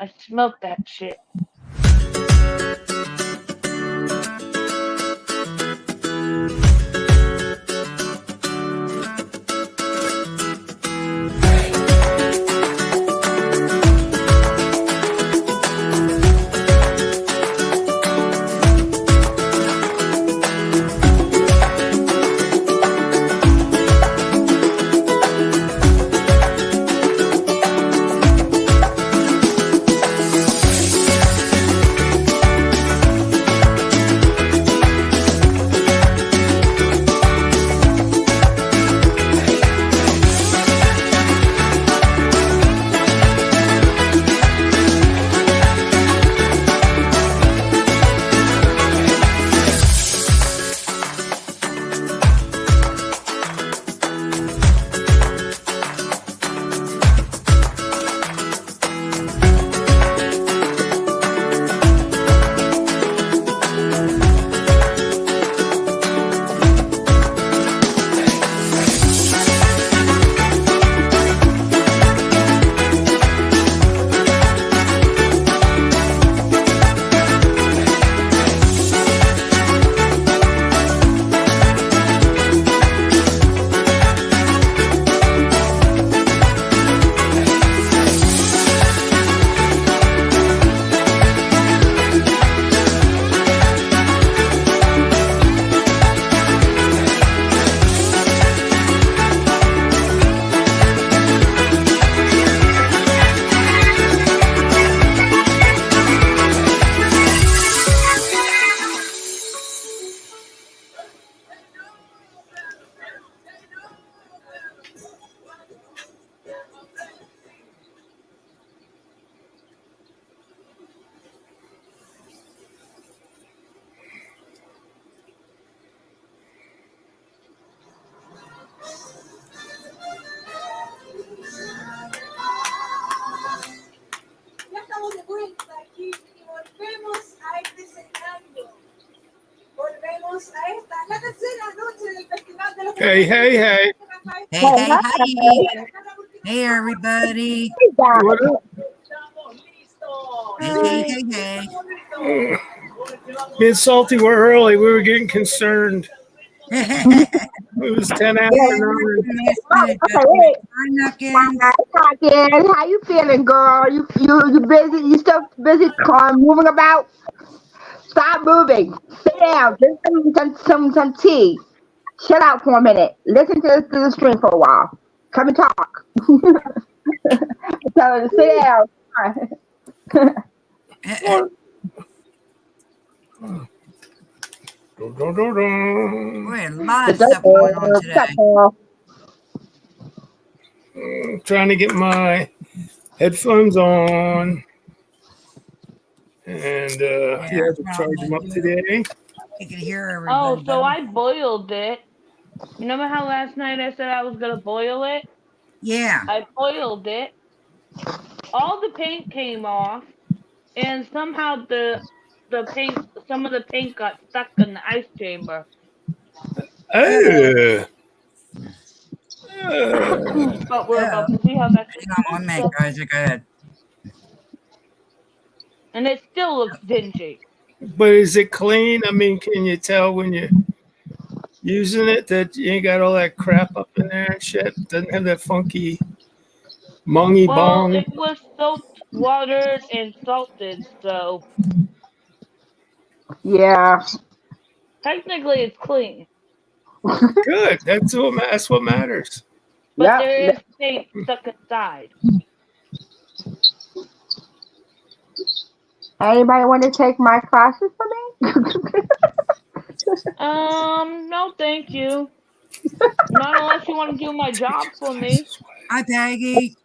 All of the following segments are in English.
I smelt that shit. Ya estamos de vuelta aquí y volvemos a este escenario. Volvemos a esta, la tercera noche del Festival de los Hey, hey, hey. Hey, hey, everybody. What up? Estamos listos. Hey. Being salty, we're early. We were getting concerned. It was 10 after 9. How you feeling, girl? You busy? You still busy moving about? Stop moving. Sit down. Drink some tea. Shut out for a minute. Listen to the stream for a while. Come and talk. So sit down. Boy, a lot of stuff going on today. Trying to get my headphones on. And yeah, to charge them up today. You can hear everybody. Oh, so I boiled it. Remember how last night I said I was gonna boil it? Yeah. I boiled it. All the paint came off, and somehow some of the paint got stuck in the ice chamber. Oh. But we're about to see how that's One minute, guys. Go ahead. And it still looks dingy. But is it clean? I mean, can you tell when you're using it that you ain't got all that crap up in there and shit? Doesn't have that funky mungy bong? Well, it was soaked, watered, and salted, so Yeah. technically it's clean. Good. That's what matters. But there is paint stuck inside. Anybody want to take my classes for me? No, thank you. Not unless you want to do my job for me. Hi, Peggy.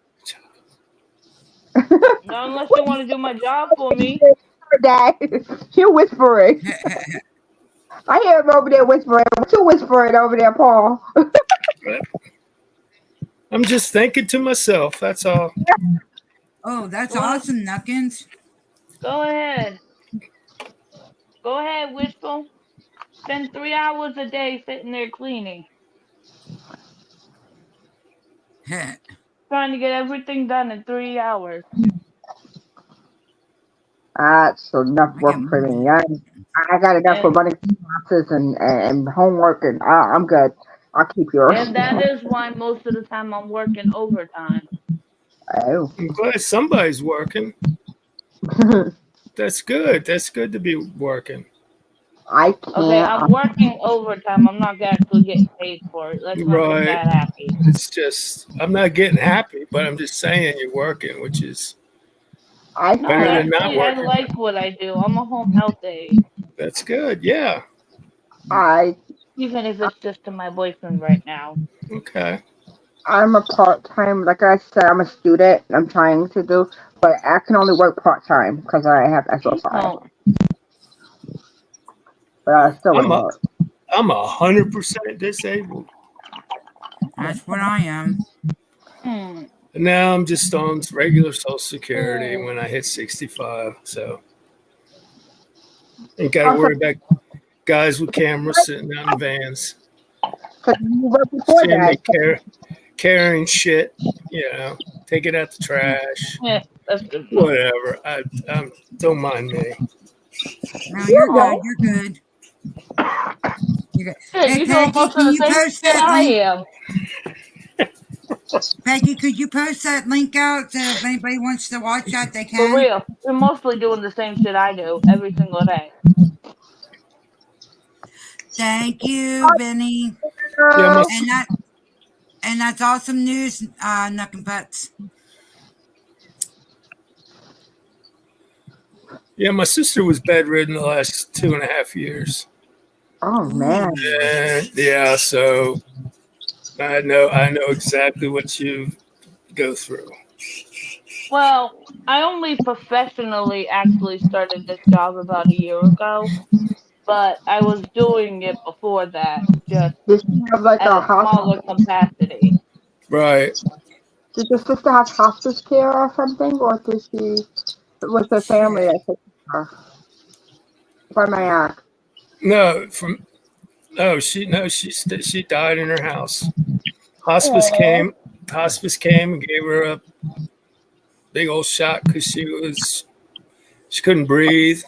Not unless you want to do my job for me. Dad, you're whispering. I hear him over there whispering. What you whispering over there, Paul? I'm just thinking to myself. That's all. Oh, that's awesome, Nuckins. Go ahead. Go ahead, Wishful. Spend 3 hours a day sitting there cleaning. Trying to get everything done in 3 hours. That's enough I get work for more me. than I got enough for And running classes and homework, and I'm good. I'll keep yours. and that is why most of the time I'm working overtime. Oh. I'm glad somebody's working. That's good. That's good to be working. I Okay, can't. I'm working overtime. I'm not actually getting paid for it. Let's not get Right. that happy. It's just I'm not getting happy, but I'm just saying you're working, which is I No, better than can't. not actually, I working. like what I do. I'm a home health aide, That's good. Yeah. I even if it's just to my boyfriend right now. Okay. I'm a part time. Like I said, I'm a student. I'm trying to do, but I can only work part time because I have SSI. Oh, But I still would I'm a work. I'm 100% disabled. That's what I am. hmm. And now I'm just on regular Social Security when I hit 65. So ain't got to Also, worry about guys with cameras sitting out in vans, because you worked before seeing me that. carrying shit, take it out the trash, Yeah, that's good enough. whatever. I don't mind me. No, You you're good. know, You're good. You're good. Shit, Hey, you're doing Peggy, most of can the you same post shit that I link? am. Peggy, could you post that link out so if anybody wants to watch that, they For can? real. You're mostly doing the same shit I do every single day. Thank you, Vinny. Yeah, girl. And that's awesome news, Nuck and Putz. my sister was bedridden the last 2.5 years, Oh man. Ooh. and yeah, so I know exactly what you go through. Well, I only professionally actually started this job about a year ago, but I was doing it before that, just Did she have like at a a smaller capacity. Right. Did your sister have hospice care or something, or did she was her family Shit. that took care of her? If I may ask. No, from no, she died in her house. Hospice Oh. came. Hospice came and gave her a big old shot because she couldn't breathe.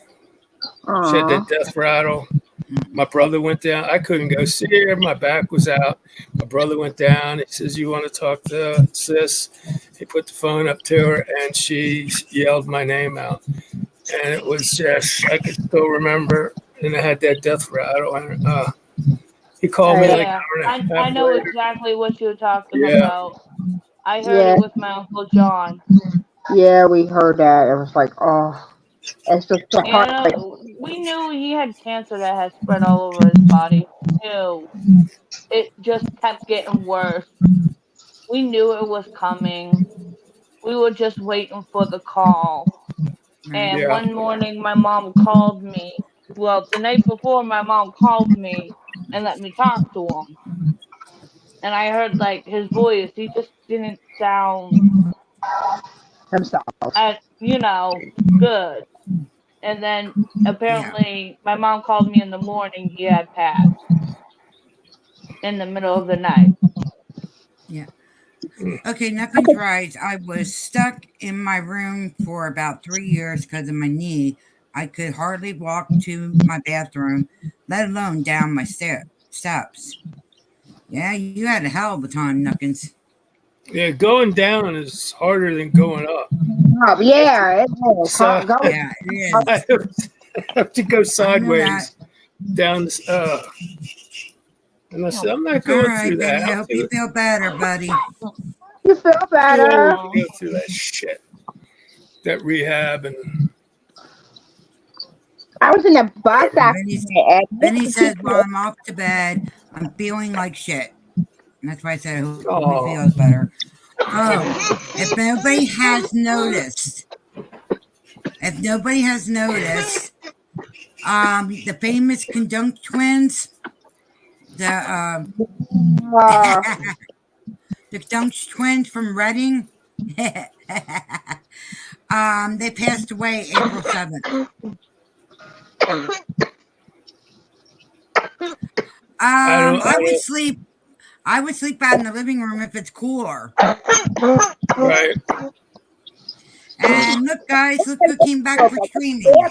She had that Aw. death rattle. Mm. My brother went down. I couldn't go see her. My back was out. My brother went down. He says, "You want to talk to sis?" He put the phone up to her, and she yelled my name out. And it was just, I could still remember. And I had that death rattle. And he called me I, like an Yeah, hour and a I half know later. exactly what you're talking Yeah, about. I heard yeah, it with my Uncle John. yeah, we heard that. It was like, oh, it's just so hard. And we knew he had cancer that had spread all over his body. We knew. It just kept getting worse. We knew it was coming. We were just waiting for the call. Right. And yeah, one morning, my mom called me. Well, the night before, my mom called me and let me talk to him. And I heard like his voice. He just didn't sound Himself. good. And then Yeah. apparently, my mom called me in the morning. He had passed in the middle of the night. Yeah. Okay, nothing's right. I was stuck in my room for about 3 years because of my knee. I could hardly walk to my bathroom, let alone down my steps. Yeah, you had a hell of a time, Nuckins. yeah. Going down is harder than going up. Oh, I have to, yeah, it is. so, Go. Yeah, it I is. have to go I know that. sideways down this. And I said, I'm not All going right, through that. Vinny. I hope you feel better, buddy. You feel Too old better. to Oh, go through that shit, that rehab and I was in a bus whatever. Vinny, accident, and Vinny this says, while particular I'm off to bed, I'm feeling like shit. And that's why I said, I hope he Oh, feels better. Oh, if nobody has noticed, if nobody has noticed, the famous Conjunct twins, the uh, the Conjunct twins from Reading, they passed away April 7th. I don't, I I would don't, sleep. I would sleep out in the living room if it's cooler. right. And look, guys, look who came back for streaming.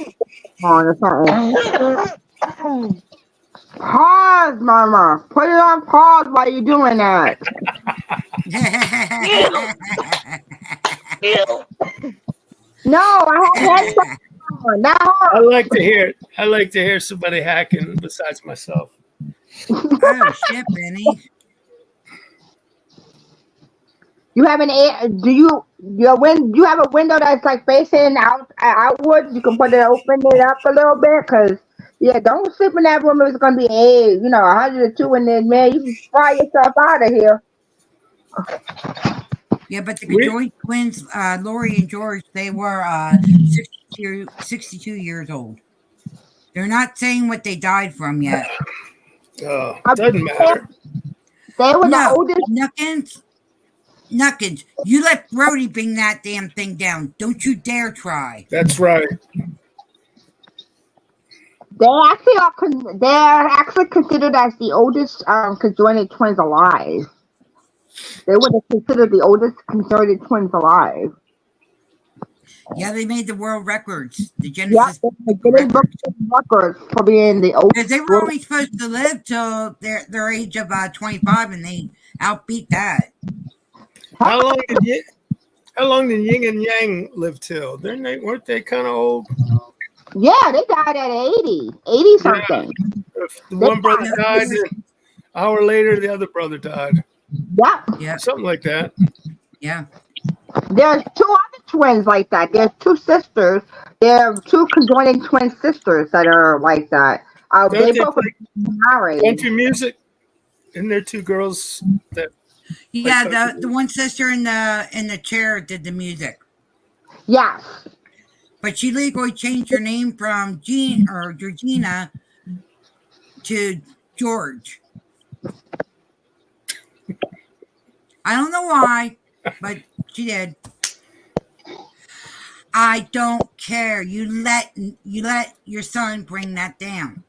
On or something. Pause, Mama. Put it on pause while you're doing that. Ew. Ew. No, I have headphones on. Not I her. like to hear. I like to hear somebody hacking besides myself. Oh shit, Benny. You have an you have a window that's like facing outwards. You can open it up a little bit, cause yeah, don't sleep in that room. It's gonna be 102 in there, man. You can fry yourself out of here. Yeah, but the We, joint twins, Lori and George, they were 62 years old. They're not saying what they died from yet. I- doesn't matter. They were the No, oldest. Nuckins, you let Brody bring that damn thing down. Don't you dare try. That's right. They're actually considered as the oldest conjoined twins alive. They were considered the oldest conjoined twins alive. Yeah, they made the world records, the Yeah, Genesis they Book of did book Records. records for being the Because they oldest. were only supposed to live till their age of 25, and they outbeat that. How long did you? How long did Yin and Yang live till? Weren't they kind of old? Yeah, they died at 80 Yeah. something. If the They one brother Yeah, died. died, then an hour later the other brother died. Yeah, yeah, Something like that. yeah. there's two other twins like that. There's two sisters. There are two conjoining twin sisters that are like that. Don't They they both are play married. country music? Isn't there two girls that play Yeah, country the music? one sister in the chair did the music. Yes. But she legally changed her name from Jean or Georgina to George. I don't know why, but she did. I don't care. You let your son bring that down.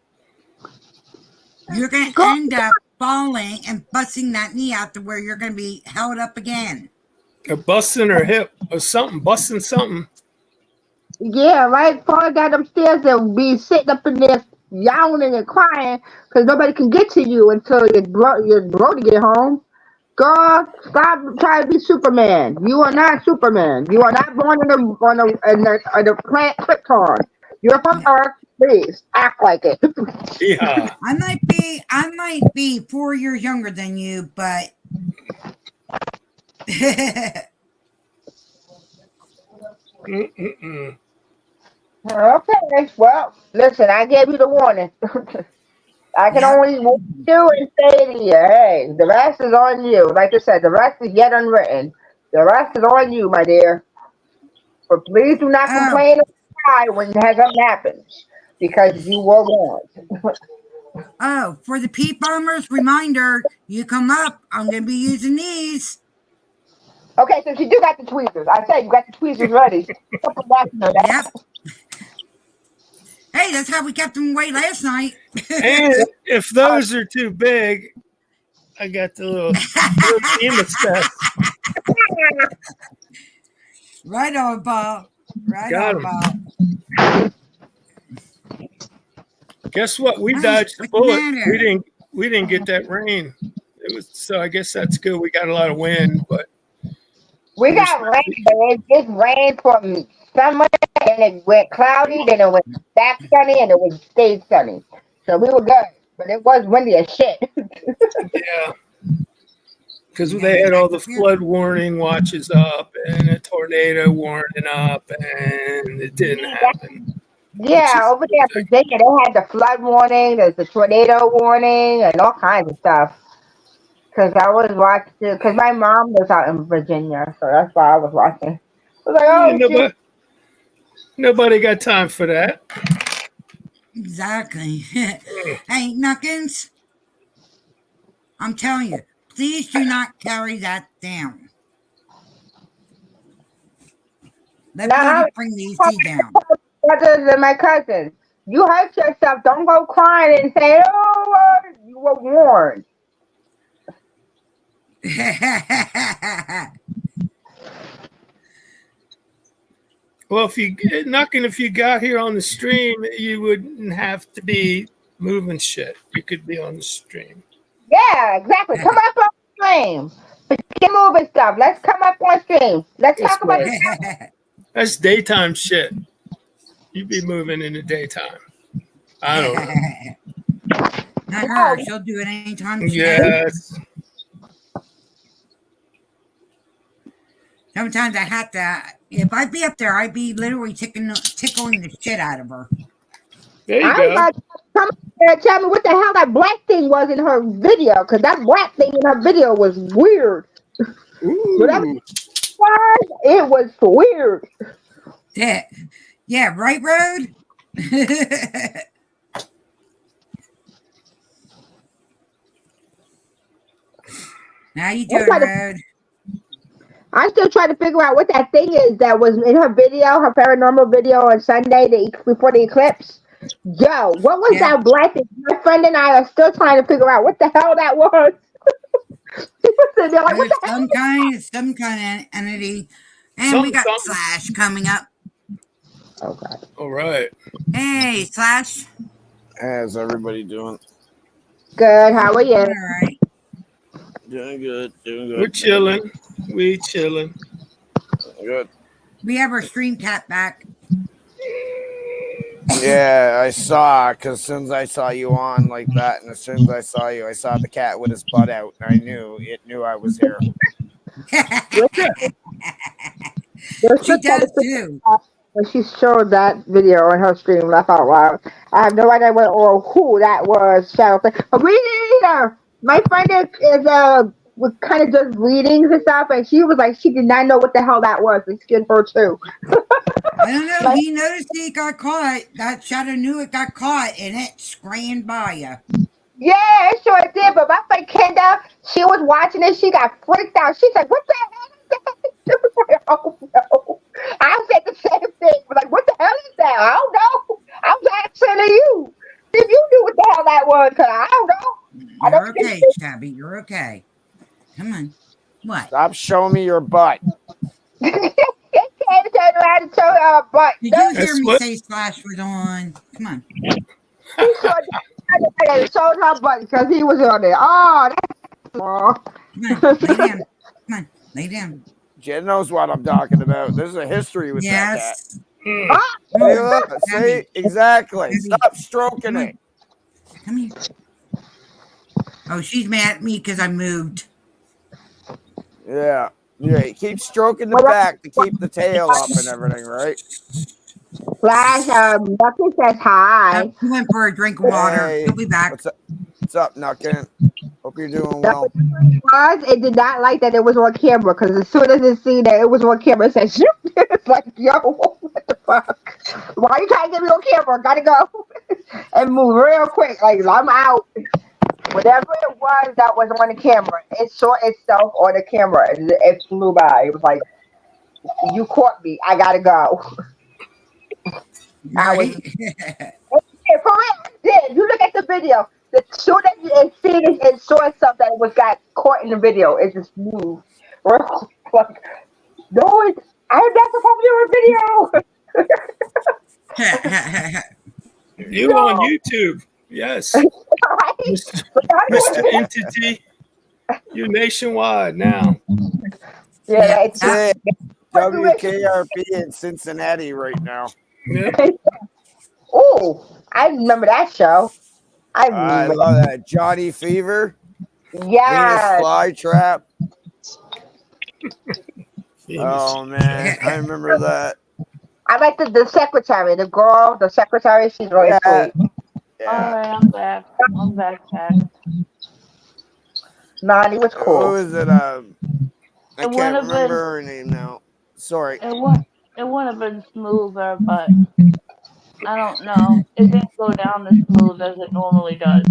You're gonna Go. end up falling and busting that knee out to where you're gonna be held up again. Or busting her hip or something, busting something. Yeah, right. Falling down them stairs and be sitting up in there yowling and crying because nobody can get to you until your bro to get home. Girl, stop trying to be Superman. You are not Superman. You are not born in the planet Krypton. You're from Earth. Please act like it. Yeah. I might be 4 years younger than you, but Mm-mm-mm. Okay. Well, listen. I gave you the warning. I can yep. only do and say to you, hey, the rest is on you. Like I said, the rest is yet unwritten. The rest is on you, my dear. But please do not Oh, complain or cry when something happens because you were warned. oh, for the Pete Bombers, reminder, you come up, I'm gonna be using these. Okay, so you do got the tweezers. I said you got the tweezers ready. Couple of know Yep. that. Hey, that's how we kept them away last night. And if those are too big, I got the little hemostats. Right on, Bob. Right Got on, them. Bob. Guess what? We Hey, dodged the what's the bullet. We matter? didn't. We didn't get that rain. It was so. I guess that's good. We got a lot of wind, but We we're got supposed rain, to, but it just rained from summer and it went cloudy, then it went back sunny and it was stayed sunny. So we were good. But it was windy as shit. yeah, because Yeah, they had all the we're, flood warning watches up and a tornado warning up, and it didn't happen, which Yeah, is over there in Virginia, they had the flood warning, there's the tornado warning, and all kinds of stuff. Because I was watching, because my mom was out in Virginia, so that's why I was watching. I was like, yeah, oh, shoot. nobody got time for that. exactly. Hey, Nuckins, I'm telling you, please do not carry that down. Let Now, Brody bring the AC down. brothers and my cousins, you hurt yourself. Don't go crying and say, oh, you were warned. Well, if you got here on the stream, you wouldn't have to be moving shit. You could be on the stream. Yeah, exactly. Come up on stream. Forget moving stuff. Let's come up on stream. Let's That's talk about right. the That's daytime shit. You'd be moving in the daytime. I don't know. Not her. wow. She'll do it anytime she can. Yes. Sometimes I have to. If I'd be up there, I'd be literally tickling the shit out of her. There you I was go. like, come up there and tell me what the hell that black thing was in her video, because that black thing in her video was weird. Whatever Ooh. it was weird. Yeah, right, Road? How you doing, Road? I'm still trying to figure out what that thing is that was in her video, her paranormal video on Sunday before the eclipse. Yo, what was Yeah. that black thing? My friend and I are still trying to figure out what the hell that was. They're like, what the hell? Some kind of entity. And we got Something. Slash coming up. Oh, God. All right. Hey, Slash. How's everybody doing? Good, how are you? All right. Doing good. We're chilling. We chilling. Good. We have our stream cat back. Yeah, I saw, because as soon as I saw you on like that, and as soon as I saw you, I saw the cat with his butt out, and I knew I was here. She does too. When she showed that video on her stream, laugh out loud. I have no idea what or who that was. Shadow. But we didn't either. My friend was kind of does readings and stuff, and she was like, she did not know what the hell that was. It scared her too. I don't know. He noticed he got caught. That Shadow knew it got caught, and it scranned by you. Yeah, it sure did. But my friend Kendall, she was watching it. She got freaked out. She's like, "What the hell is that?" She was like, "Oh no!" I said the same thing. Like, "What the hell is that?" I don't know. I was asking you if you knew what the hell that was. Cause I don't know. I You're don't okay, Shabby. You're okay. Come on. What? Stop showing me your butt. They can't turn around and show her butt. Did No, you hear That's me what- say Slash was on? Come on. she showed her butt because he was on there. Oh, that's wrong. Come on. Lay down. Come on. Lay down. Jen knows what I'm talking about. There's a history with that cat. Yes. Hmm. Oh, See, look, see? Exactly. Stop stroking it. Come here. Oh, she's mad at me because I moved. Yeah. Yeah, you keep stroking the back to keep the tail up and everything, right? Flash, Bucky says hi. He went for a drink of water. Hey, He'll be back. What's up, Nuckin? Hope you're doing well. It did not like that it was on camera because as soon as it seen that it was on camera, it said, shoot. It's like, yo, what the fuck? Why are you trying to get me on camera? Gotta go. And move real quick. Like, I'm out. Whatever it was that was on the camera, it saw itself on the camera. It flew by. It was like, you caught me. I gotta go. I was, Right? yeah, for real, it did. You look at the video. The soon as it seen it saw itself that it was got caught in the video. It just moved. Like, no, I'm not supposed to be on video. You on YouTube? Yes, Right? Mr. Entity. You're nationwide now. Yeah, it's Hey, WKRP in Cincinnati right now. Yeah. oh, I remember that show. I I remember. love that. Johnny Fever, Venus Yes. Flytrap. Venus. Oh man, I remember that. I like the secretary, the girl, the secretary. She's really Yeah. sweet. Yeah. Alright, I'm back. I'm back. Nani was Who cool. is it? It I would can't have remember been. her name now. Sorry. It would have been smoother, but I don't know. It didn't go down as smooth as it normally does.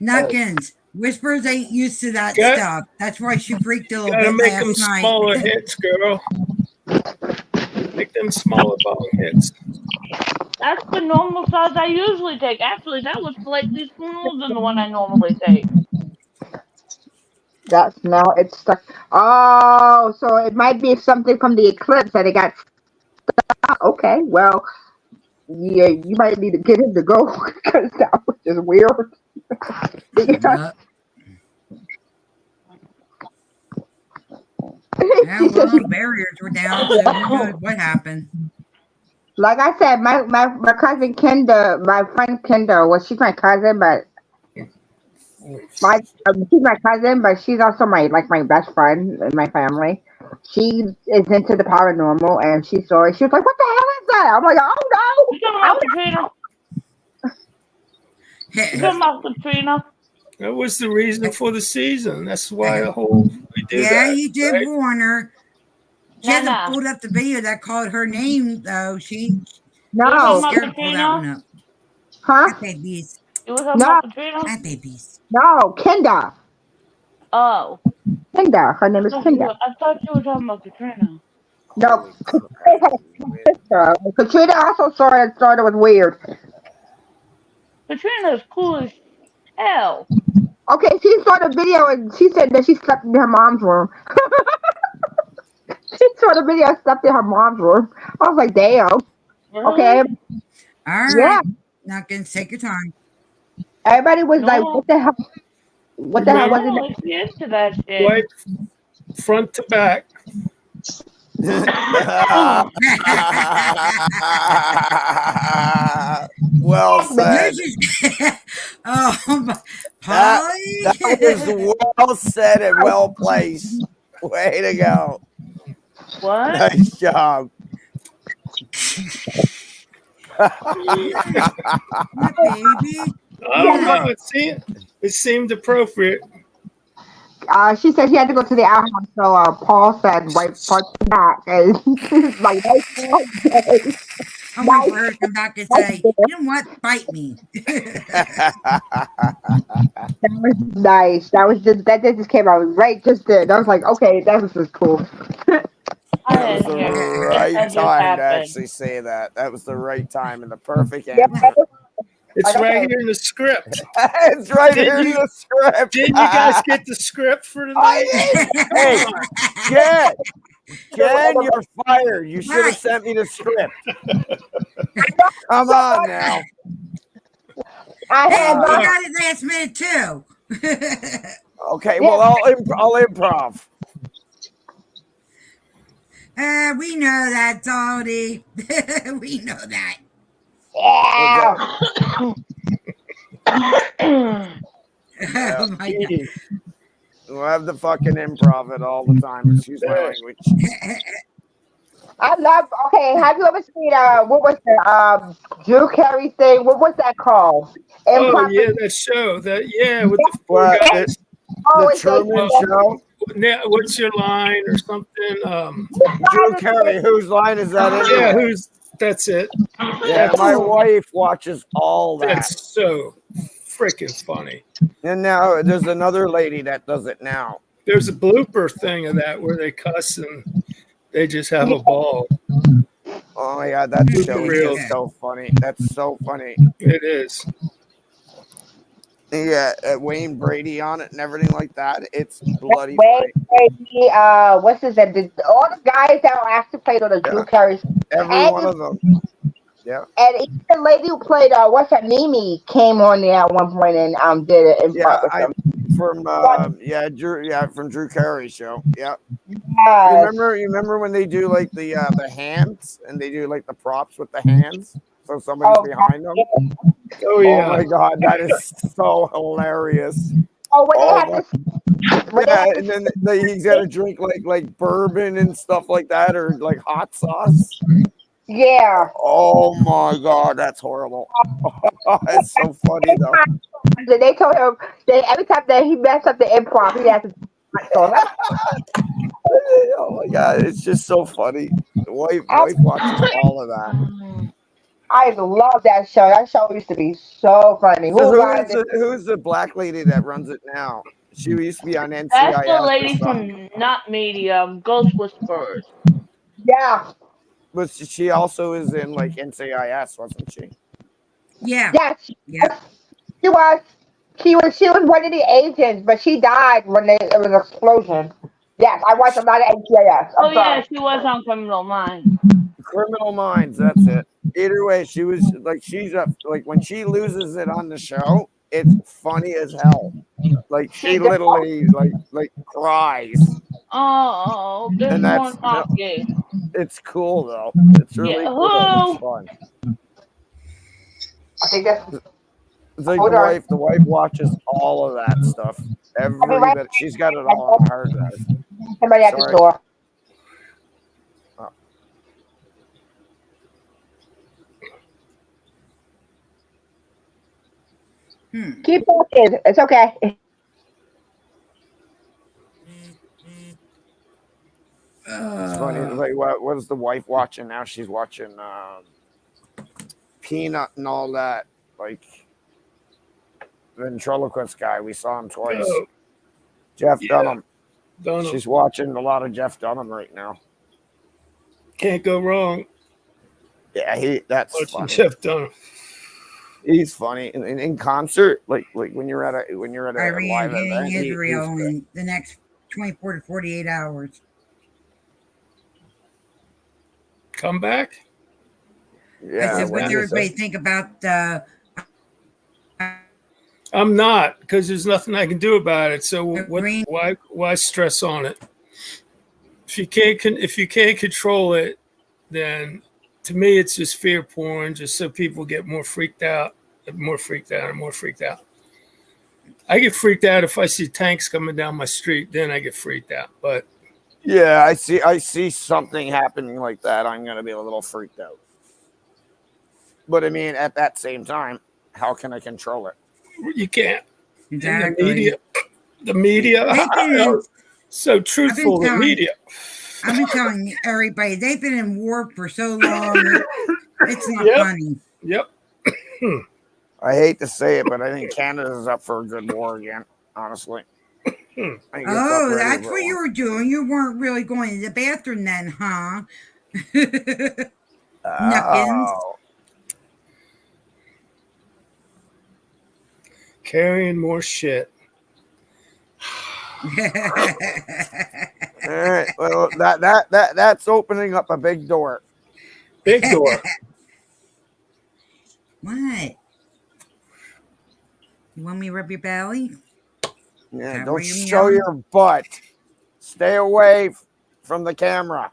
Nuckins. Whispers ain't used to that Got- stuff. That's why she freaked a little Gotta bit make them last night. smaller hits, girl. Make them smaller bone hits. That's the normal size I usually take. Actually, that was slightly smaller than the one I normally take. That's now it's stuck. Oh, so it might be something from the eclipse that it got Okay, well, yeah, you might need to get him to go because that was just weird. Yep. Yeah, She said well, she, barriers were down, so who knows what happened. like I said, my cousin Kendra, my friend Kendra, well, she's my cousin, but my she's my cousin, but she's also my best friend in my family. She is into the paranormal, and she saw it. She was like, "What the hell is that?" I'm like, "Oh You talking no, about Katrina? You That, talking about Katrina? that was the reason for the season. That's why the whole we do Yeah, that, you did right? warn her. She Nah, hasn't nah. pulled up the video that called her name, though. You were She's talking no, about scared to pull that one Katrina? up. huh? That baby's. You were talking No, about Katrina? That baby's. no, Kendra, Oh, Kendra. Her name is Kendra. I thought you were talking about Katrina. No, Holy they crap! had a sister. Katrina also thought it was weird. Katrina's cool as hell. Okay, she saw the video and she said that she slept in her mom's room. She saw the video and slept in her mom's room. I was like, damn. Okay, Really? All yeah. right. Not going to take your time. Everybody was like, No, what the hell? What the hell was it? no, she into that shit. Wipe front to back. Well You said. just. Oh, That Polly. that was well said and well placed. Way to go. What? Nice job. My baby. I don't Yeah. know. It seemed appropriate. She said she had to go to the outhouse, so Paul said, "Wipe front to back," and like, I'm waiting nice, for her to come back and say, nice, you know what? Bite me. that was nice. That just came out right just then. I was like, okay, that was just cool. I That was didn't the hear it. right That just time to happened. actually say that. That was the right time and the perfect Yeah, answer. It's like I right said, here in the script. It's right Didn't here in you? the script. Didn't you guys get the script for tonight? I did. Come Hey, on. Jen, you're fired. You should have Right. sent me the script. Come on now. I Hey, had we lost. got it last minute too. Okay, Yeah, well, I'll improv. We know that, Tony. We know that. Okay. yeah. Yeah. Oh my god. We'll have the fucking improv it all the time. Excuse my language. I love. Okay, have you ever seen what was the Drew Carey thing? What was that called? Oh Improper. yeah, that show. With the four What guys. the Always say Truman Uh, Show? Now, what's your line or something? Drew Carey. Whose line is that Yeah, anyway? that's it. Yeah, my wife watches all that. That's so freaking funny. And now there's another lady that does it now. There's a blooper thing of that where they cuss and they just have a ball. Oh my god, that show is Real. just so funny. That's so funny. It is. Yeah, Wayne Brady on it and everything like that. It's bloody Wayne funny. Brady, what's his name? All the guys that actually played on the Drew Yeah, Carey, every one of them. Yeah, and even the lady who played what's that Mimi came on there at one point and did it in yeah. front with I them. from from Drew Carey show. Yeah, Yes. you remember when they do like the hands and they do like the props with the hands, so somebody's Oh, behind them. Oh Oh yeah. my god, that is so hilarious. oh, when they Oh had my, this, when they yeah, had and then he's got to drink like bourbon and stuff like that, or like hot sauce. yeah. Oh my god, that's horrible. It's so funny though. They told him every time that he messed up the improv, he had to. So Oh my god, it's just so funny. Wife watches all of that. I love that show. That show used to be so funny. So Who who's the black lady that runs it now? She used to be on NCIS That's the or lady something. from Not Medium, Ghost Whisperers. Yeah. But she also is in like NCIS, wasn't she? Yeah. Yes. Yeah. She was. She was one of the agents, but she died when it was an explosion. Yes, I watched a lot of NCIS. Oh I'm yeah, sorry. she was on Criminal Minds. Criminal Minds. That's it. Either way, she was like, she's a like when she loses it on the show, it's funny as hell. Like See, she literally like cries, oh, there's and more that's no, talking. it's cool though. It's Yeah, really cool. It's who? fun. I think that's. It's like Hold on. the wife watches all of that stuff. I'll be Every right bit. She's got it all on a hard drive. back. Somebody at the Sorry. store. Oh. Keep talking. It's okay. It's funny. Like what is the wife watching now? She's watching Peanut and all that. Like ventriloquist guy. We saw him twice. Oh, Jeff yeah. Dunham. Dunham. She's watching a lot of Jeff Dunham right now. Can't go wrong. Yeah, that's Watching funny. Jeff Dunham. He's funny in concert. Like when you're at a Iran live hitting event. Israel in the next 24 to 48 hours. Come back? Yeah. I said, what when does you everybody say- think about I'm not, because there's nothing I can do about it. So Green- why stress on it? If you can't control it, then to me it's just fear porn, just so people get more freaked out, and more freaked out. I get freaked out if I see tanks coming down my street, then I get freaked out. But Yeah, I see something happening like that. I'm gonna be a little freaked out. But I mean, at that same time, how can I control it? you can't. And exactly? the media, so truthful. The telling- media. I've been telling everybody they've been in war for so long. It's not Yep. funny. Yep. I hate to say it, but I think Canada's up for a good war again. Honestly. I think it's up Oh, ready that's for what you one. were doing. You weren't really going to the bathroom then, huh? Knuckins. Oh. Carrying more shit. All right. Well, that's opening up a big door. Big door. What? You want me to rub your belly? Yeah, That don't where you show meow? your butt. Stay away from the camera.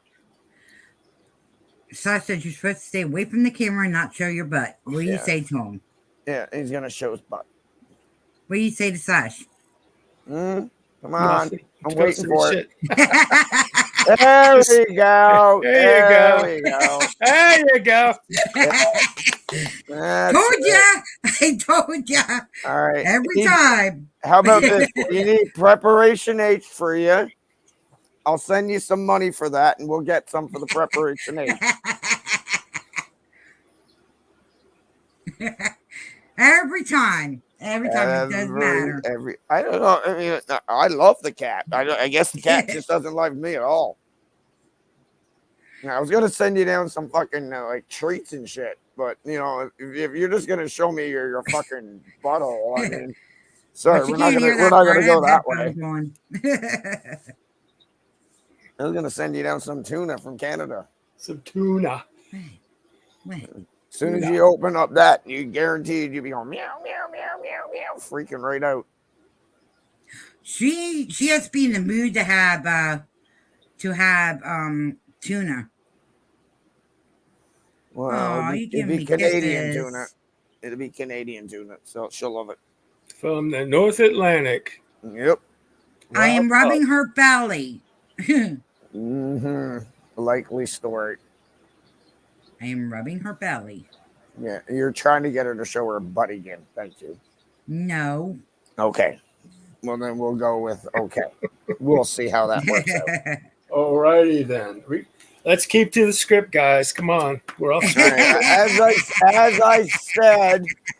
Sash said you're supposed to stay away from the camera and not show your butt. What do you Yeah. say to him? Yeah, he's gonna show his butt. What do you say to Sash? Come on, Nothing. I'm Toasting waiting for shit. it. There we go. There we go. There you go. That's Told it. ya! I told ya! All right. Every time. How about this? You need preparation H for you. I'll send you some money for that, and we'll get some for the preparation H. Every time. Every time. It doesn't matter. I don't know. I mean, I love the cat. I guess the cat just doesn't like me at all. I was gonna send you down some fucking like treats and shit, but you know, if you're just gonna show me your fucking butthole, I mean, sorry, But you we're not can't hear gonna that go part. that I have way. headphones on. I was gonna send you down some tuna from Canada. Some tuna. Wait. As soon as you open up that, you guaranteed you'll be going meow meow meow meow meow, freaking right out. She has to be in the mood to have tuna. Well, Aw, you it'd give be me Canadian kisses. tuna. It'll be Canadian tuna, so she'll love it. From the North Atlantic. Yep. I am rubbing her belly. Mm-hmm. Likely story. I am rubbing her belly. Yeah, you're trying to get her to show her butt again. Thank you. No. Okay. Well, then we'll go with okay. We'll see how that works out. Alrighty then. Let's keep to the script, guys. Come on. We're off. All right.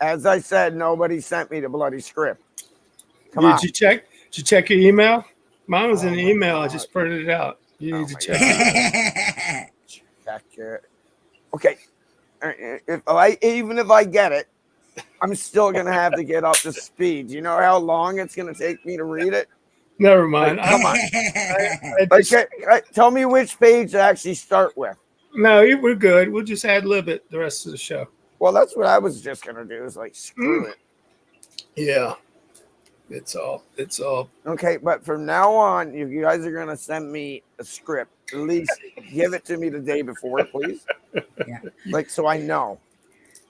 As I said, nobody sent me the bloody script. Come on. Did you check your email? Mine was in the email. I just printed it out. You need to check it. Check it. Okay. All right. Even if I get it, I'm still gonna have to get up to speed. You know how long it's gonna take me to read it? Never mind. Come on. I Okay, tell me which page to actually start with. No, we're good. We'll just ad lib it the rest of the show. Well, that's what I was just gonna do. Is like screw Mm. it. Yeah, it's all. It's all. Okay, but from now on, you guys are gonna send me a script. At least give it to me the day before, please. Yeah. Like so I know.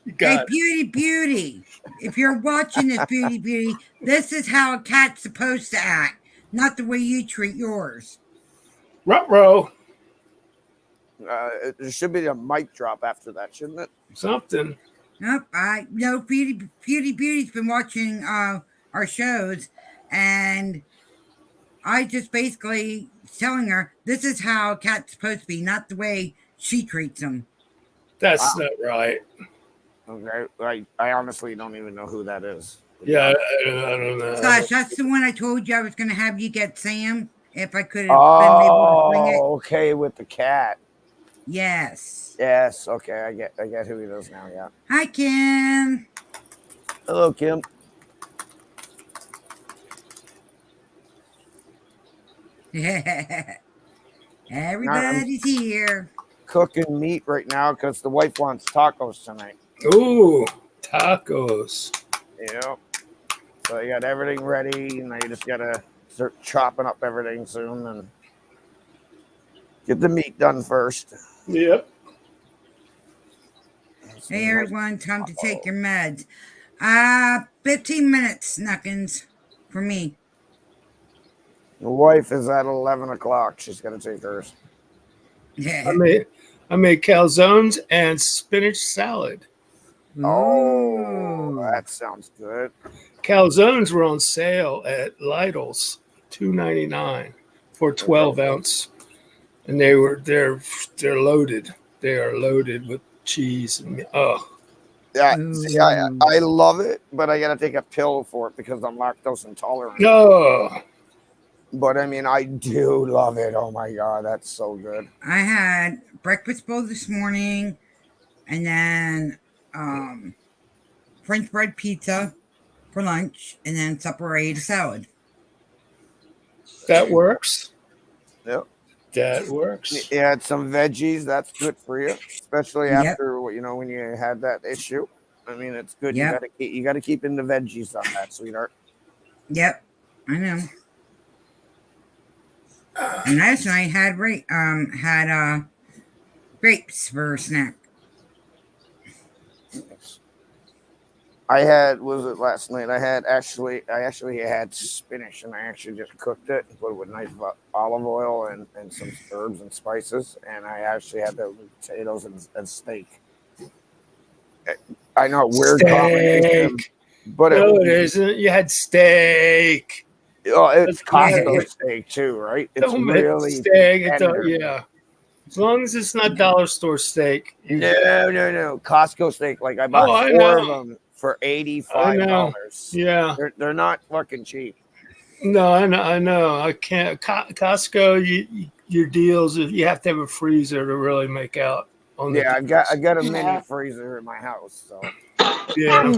You Hey, got it. beauty. If you're watching this, beauty, this is how a cat's supposed to act, not the way you treat yours. Ruh-roh. There should be a mic drop after that, shouldn't it? Something. Nope, I no beauty's been watching our shows, and I just basically telling her this is how a cat's supposed to be, not the way she treats them. That's Wow. not right. Okay, I honestly don't even know who that is. Yeah, I don't know. Slash, that's the one I told you I was going to have you get Sam if I could have been able to bring it. Oh, okay, with the cat. Yes. Yes, okay, I get who he is now. Yeah. Hi, Kim. Hello, Kim. Everybody's here. Cooking meat right now because the wife wants tacos tonight. Ooh, tacos. You know, so you got everything ready, and you just gotta start chopping up everything soon and get the meat done first. Yep. Hey, everyone, time to take your meds. 15 minutes, Snuckins, for me. The wife is at 11 o'clock. She's gonna take hers. I made calzones and spinach salad. Oh, Ooh. that sounds good. Calzones were on sale at Lidl's, $2.99 for 12-ounce, and they're loaded. They are loaded with cheese and Yeah, see, I love it, but I gotta take a pill for it because I'm lactose intolerant. oh, But I mean, I do love it. Oh my god, that's so good. I had breakfast bowl this morning, and then French bread pizza for lunch, and then supper I ate a salad. that works. Yep. That works. You had some veggies. That's good for you, especially Yep. after when you had that issue. I mean, it's good. Yep. You gotta keep in the veggies on that, sweetheart. Yep, I know. And last night had grapes for a snack. I had was it last night? I actually had spinach, and I actually just cooked it and put it with nice olive oil and some herbs and spices, and I actually had the potatoes and steak. I know, weird combination, Steak. but No, it isn't. You had steak. it's That's Costco weird. steak too, right? It's Don't make really steak. tender. Yeah. As long as it's not dollar store steak. No. Costco steak. Like I bought I four know. of them for I $85. know. Yeah. They're not fucking cheap. No, I know. I can't. Costco, your deals, you have to have a freezer to really make out on the Yeah, I got a mini Yeah. freezer in my house, so Yeah.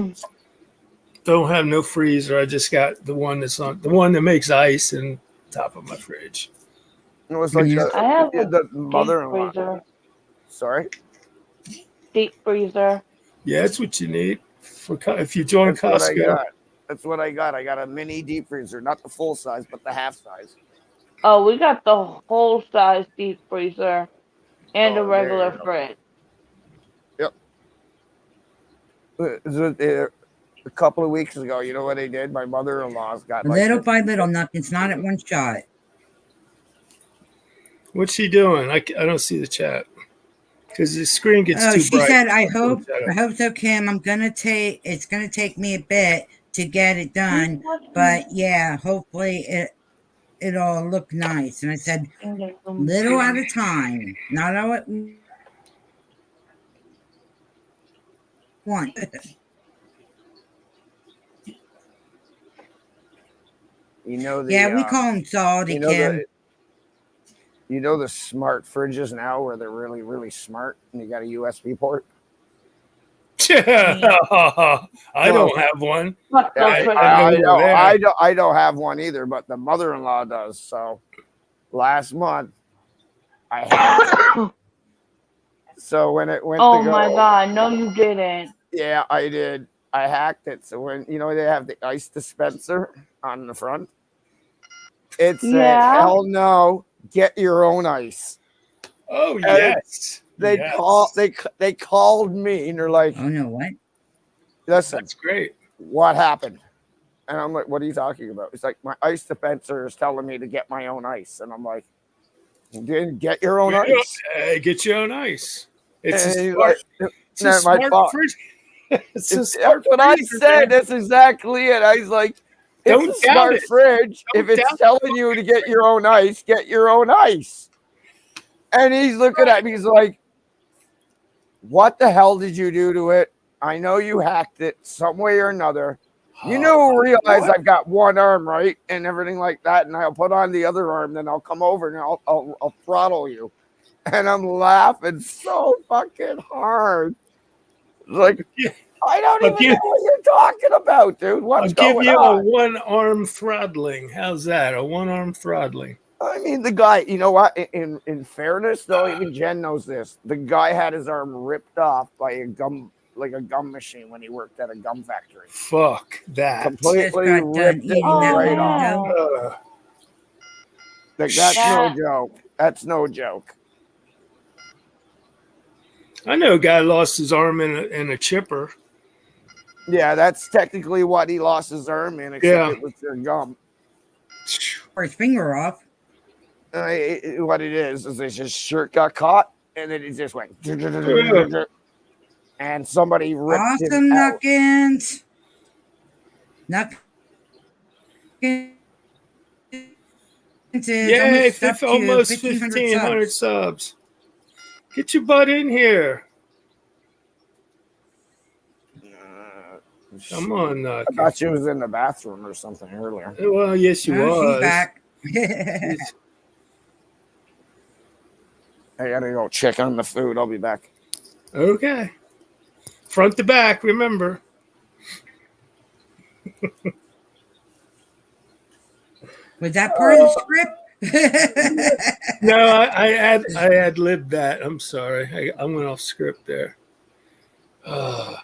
Don't have no freezer. I just got the one that makes ice in top of my fridge. it was like Yeah. I have a the deep mother-in-law. freezer. Sorry, Deep freezer. Yeah, that's what you need if you join that's what I Costco. got. That's what I got. I got a mini deep freezer, not the full size, but the half size. Oh, we got the whole size deep freezer and a Oh, there regular you go. fridge. A couple of weeks ago, you know what they did? My mother-in-law's got like Little this- by little, nothing's not at one shot. What's she doing? I don't see the chat because the screen gets Oh, too she bright. said, I hope so, Kim. It's gonna take me a bit to get it done, but yeah, hopefully it'll look nice. And I said, little at a time, not all at once. You know the Yeah, we call them salty, Kim. You know the smart fridges now where they're really, really smart and you got a USB port? I don't have one. What the I- frick? I don't have one either, but the mother-in-law does. So last month I had So when it went to Oh my go, god, no you didn't. yeah, I did. I hacked it. So when they have the ice dispenser on the front, it said, Yeah? "Hell no, get your own ice." Oh And yes, they call yes. they called me and they're like, Oh no, what? "Listen, That's great. what happened?" And I'm like, "What are you talking about?" It's like my ice dispenser is telling me to get my own ice, and I'm like, "Then get your own ice." Get your own ice. It's a And he's smart. like, It's a "No, my smart fault." fridge. It's a That's smart what I freezer, said. man. That's exactly it. I was like, "It's a Don't doubt smart it. fridge. If Don't it's doubt the telling you to get your own ice, get your own ice." And he's looking at me. He's like, "What the hell did you do to it? I know you hacked it some way or another. You know, realize what? I've got one arm, right? And everything like that. And I'll put on the other arm, then I'll come over and I'll throttle you." And I'm laughing so fucking hard. Like, I don't I'll even know give what you're talking about, dude. What's I'll give going you a on? one-arm throttling. How's that? A one-arm throttling. I mean, the guy, you know what? In fairness, though, even Jen knows this. The guy had his arm ripped off by a gum machine when he worked at a gum factory. Fuck that. Just Completely got done ripped it eating that Oh right off. burrito. no. Like, that's no That joke. That's no joke. I know a guy lost his arm in a chipper. Yeah, that's technically what he lost his arm in, except Yeah. it was their gum. Or his finger off. What it is his shirt got caught, and then it just went, and somebody ripped him Awesome, out. Nuckins. Nuckins is Yay, almost up to almost 1,500 1,500 subs. subs. Get your butt in here. Come on, I thought she was in the bathroom or something earlier. Well, yes, she No, was. she's back. I gotta go check on the food. I'll be back. Okay. Front to back, remember. Was that part of the script? No, I ad libbed that. I'm sorry. I went off script there. Uh,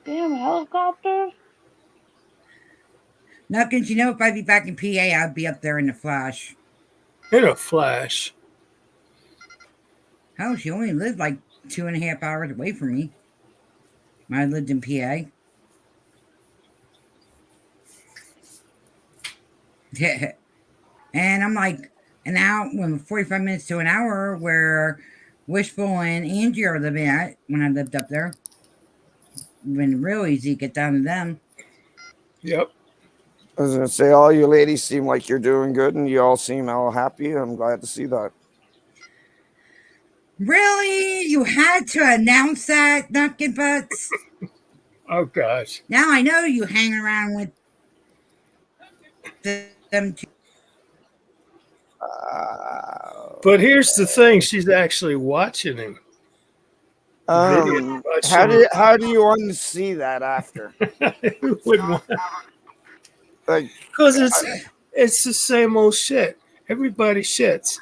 damn helicopters? Nuckins, you know, if I'd be back in PA, I'd be up there in the flash. in a flash. Oh, she only lived like 2.5 hours away from me. When I lived in PA. And I'm like an hour, 45 minutes to an hour where Wishful and Angie are living at when I lived up there. Been real easy to get down to them. Yep. I was gonna say, all you ladies seem like you're doing good, and you all seem all happy. I'm glad to see that. Really? You had to announce that, Nutkin Butts? Oh gosh. Now I know you hang around with them too. But here's the thing: she's actually watching him. How do you unsee that after? Who would want? Like, Because it's the same old shit. Everybody shits.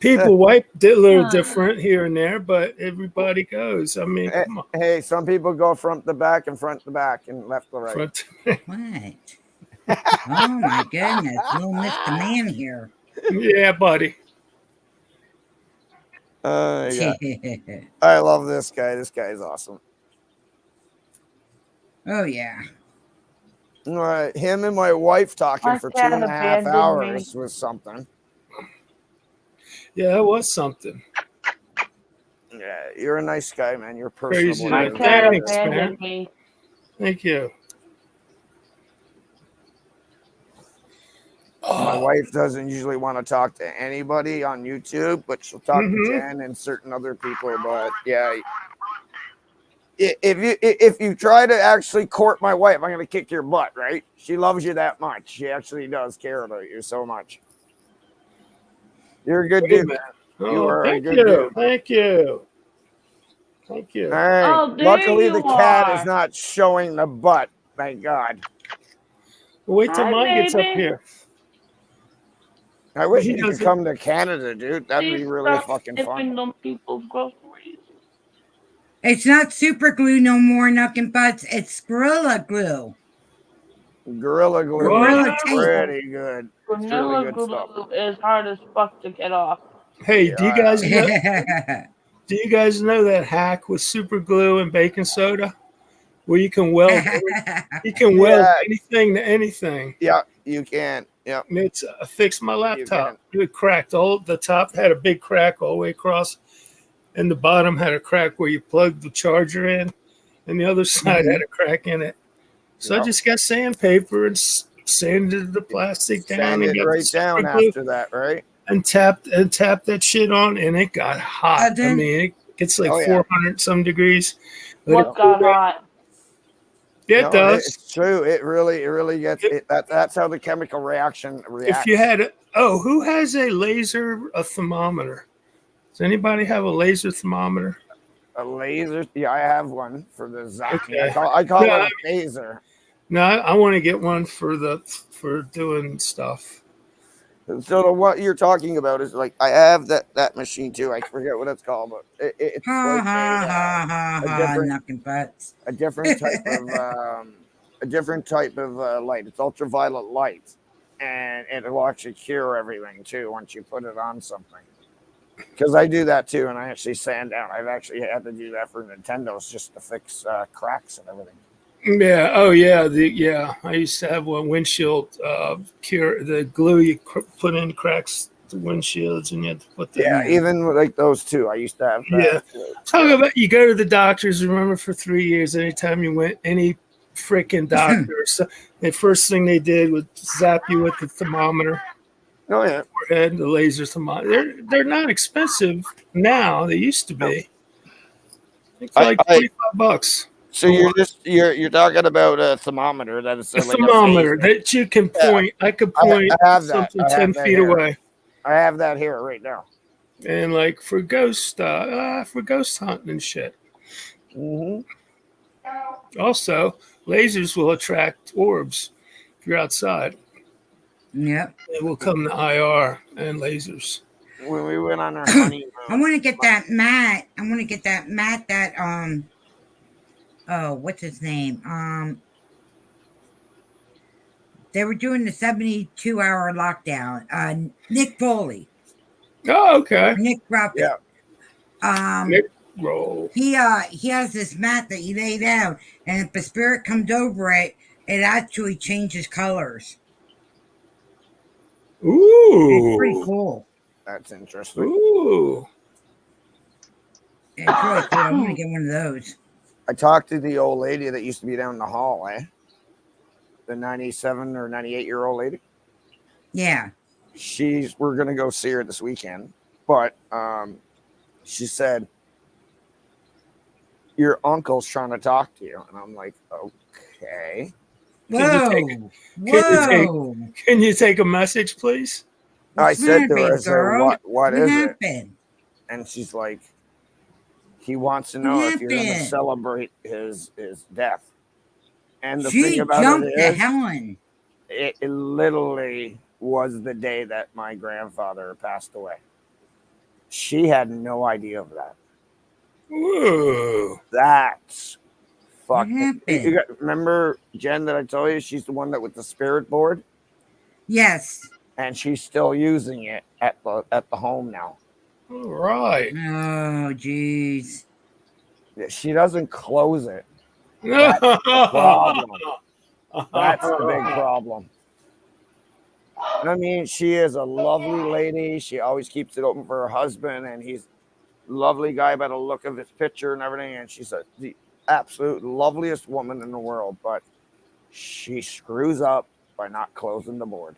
People wipe a little different here and there, but everybody goes. I mean, come on. hey, some people go front to back and front to back and left to right. Front. What? Oh my goodness. Little Mr. Man here. Yeah, buddy. Yeah. I love this guy. This guy is awesome. Oh, yeah. Him and my wife talking My for cat 2.5 abandoned hours me. was something. Yeah, that was something. Yeah, you're a nice guy, man. You're Crazy. personable. My Yeah, cat thanks, abandoned man. me. Thank you. My Oh. wife doesn't usually want to talk to anybody on YouTube, but she'll talk to Jen and certain other people. But yeah, if you try to actually court my wife, I'm gonna kick your butt, right? She loves you that much. She actually does care about you so much. You're a good dude. Man. You are a Thank good you. dude. Thank you. Thank you. All right. Oh, there Luckily, you the cat is are. not showing the butt. Thank God. Wait till Hi, mine gets up baby. here. I But wish he you could doesn't. come to Canada, dude. That'd Please be really stop fucking fun. sniffing them people's groceries. It's not super glue no more, Knuck and Butts. It's Gorilla Glue. Gorilla Or glue is Gorilla What? Tape. pretty good. It's really Vanilla good stuff. glue is hard as fuck to get off. Hey, do you Yeah. guys know? Do you guys know that hack with super glue and baking soda, where you can weld? You can weld Yeah. anything to anything. Yeah. You can. Yeah. And it's I fixed my You can. laptop. It cracked. All the top had a big crack all the way across, and the bottom had a crack where you plugged the charger in, and the other side had Mhm. a crack in it. So I Yeah. just got sandpaper and sanded the plastic down Sand and it got the right super down glue after that, right? and tapped that shit on, and it got hot. I Then mean, it gets like Oh yeah. 400 some degrees. Let it What Yep. cool got down. hot? Yeah, it No, does. it's true. It really gets If it. That's how the chemical reaction if you reacts. had, who has a thermometer? Does anybody have a laser thermometer? A laser. Yeah, I have one for the zapping. Okay. I call No, it a phaser. no, I want to get one for doing stuff. So what you're talking about is like I have that machine too. I forget what it's called, but it's ha like ha ha ha a ha, different Knuck and Butts. a different type of light. It's ultraviolet light, and it will actually cure everything too once you put it on something. Because I do that too, and I actually sand down. I've actually had to do that for Nintendo's just to fix cracks and everything. Yeah. Oh, yeah. Yeah. I used to have one windshield cure. The glue you put in cracks the windshields, and you had to put the. Yeah, Yeah. even with, like those two, I used to have Yeah. that. Too. Talk about you go to the doctors. Remember, for 3 years, anytime you went any freaking doctor, so the first thing they did was zap you with the thermometer, Oh yeah. forehead, the laser thermometer. They're not expensive now. They used to No. be. I think they're like I $25. So you're talking about a thermometer that is A like a thermometer phaser. that you can Yeah, point. I could point I have that. something I have 10 that feet here. away. I have that here right now. And like for ghost hunting and shit. Mm-hmm. Also, lasers will attract orbs if you're outside. Yep. It will come to IR and lasers. When we went on our honeymoon, I want to get that mat. I want to get that mat that oh, what's his name? They were doing the 72-hour lockdown. Nick Foley. Oh, okay. Nick Ruffin. yeah, Nick roll. He has this mat that you lay down, and if a spirit comes over it, it actually changes colors. It's pretty Ooh. cool. that's interesting. Ooh. It's really cool. I'm gonna get one of those. I talked to the old lady that used to be down the hall, the 97 or 98-year-old lady. Yeah. We're gonna go see her this weekend, but she said your uncle's trying to talk to you, and I'm like, okay. Whoa. Can you take a message, please? I What's said to her, happened, I said, girl? what is it? happened? And she's like, he wants to What know if you're going to happened? celebrate his death. And the thing She about jumped it to is, Helen. it literally was the day that my grandfather passed away. She had no idea of that. Ooh. That's What fucking. happened? Remember Jen that I told you? She's the one that with the spirit board, Yes. and she's still using it at the home now. All right. Oh, jeez. She doesn't close it. That's That's the problem. That's the big problem. I mean, she is a lovely lady. She always keeps it open for her husband, and he's a lovely guy by the look of his picture and everything. And she's the absolute loveliest woman in the world, but she screws up by not closing the board.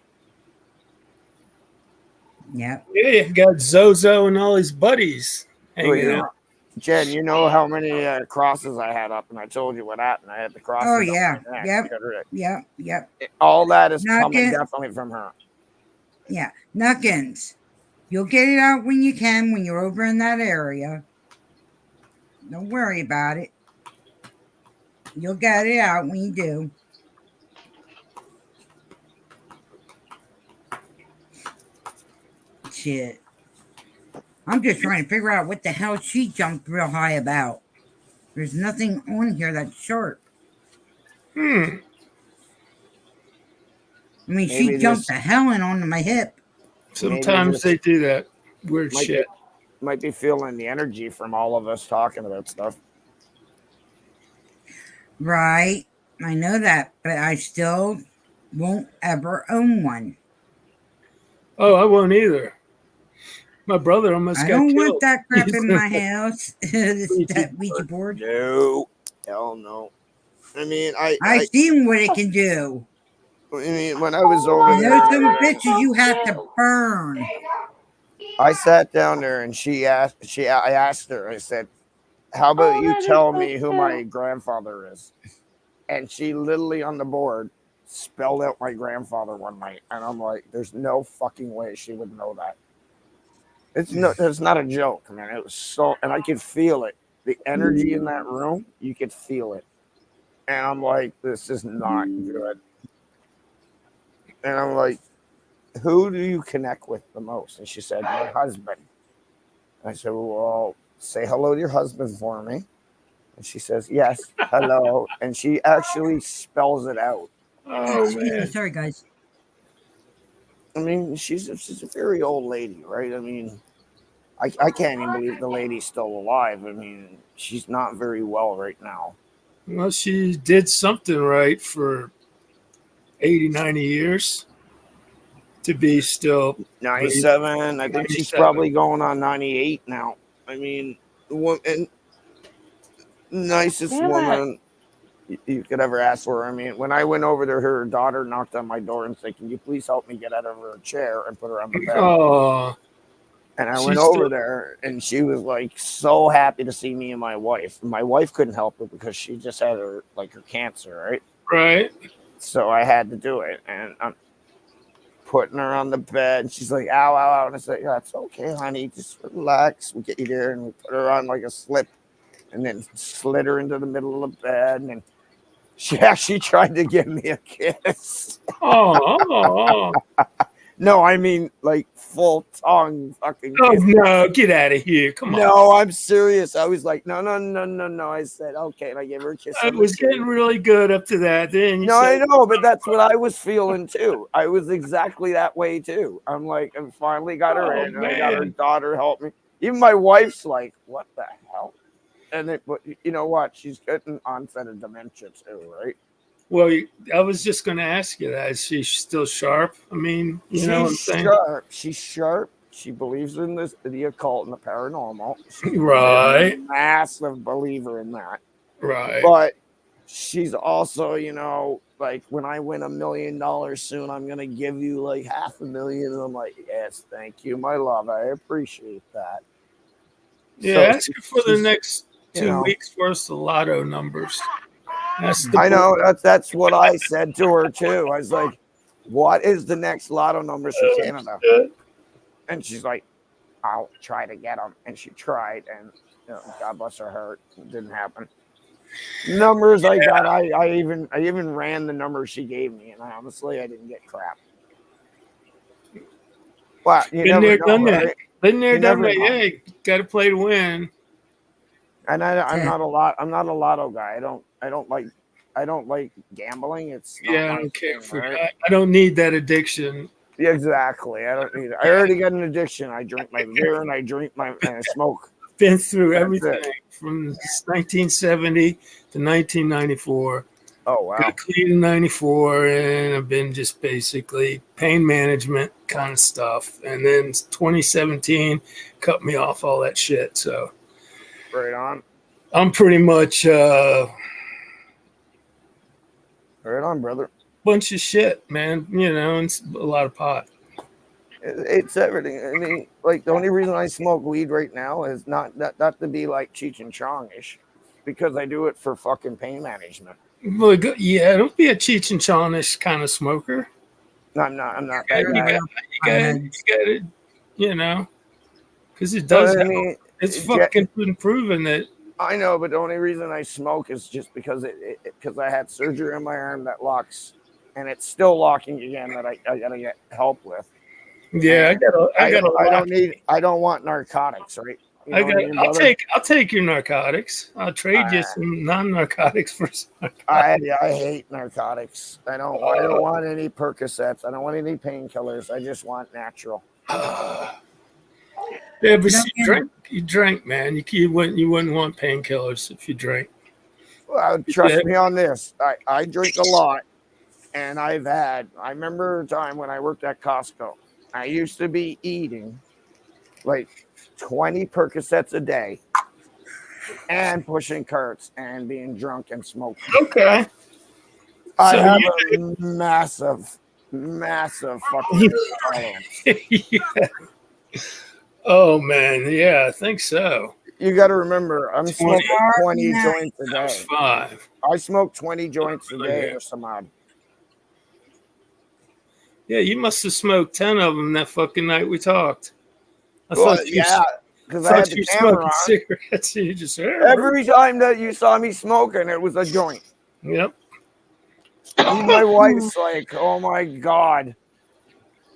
Yep. Yeah, you've got Zozo and all his buddies hanging out. Jen, you know how many crosses I had up, and I told you what happened. I had the crosses. Oh, up yeah. my neck. Yep. All that is coming Nugget. definitely from her. Yeah. Nuggins. You'll get it out when you can when you're over in that area. Don't worry about it. You'll get it out when you do. shit. I'm just trying to figure out what the hell she jumped real high about. There's nothing on here that's sharp. Hmm. I mean, she Maybe jumped this, the hell onto my hip. maybe Sometimes this they do that weird might be shit. might be feeling the energy from all of us talking about stuff. Right. I know that, but I still won't ever own one. Oh, I won't either. My brother almost I got don't want killed that crap in using my a house. This, Ouija that Ouija board. board. No, hell no. I mean, I seen what it can do. I mean, when I was over And those some there, bitches you have to burn. I sat down there and I asked her, I said, how about Oh, you that is tell so me who my cute. grandfather is? And she literally on the board spelled out my grandfather one night. And I'm like, there's no fucking way she would know that. It's not a joke, man. It was so, and I could feel it. The energy in that room, you could feel it. And I'm like, this is not good. And I'm like, who do you connect with the most? And she said, my husband. I said, well, say hello to your husband for me. And she says, yes, hello. And she actually spells it out. Oh Excuse me, man. sorry guys. I mean, she's a very old lady, right? I mean, I can't even believe the lady's still alive. I mean, she's not very well right now. Well, she did something right for 80, 90 years to be still breathing. 97. I think she's 97. probably going on 98 now. I mean, the woman, nicest Damn it. woman you could ever ask for. I mean, when I went over there, her daughter knocked on my door and said, can you please help me get out of her chair and put her on the bed? Oh, And I went she's still over there and she was like so happy to see me and my wife. My wife couldn't help it because she just had her cancer, right? right. So I had to do it. And I'm putting her on the bed. And she's like, ow, ow, ow. And I said, yeah, it's okay, honey. Just relax. We get you there. And we put her on like a slip and then slid her into the middle of the bed. And she actually tried to give me a kiss. Oh, No, I mean like full tongue fucking oh kiss. no! Get out of here! Come on! No, I'm serious. I was like, no, no, no, no, no. I said, okay, and I gave her a kiss I on the was getting cheek. really good up to that. Then you No, I said, know, but that's what I was feeling too. I was exactly that way too. I'm like, I finally got her "Oh in, and I got her man!" daughter help me. Even my wife's like, what the hell? And it, but you know what? She's getting onset of dementia too, right? Well, I was just going to ask you that. Is she still sharp? I mean, you know what She's I'm saying? sharp. She's sharp. She believes in the occult and the paranormal. She's a Right, massive believer in that. right. But she's also, like when I win $1 million soon, I'm gonna give you like $500,000. And I'm like, yes, thank you, my love. I appreciate that. Yeah, So ask her for the she's, next you two know, weeks worth of lotto numbers. That's the I boy. know that's what I said to her too. I was like, what is the next lotto numbers for Canada? And she's like, I'll try to get them. And she tried, and God bless her heart, it didn't happen. Numbers I got, I even ran the numbers she gave me, and honestly, I didn't get crap. Well, you Been never there, know, done that. right? Been there, You done never that. know. Yeah, got to play to win. And I'm Yeah. not a lot. I'm not a lotto guy. I don't like gambling. It's not Yeah, I my don't care thing, for right? that. I don't need that addiction. Yeah, exactly. I don't need it. I already got an addiction. I drink my beer and I smoke. Been through That's it. everything from 1970 to 1994. Oh wow. Got clean in 94, and I've been just basically pain management kind of stuff. And then 2017 cut me off all that shit. So Right on. I'm pretty much a Right on, brother. bunch of shit, man. You know, and a lot of pot. It's everything. I mean, like the only reason I smoke weed right now is not to be like Cheech and Chongish, because I do it for fucking pain management. Well, yeah, don't be a Cheech and Chonish kind of smoker. I'm not that You got, guy. you got it, you know, because it No, does I help. mean, It's fucking been proven that. I know, but the only reason I smoke is just because because I had surgery on my arm that locks, and it's still locking again that I gotta get help with. Yeah, And I got a lot. I don't want narcotics, right? You know what I mean, I'll brother? take your narcotics. I'll trade you some non-narcotics for some narcotics. I hate narcotics. I don't want any Percocets. I don't want any painkillers. I just want natural. Yeah, but Duncan, you drink, man. You wouldn't want painkillers if you drink. Well, Yeah. trust me on this. I drink a lot, and I remember a time when I worked at Costco. I used to be eating like 20 Percocets a day and pushing carts and being drunk and smoking. Okay. I So have a massive fucking tolerance. yeah. Oh man, yeah, I think so. You got to remember, I'm 20, smoking 20 nice. joints a day. 5. I smoke 20 joints a day or some odd. Yeah, you must have smoked 10 of them that fucking night we talked. I Well, thought yeah, because I had the you camera smoking on. cigarettes. You just Every time that you saw me smoking, it was a joint. Yep. Even my wife's like, "Oh my god,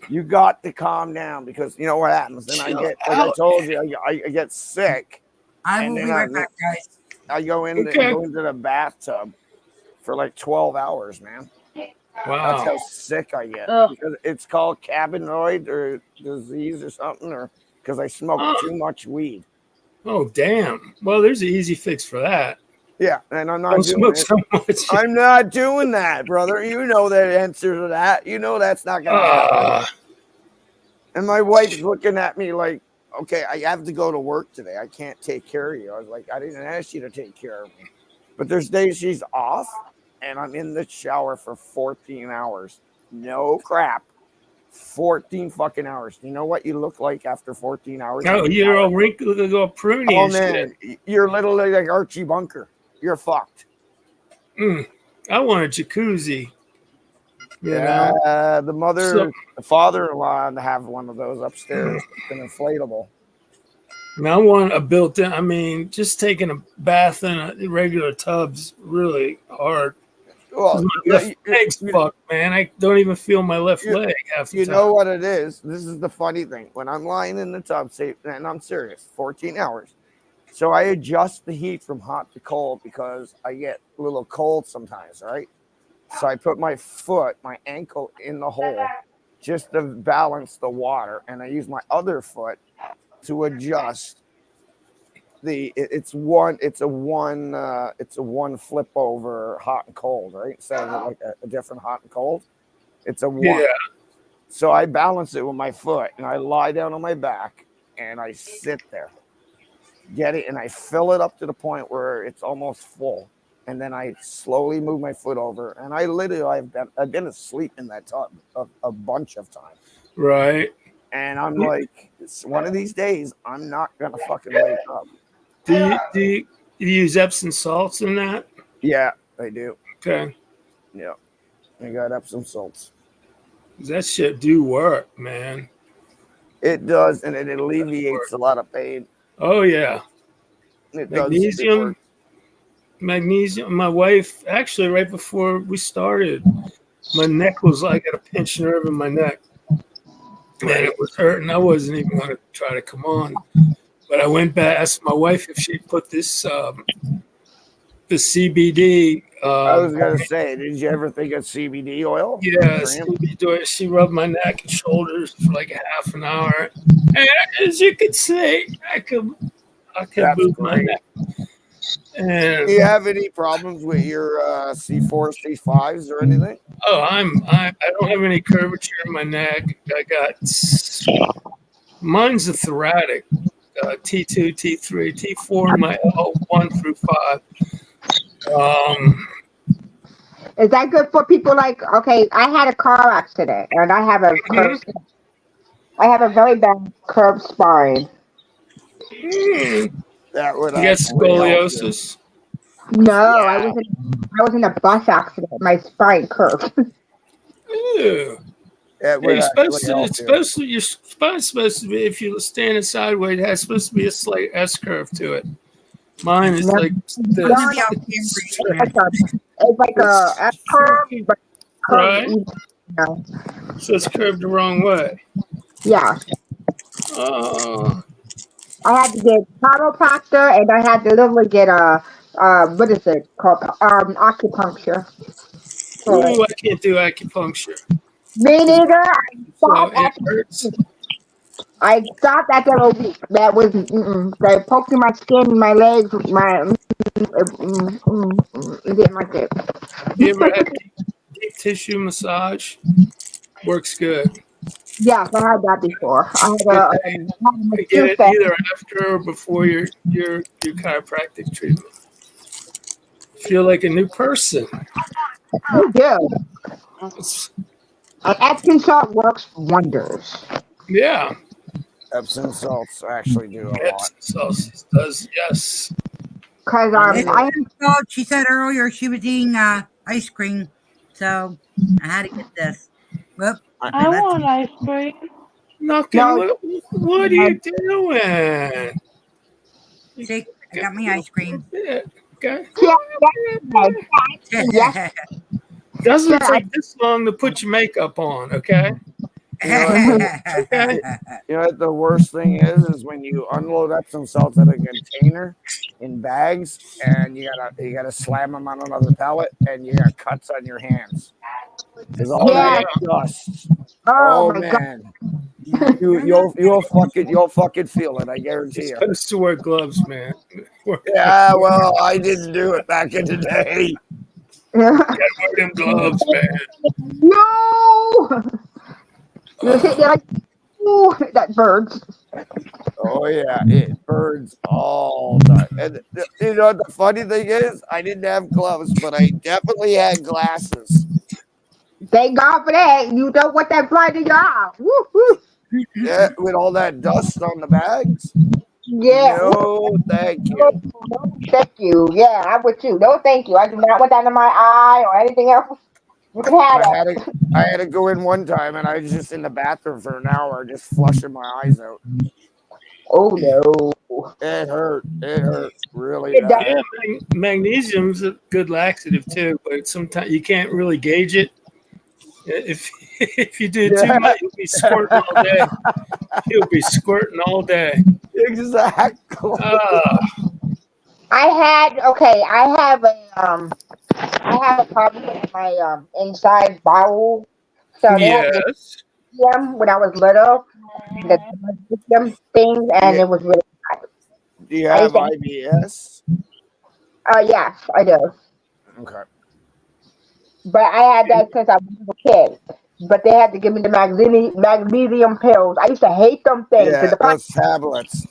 you got to calm down," because you know what happens. Then I get, like I told you, I get sick, I and will then be right back, guys. I go into the bathtub for like 12 hours, man. That's how Wow. sick I get. Ugh. Because it's called cannabinoid or disease or something, or because I smoke Oh, too much weed. oh, damn. Well, there's an easy fix for that. Yeah, and I'm not Don't doing smoke it. so much. I'm not doing that, brother. You know the answer to that. You know that's not gonna happen. And my wife's looking at me like, okay, I have to go to work today. I can't take care of you. I was like, I didn't ask you to take care of me. But there's days she's off and I'm in the shower for 14 hours. No crap. 14 fucking hours. You know what you look like after 14 hours? Oh, you're all wrinkled, all pruny Oh and man, shit. you're literally like Archie Bunker. You're fucked. I want a jacuzzi. You Yeah, know? the father-in-law to have one of those upstairs. It's an inflatable. I want a built-in. I mean, just taking a bath in a regular tub's really hard. Well, My left leg's fucked, man. I don't even feel my left leg half the you time. know what it is? This is the funny thing. When I'm lying in the tub, and I'm serious, 14 hours. So I adjust the heat from hot to cold because I get a little cold sometimes, right? So I put my ankle in the hole just to balance the water, and I use my other foot to adjust it's a one flip over hot and cold, right? Instead of like a different hot and cold, it's a one. Yeah. So I balance it with my foot, and I lie down on my back, and I sit there, get it, and I fill it up to the point where it's almost full, and then I slowly move my foot over, and I've been asleep in that tub a bunch of times. Right. And I'm like, one of these days, I'm not gonna fucking wake up. Do you use Epsom salts in that? Yeah, I do. Okay. Yeah, I got Epsom salts. That shit do work, man. It does, and it alleviates a lot of pain. Oh yeah. It Magnesium. Magnesium. My wife, actually, right before we started, my neck was like at a pinched nerve in my neck. And it was hurting. I wasn't even going to try to come on. But I went back, asked my wife if she put this the CBD. I was gonna say, did you ever think of CBD oil? Yeah, CBD. She rubbed my neck and shoulders for like a half an hour, and as you can see, I could move my neck. And do you have any problems with your C4, C5s or anything? Oh, I don't have any curvature in my neck. I got mine's a thoracic. T2, T3, T4 in my L1 through 5. Is that good for people like? Okay, I had a car accident, and I have a very bad curved spine. That would you got scoliosis? No, I was in a bus accident. My spine curved. Ew. Your spine's supposed to be, if you're standing sideways, it has supposed to be a slight S curve to it. Mine is like this. It's like a S curve, but right? So it's curved the wrong way. Yeah. Oh, I had to get chiropractor, and I had to literally get a what is it called, acupuncture for it. ooh, I can't do acupuncture Me because neither. I so stopped it after hurts. a week. That was they poked in my skin, my legs, my didn't like it. You ever had deep tissue massage? Works good. Yes, I had that before. Good thing. I had a You get masseuse it that either after or before your chiropractic treatment. Feel like a new person. you do. It's, Epsom salt works wonders. yeah, Epsom salts actually do a lot. Epsom sauce does yes. Cause I don't It's know. I well, she said earlier she was eating ice cream, so I had to get this. Whoop, I, I that's want ice cream. Knocking. no. What are you doing? You see, I got got a my ice little cream. bit. Okay. Yeah, yeah, yes, Doesn't yeah. take this long to put your makeup on. Okay. you know what the Okay. you know what the worst thing is when you unload Epsom salts at a container in bags, and you gotta slam them on another pallet, and you got cuts on your hands because all Oh that Yes. yeah. dust. Oh Oh my god. man, Yeah, you'll fucking feel it. I You're guarantee you. supposed to wear gloves, man. Yeah, well, I didn't do it back in the day. Wear them gloves, man. No. You sit there like, ooh, that burns. Oh yeah, it burns all the time. And you know what the funny thing is? I didn't have gloves, but I definitely had glasses. Thank God for that. You don't want that blood in your eye. Woo, woo. Yeah, with all that dust on the bags. Yeah. No, thank No, you. no, thank you. Yeah, I'm with you. No, thank you. I do not want that in my eye or anything else. You can have I had that. to I had to go in one time, and I was just in the bathroom for an hour, just flushing my eyes out. Oh no. It hurt. It hurt really It does. bad. Yeah, magnesium's a good laxative too, but sometimes you can't really gauge it. If if you do too Yeah, much, you'll be squirting all day. You'll be squirting all day. exactly. I had okay. I have a problem with my inside bowel. So they had to Yes. get them when I was little. The them things, and Yeah, it was really bad. do you I have used to. IBS? Yes, I do. Okay. But I had that since I was a kid. But they had to give me the magnesium pills. I used to hate them things. Yeah, those tablets.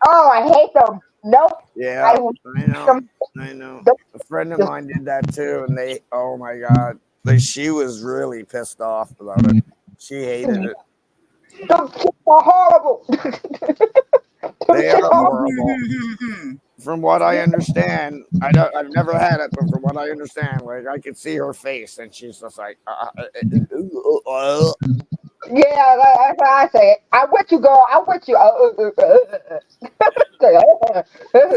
Oh, I hate them. Nope. I Yeah, I hate know. them. I know. Don't, A friend of just, mine did that too, and oh my god, she was really pissed off about it. She hated it. don't kids are horrible. Them They kids are are horrible. From what I understand, I've never had it, but from what I understand, like I could see her face, and she's just like, yeah, that's how I say it. I'm with you, girl. I'm with you.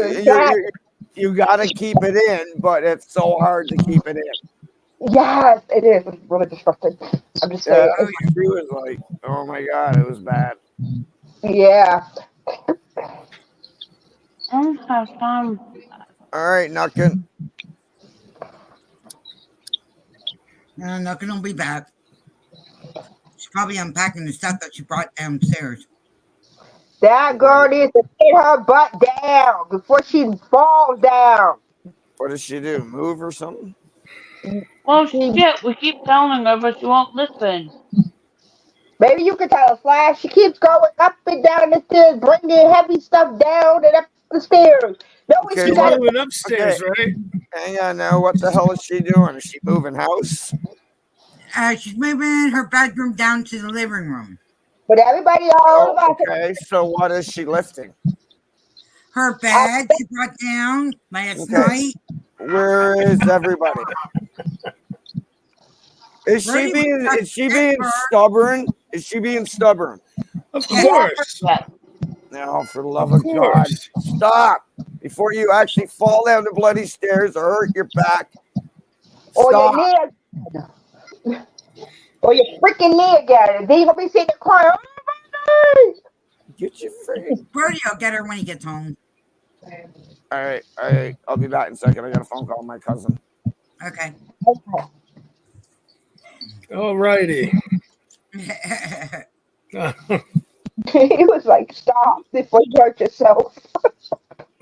You you, can't have you, you gotta keep it in, but it's so hard to keep it in. yes, it is. It's really disgusting. I'm just Yeah, saying. she was like, oh my god, it was bad. Yeah. I don't have time. All right, Nuckin. not gonna be back. She's probably unpacking the stuff that she brought downstairs. That girl needs to get her butt down before she falls down. What does she do? Move or something? Well, She, shit, we keep telling her, but she won't listen. maybe you could tell her, Flash. She keeps going up and down the stairs, bringing heavy stuff down and up the stairs. No, Okay, she She's got what? it. moving Okay, upstairs, right? hang on now. What the hell is she doing? Is she moving house? She's moving her bedroom down to the living room. But everybody all Oh, about okay. So what is she lifting? Her bed she brought down last Okay, night. where is everybody? Is she Bertie was being at is she at being first. stubborn? Is she being stubborn? Of Yeah, course. Yes. No, for the love Of of God, course. stop before you actually fall down the bloody stairs or hurt your back. or your Stop. knee, or your freaking knee again. And then you gonna be sitting there crying. Oh Get your free. Brody will get her when he gets home. All right. I'll be back in a second. I got a phone call from my cousin. Okay. All righty. He was like, stop before you hurt yourself.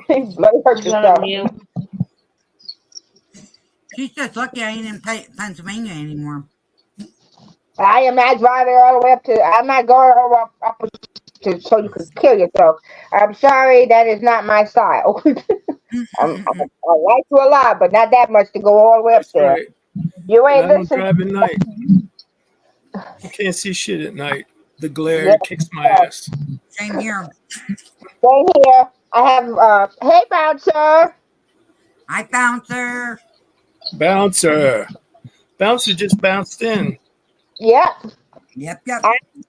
He bloody hurt He's on yourself. mute. She's just lucky I ain't in Pennsylvania anymore. I am not driving all the way up to. I'm not going all the way up to so you could kill yourself. I'm sorry, that is not my style. I like you a lot, but not that much to go all the way up That's there. right. You And ain't I don't listening. drive at night. You can't see shit at night. The glare Yeah. kicks my ass. Same here. Stay here. I have. Hey, bouncer. I found her. Bouncer. Bouncer just bounced in. Yep. Yep. I'm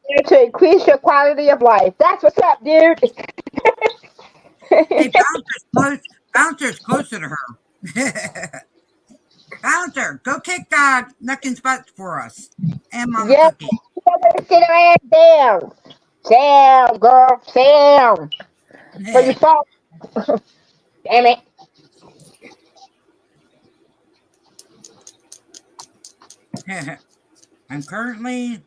here to increase your quality of life. That's what's up, dude. Hey, Bouncer's close. Bouncer's closer to her. Bouncer, go kick Nuckin's butt for us. And Mama Yeah. Cookie. Sit her ass down. Down, girl. Down. So you fall. Damn it. I'm currently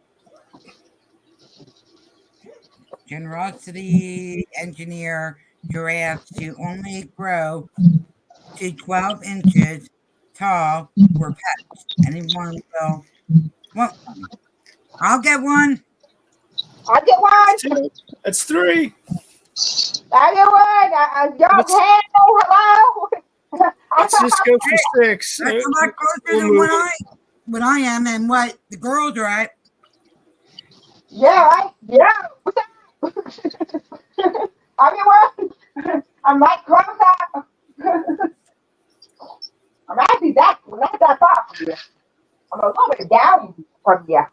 generosity engineer giraffes to only grow to 12 inches tall for pets. Anyone will want one. I'll get one. I get That's one. two. That's three. I get one. Y'all, Let's, hello. let's just go for six. That's a lot closer We'll than move what I am and what the girls are at. Yeah, yeah. What's up? I get one. I'm like close up. I'm actually not that far from you. I'm a little bit down from you.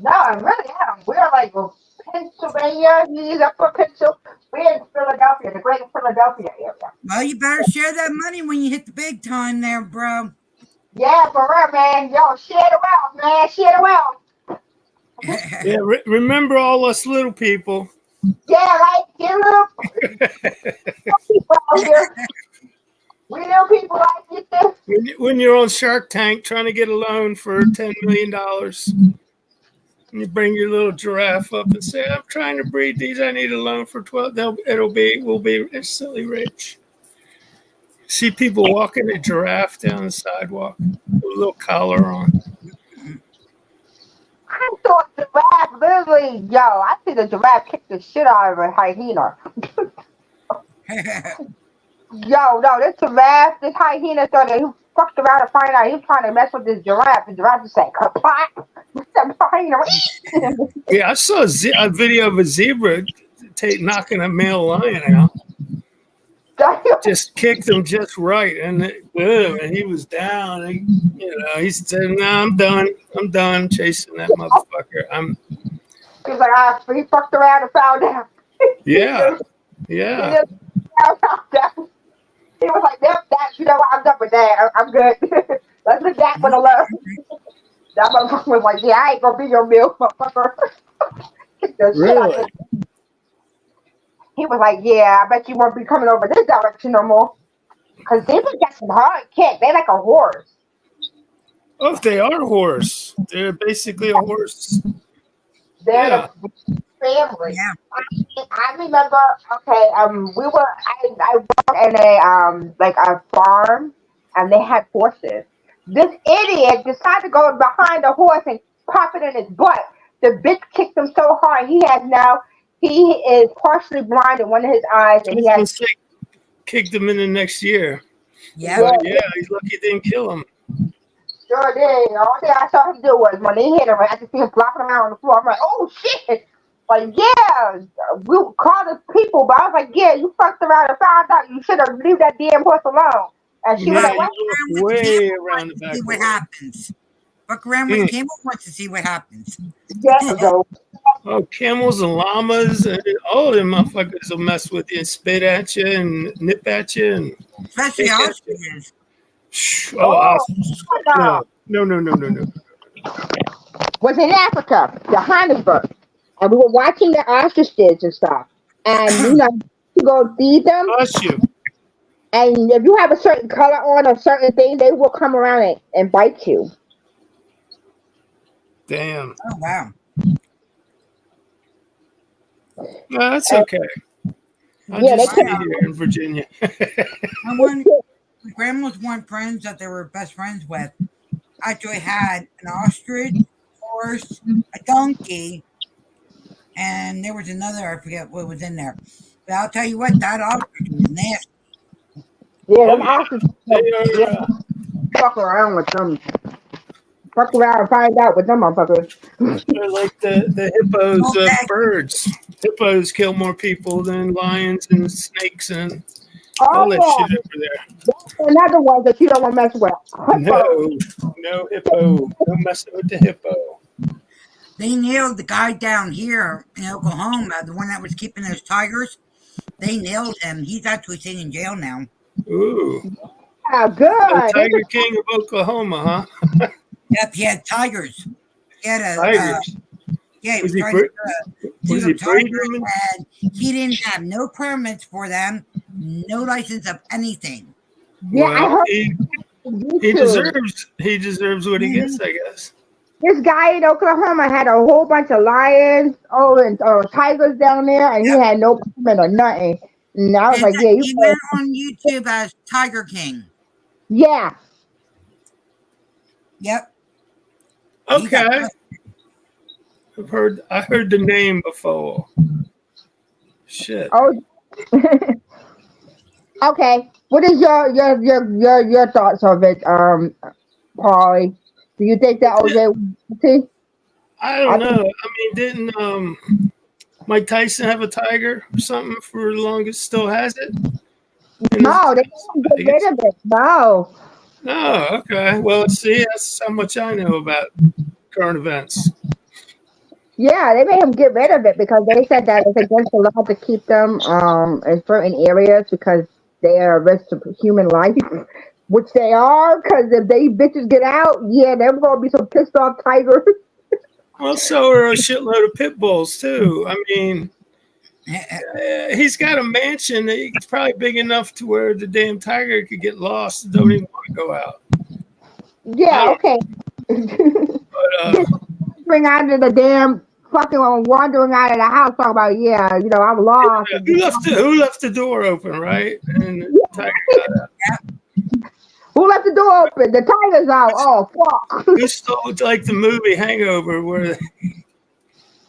No, I really am. We're like Pennsylvania. He's up for Pennsylvania. We're in Philadelphia, the greater Philadelphia area. Well, you better share that money when you hit the big time there, bro. Yeah, for real, man. Yo, share the wealth, man. Share the wealth. Yeah, remember all us little people. Yeah, like you little people out here. We little people like you too. When you're on Shark Tank trying to get a loan for $10 million, and you bring your little giraffe up and say, I'm trying to breed these. I need a loan for 12. We'll be instantly rich. See people walking a giraffe down the sidewalk with a little collar on. I thought giraffe literally, yo, I see the giraffe kick the shit out of a hyena. Yo, no, this hyena thought that he fucked around to find out he was trying to mess with this giraffe. The giraffe just said, kapot. The hyena. Yeah, I saw a video of a zebra knocking a male lion out. Just kicked him just right, and he was down. And, he said, "No, I'm done. I'm done chasing that motherfucker." He's like, he fucked around and found out. Yeah. He was like, yep, you know what, I'm done with that. I'm good. Let's leave that one alone. That motherfucker was like, yeah, I ain't gonna be your meal, motherfucker. Really? He was like, yeah, I bet you won't be coming over this direction no more. Because they would get some hard kick. They like a horse. Oh, they are a horse. They're basically a horse. They're the family. Yeah. I remember, okay, I worked in a farm, and they had horses. This idiot decided to go behind the horse and pop it in his butt. The bitch kicked him so hard, he is partially blind in one of his eyes, and he has kicked him in the next year. Yeah. Yeah, he's lucky it didn't kill him. Sure did. All thing I saw him do was when they hit him, I could see him flopping around on the floor. I'm like, oh shit! Like, yeah, we called the people, but I was like, yeah, you fucked around and found out. You should have leave that damn horse alone. And she was like, what? Way around the back. See what happens. Fuck around with camel wants to see what happens. Yeah, go. Oh, camels and llamas and all them motherfuckers will mess with you and spit at you and nip at you. And especially ostriches. Oh, no. was in Africa, Johannesburg, and we were watching the ostriches and stuff. And you go feed them, Bless you. and if you have a certain color on a certain thing, they will come around and bite you. Damn. Oh wow. No, that's And okay. I'll yeah, they just My stay can. here in Virginia. my one my grandma's one friends that they were best friends with actually had an ostrich, horse, a donkey, and there was another, I forget what was in there. But I'll tell you what, that ostrich was nasty. Yeah, Oh them yeah, ostriches. they Yeah, are. fuck around with them. Fuck around and find out with them motherfuckers. They're like the hippos Well, of back, birds. Hippos kill more people than lions and snakes and all Oh that yeah, shit over there. another one that you don't want to mess with. Hippo. No, no hippo. No messing with the hippo. they nailed the guy down here in Oklahoma, the one that was keeping those tigers. They nailed him. He's actually sitting in jail now. Ooh, Yeah, the good. Tiger King of Oklahoma, huh? Yep, he had tigers. He had Tigers. yeah, he Was was he trying to bre- do a was zoo he of breeding tigers, them? and he didn't have no permits for them, no license of anything. Yeah, I Well, heard he on he YouTube. deserves what he Mhm. gets, I guess. This guy in Oklahoma had a whole bunch of lions, and tigers down there, and he Yep. had no permit or nothing. And I was like, yeah, you, He went on YouTube as Tiger King. yeah. Yep. He got Okay, I heard the name before. Shit. Oh, okay. What is your thoughts of it, Paulie? Do you think that OJ was guilty? I don't I know. think I mean, didn't Mike Tyson have a tiger or something for the longest? Still has it in his no, they house, don't I get rid guess. of it. No. Oh, okay. Well, see, that's how much I know about current events. Yeah, they made him get rid of it because they said that it's against the law to keep them in certain areas because they are a risk to human life, which they are. Because if they bitches get out, yeah, they're gonna be some pissed off tigers. Well, so are a shitload of pit bulls too. I mean, he's got a mansion that it's probably big enough to where the damn tiger could get lost and don't even want to go out. I Yeah, don't. okay. But Bring out of the damn fucking wandering out of the house talking about yeah, I'm lost. yeah, who left the door open, right? And the tiger got out. Who left the door open? The tiger's out. Oh fuck. Who stole like the movie Hangover where they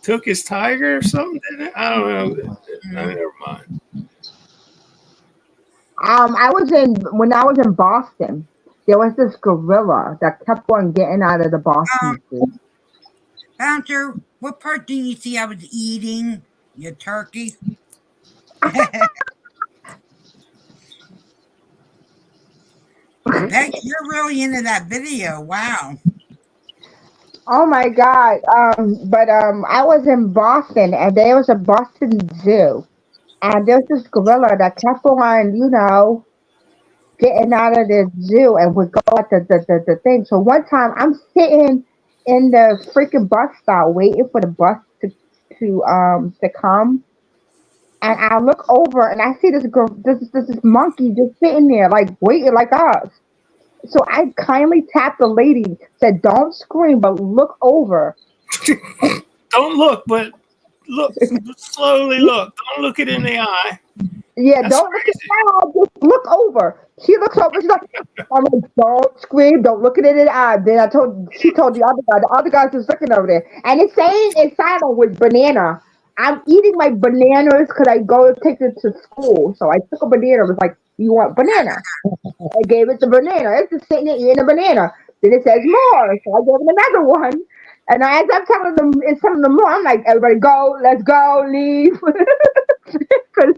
took his tiger or something? Didn't it? I don't know. No, never mind. I was when I was in Boston. There was this gorilla that kept on getting out of the Um, Boston Zoo. Bouncer, what part do you see I was eating? Your turkey? I bet you're really into that video. Wow. Oh my god. But I was in Boston and there was a Boston Zoo. And there's this gorilla that kept on, getting out of the zoo and would go at the thing. So one time I'm sitting in the freaking bus stop waiting for the bus to come, and I look over and I see this monkey just sitting there like waiting like us. So I kindly tapped the lady, said, "Don't scream, but look over." Don't look, but look slowly. Look. Don't look it in the eye. Yeah, That's don't look at crazy. that. Just look over. She looks over. She's like, I'm like, don't scream. Don't look it in the eye. Then she told the other guy. The other guy's just looking over there. And it's saying it's silent with banana. I'm eating my bananas because I go to take it to school. So I took a banana. I was like, you want banana? I gave it the banana. It's just sitting there eating a banana. Then it says more. So I gave it another one. And as I'm telling them more, I'm like, everybody go, let's go, leave. 'Cause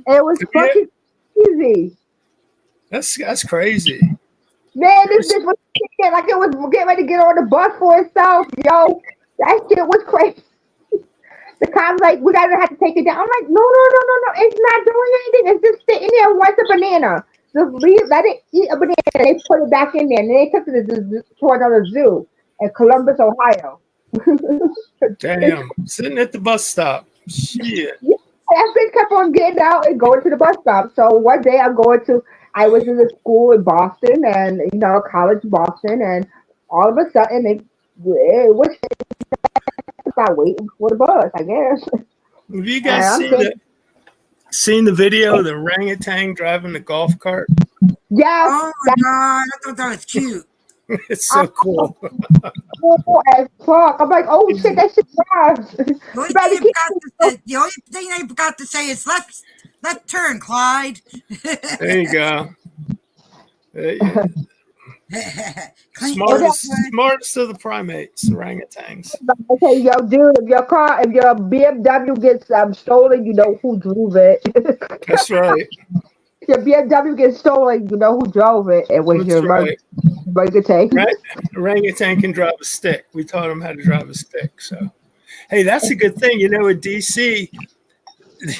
it was Yeah, fucking easy. that's crazy. Man, this bitch was sitting like it was getting ready to get on the bus for itself, yo. That shit was crazy. The cop's like, we gotta have to take it down. I'm like, no, no, no, no, no. It's not doing anything. It's just sitting there and wants a banana. Just let it eat a banana. They put it back in there and they took it to another zoo in Columbus, Ohio. Damn. Sitting at the bus stop. Shit. Yeah, I just kept on getting out and going to the bus stop. So one day I was in a school in Boston and, college in Boston, and all of a sudden it was about waiting for the bus, I guess. Have you And guys I'm thinking, seen the video of the orangutan driving the golf cart? yes, Oh my that's god, I thought that was cute. It's so cool. cool as fuck. I'm like, oh shit, that shit drives. The only You thing better they keep forgot to say, the only thing they forgot to say is left turn, Clyde. There you go. Uh, Clean your Smartest of the primates, orangutans. Okay, yo, dude, if your BMW gets stolen, you know who drove it. That's right. If your BMW gets stolen, you know who drove it. It was That's your right. orangutan. Right. Orangutan can drive a stick. We taught him how to drive a stick. So, hey, that's a good thing. In DC,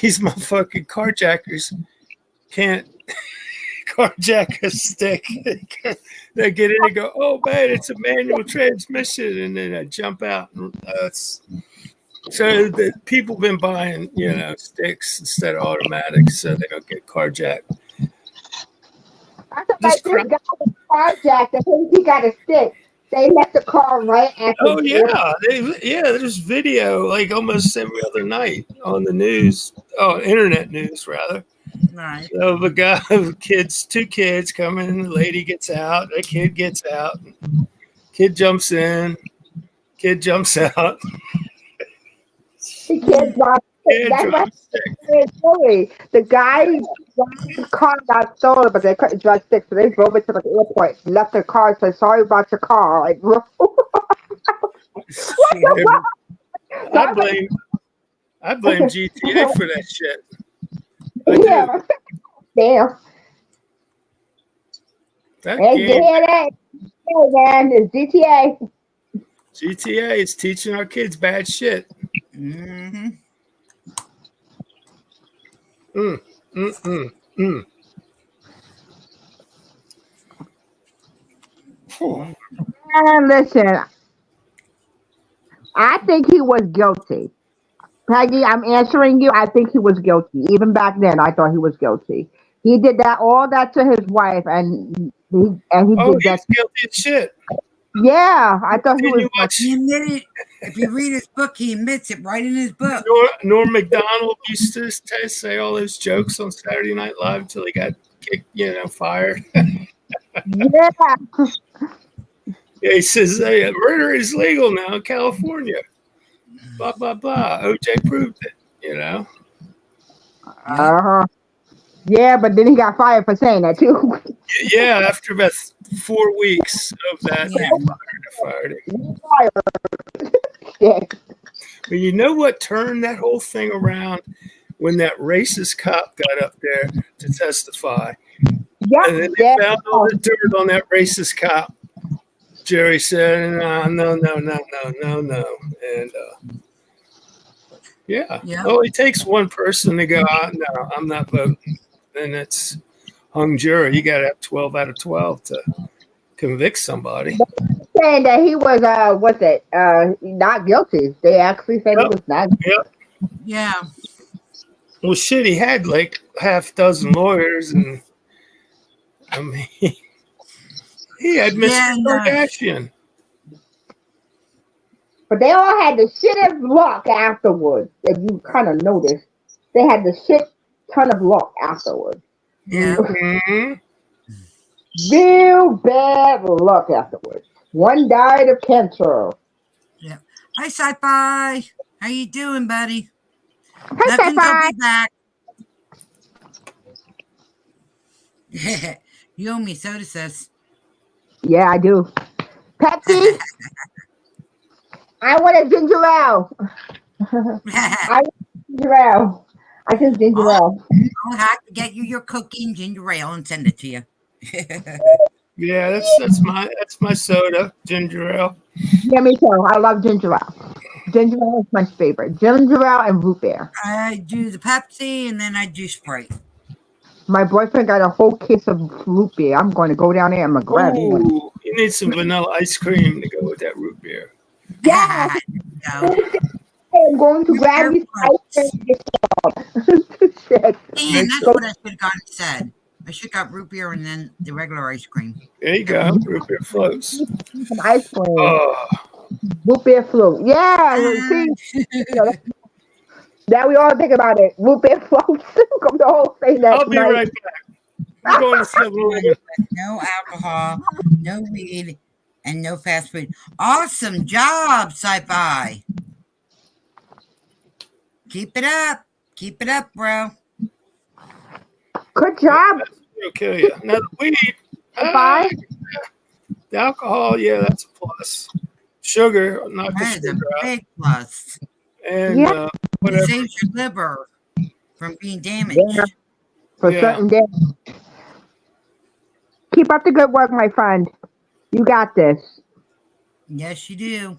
these motherfucking carjackers can't carjack a stick. They get in and go, oh man, it's a manual transmission, and then I jump out. And, so the people been buying, sticks instead of automatics, so they don't get carjacked. I thought This like this crime. guy was carjacked. I think he got a stick. They left the car right at Oh the airport. yeah, there's video like almost every other night on the news, internet news rather. right. So the guy, two kids come in, the lady gets out, the kid gets out, kid jumps in, kid jumps out, He can't drive. kid That's why drives stick. it's story. The guy's car got stolen, but they couldn't drive stick, so they drove it to the airport, left their car, and said, "Sorry about your car." Like, what Shit. the I fuck? blame I blame GTA for that shit. I do. Yeah. Damn. That Hey, you game, hear that? Hey, man, it's GTA. GTA, is teaching our kids bad shit. Mm-hmm. Mm, mm, mm, mm. Phew. And listen, I think he was guilty. Peggy, I'm answering you. I think he was guilty. Even back then, I thought he was guilty. He did all that to his wife, and he Oh, did that. he's guilty as shit. Yeah, I thought he Didn't was you guilty. watch He admitted. If you read his book, he admits it right in his book. Norm Macdonald used to say all those jokes on Saturday Night Live until he got kicked, fired. Yeah, Yeah, he says, hey, murder is legal now in California. Blah, blah, blah. OJ proved it. Yep. yeah, but then he got fired for saying that too. Yeah, after about 4 weeks of that, Yeah. they fired him. Yeah. But you know what turned that whole thing around? When that racist cop got up there to testify. Yep, And then they yeah. found all the dirt on that racist cop. Jerry said, no. And yeah, Yeah. well, it takes one person to go, no, I'm not voting. And it's hung jury. You got to have 12 out of 12 to convict somebody. Saying that he was not guilty. They actually said he Yep. was not. Yep. Yeah. Well, shit, he had like half dozen lawyers, and I mean, he had Mr. Yeah. And, Kardashian. But they all had the shit of luck afterwards. If you kind of noticed, they had the shit ton of luck afterwards. yeah. Mm-hmm. Real bad luck afterwards. One died of cancer. Yeah. Hi, Sci-Fi. How you doing, buddy? Hey, Nothing. I'll Sci-Fi. be back. You owe me soda sis. Yeah, I do. Pepsi, I want a ginger ale. I want ginger ale. I just ginger ale. I'll have to get you your cookie and ginger ale and send it to you. Yeah, that's my soda, ginger ale. Yeah, me too. I love ginger ale. Ginger ale is my favorite. Ginger ale and root beer. I do the Pepsi and then I do Sprite. My boyfriend got a whole case of root beer. I'm going to go down there and grab me one. Ooh, you need some vanilla ice cream to go with that root beer. Yeah. No. I'm going to Root grab beer you some ice floats. cream. Shit. Man, Makes that's sense. what I should have gotten said. I should have got root beer and then the regular ice cream. There you go. Root beer floats. Some ice cream. Oh, Root beer float. Yeah. See, now we all think about it. Root beer floats. Come the whole thing that I'll be night. right back. I'm going to 7-Eleven. No alcohol, no weed, and no fast food. Awesome job, sci-fi. Keep it up. Keep it up, bro. Good job. It'll kill you. Now the weed, Bye. the alcohol, yeah, that's a plus. Sugar, knock the That is a sugar out, big plus. and Yeah. It whatever. saves your liver from being Yeah. damaged. For Yeah. certain days. Keep up the good work, my friend. You got this. Yes, you do.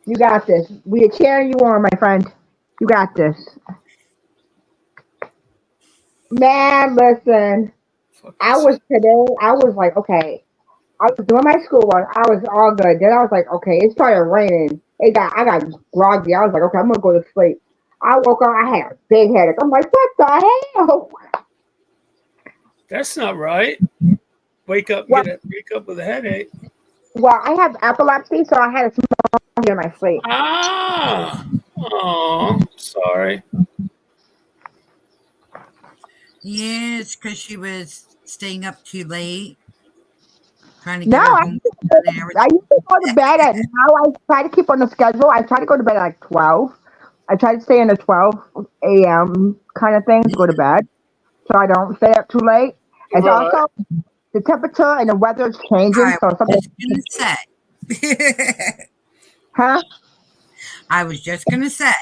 You got this. We are cheering you on, my friend. You got this. Man, listen. I was today, I was like, okay. I was doing my schoolwork. I was all good. Then I was like, okay, it started raining. I got groggy. I was like, okay, I'm gonna go to sleep. I woke up, I had a big headache. I'm like, what the hell? That's not right. Wake up, Well, wake up with a headache. well, I have epilepsy, so I had a small in my sleep. Ah, oh, sorry. Yeah, it's because she was staying up too late, trying to No, get her homework done and everything. I used to go to bed at now. I try to keep on the schedule. I try to go to bed at like 12. I try to stay in the 12 a.m. kind of thing to go to bed, so I don't stay up too late. It's Right. also the temperature and the weather is changing, I so was something, just gonna say. huh? I was just gonna say.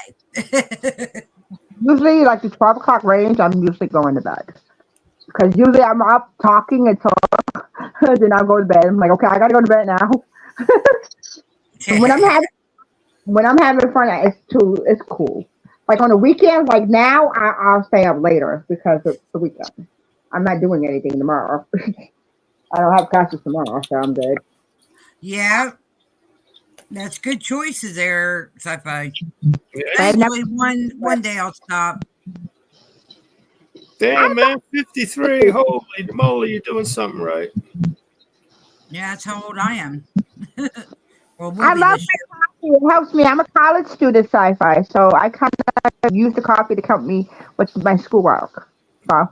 Usually, like the 12 o'clock range, I'm usually going to bed because usually I'm up talking until then I go to bed. I'm like, okay, I gotta go to bed now. when I'm having when I'm having fun, it's cool. Like on the weekends, like now, I'll stay up later because it's the weekend. I'm not doing anything tomorrow. I don't have classes tomorrow, so I'm good. Yeah, that's good choices there, sci-fi. Yeah. And Eventually, one day I'll stop. Damn, man, 53. Holy moly, you're doing something right. Yeah, that's how old I am. Well, we'll I be love this year. my coffee. It helps me. I'm a college student, sci-fi, so I kind of use the coffee to help me with my schoolwork. So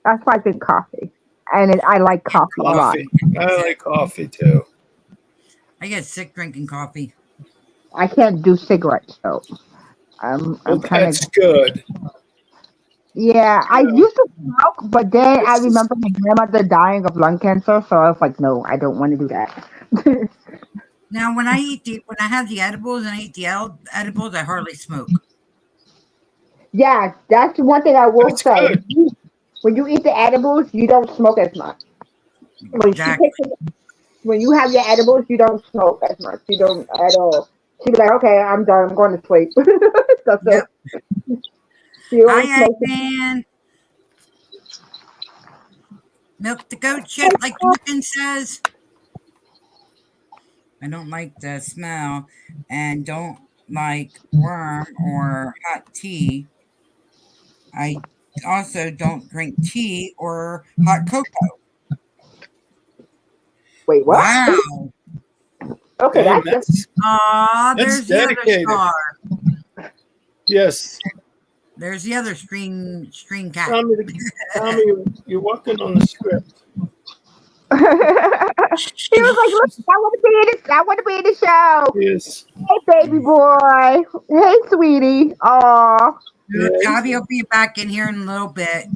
that's why I drink coffee, and I like coffee a lot. Coffee. I like coffee too. I get sick drinking coffee. I can't do cigarettes, so Well, I'm kind of that's good. yeah. I Yeah. used to smoke, but then I This is, remember my grandmother dying of lung cancer, so I was like, no, I don't want to do that. Now, when I have the edibles and I eat the edibles, I hardly smoke. Yeah, that's one thing I will that's say. good. When you eat the edibles, you don't smoke as much. When she Exactly. takes when you have your edibles, you don't smoke as much. You don't at all. She'd be like, okay, I'm done. I'm going to sleep. That's Yep. it. She only Hi, smokes. Eggman. Milk the goat chip, like Lucan says. I don't like the smell and don't like worm or hot tea. I also don't drink tea or hot cocoa. Wait, what? Wow. Okay, Damn, that's Ah, that's there's the other dedicated. star. Yes. There's the other stream cat. Tell me you're working on the script. he was like, look, I want to be in this. I want to be in the show. Yes. Hey, baby boy. Hey, sweetie. Aw, Yeah. Abby will be back in here in a little bit.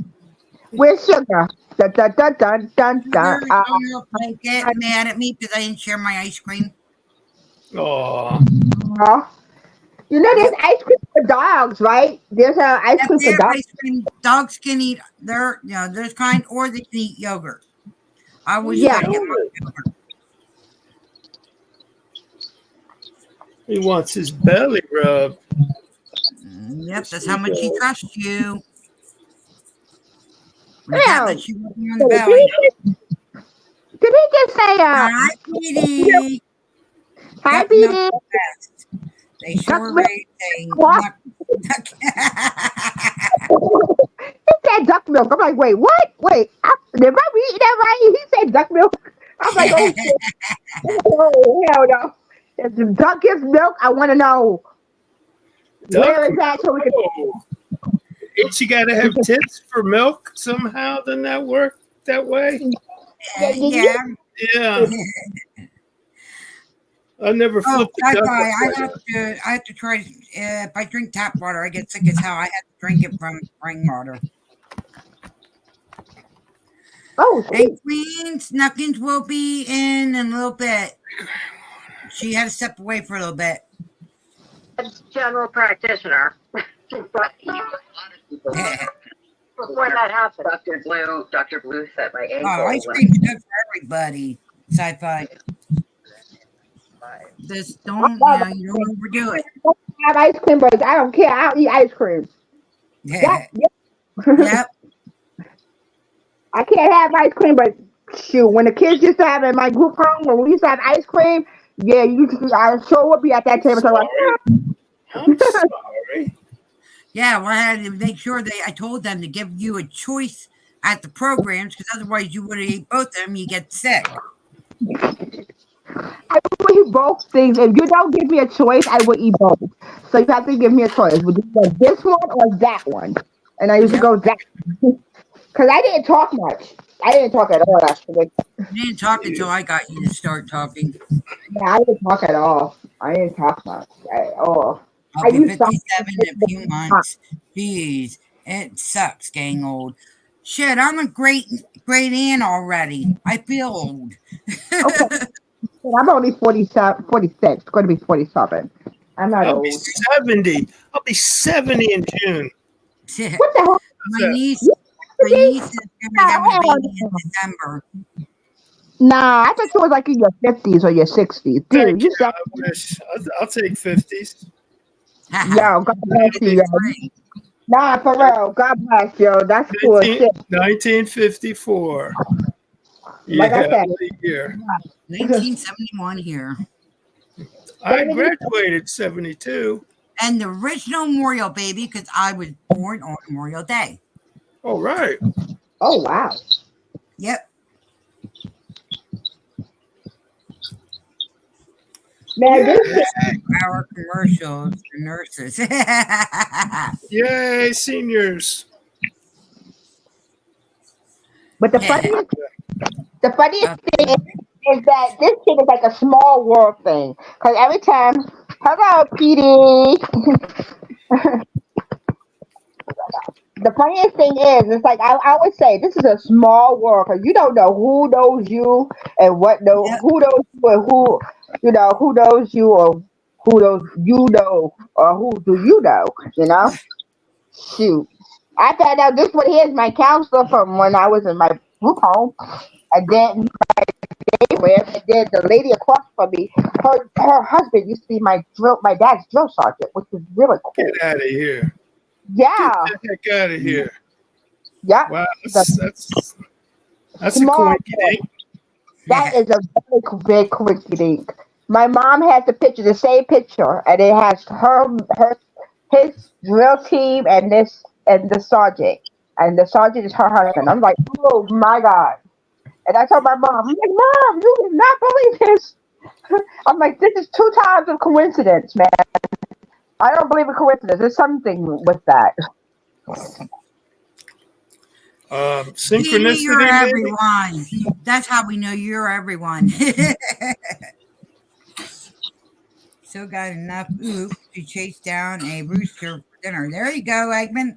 where's sugar? Dun dun dun dun dun dun. You'll get mad at me because I didn't share my ice cream. Oh, You know, there's ice cream for dogs, right? There's ice If cream they for have dogs. ice cream, dogs can eat there's kind, or they can eat yogurt. I always Yeah. try to get my yogurt. he wants his belly rubbed. Yep, that's how much he trusts you. When the Yeah. cat lets you rub him on the Did belly. he just say, Hi, Petey. hi, Got milk Petey? the best. They Duck sure milk. raised a What? duck. He said duck milk. I'm like, wait, what? Wait, did I read that right? He said duck milk. I'm like, oh shit. Oh, hell no. If the duck gives milk, I want to know Duck where is that so we can. milk. Ain't you got to have tits for milk somehow? Doesn't that work that way? Yeah. Yeah. Yeah. I never Oh, flipped the that's duck why upside down. I have to try. If I drink tap water, I get sick as hell. I have to drink it from spring water. Oh, And shit. Queen Snuckins will be in a little bit. She had to step away for a little bit. General practitioner. But before that happened, Dr. Blue set my Oh, ankle. ice cream's good for everybody. Sci-fi. Just don't, you don't overdo it. I have ice cream, but I don't care. I'll eat ice cream. That, Yep. I can't have ice cream, but shoot, when the kids used to have in my group home, when we used to have ice cream, yeah, I sure would be at that table. So like, Sorry. I'm sorry. Yeah, well, I had to make sure I told them to give you a choice at the programs because otherwise you would have eat both of them. You get sick. I would eat both things. If you don't give me a choice, I would eat both. So you have to give me a choice. Would you go this one or that one? And I used to Yep. go that because I didn't talk much. I didn't talk at all, actually. You didn't talk until I got you to start talking. Yeah, I didn't talk at all. I didn't talk much at all. I'll I be used to. 57 in a few months. Jeez, it sucks getting old. Shit, I'm a great aunt already. I feel old. Okay, I'm only 47, 46. Going to be 47. I'm not I'll be old. 70. I'll be 70 in June. What the hell? How's my that? niece, You my 50? niece is gonna be having a Hell baby in no. December. Nah, I thought you was like in your 50s or your 60s. Thank Dude, you you. sound. I wish. I'll take 50s. Yo, God bless you, yo. 53. Nah, for real. God bless you. That's cool as shit. 1954. Like I Yeah, said, what a year. 1971 here. I graduated 72. And the original Memorial baby because I was born on Memorial Day. All right. oh, wow. Yep. Man, Yeah. this Our commercials for nurses. Yay, seniors. but the funniest thing is that this shit is like a small world thing. Because every time, hello, PD. The funniest thing is, it's like I always say, this is a small world because you don't know who knows you and Yep. who knows you and who knows you or who knows you know or who do you know, you know? Shoot. I found out this one here is my counselor from when I was in my group home. And then and then the lady across from me, her husband used to be my dad's drill sergeant, which was really Get cool. out of here. Get Yeah. the heck out of here. Yeah. Wow, The that's a small coinky That is a very big coincidence. My mom has the picture, the same picture, and it has his drill team and the sergeant, and the sergeant is her husband. I'm like, oh my god! And I told my mom, I'm like, Mom, you would not believe this. I'm like, this is two times of coincidence, man. I don't believe in coincidence. There's something with that. Baby, you're Synchronicity, maybe? everyone. That's how we know you're everyone. So got enough oof to chase down a rooster for dinner. There you go, Eggman.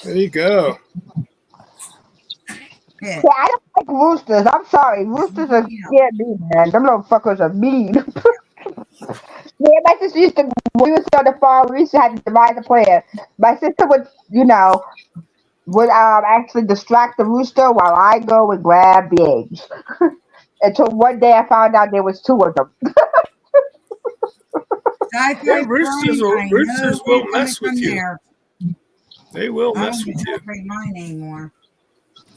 There you go. Yeah. Yeah, I don't like roosters. I'm sorry, roosters are scared me, man. Them little fuckers are mean. Yeah, my sister used to, when we was on the farm, we used to have to devise a plan. My sister would actually distract the rooster while I go and grab the eggs. Until one day I found out there was two of them. Yeah, Sci-fi roosters friend, will, I know roosters you're will coming mess with from you. there. They will I mess don't with even you. operate mine anymore.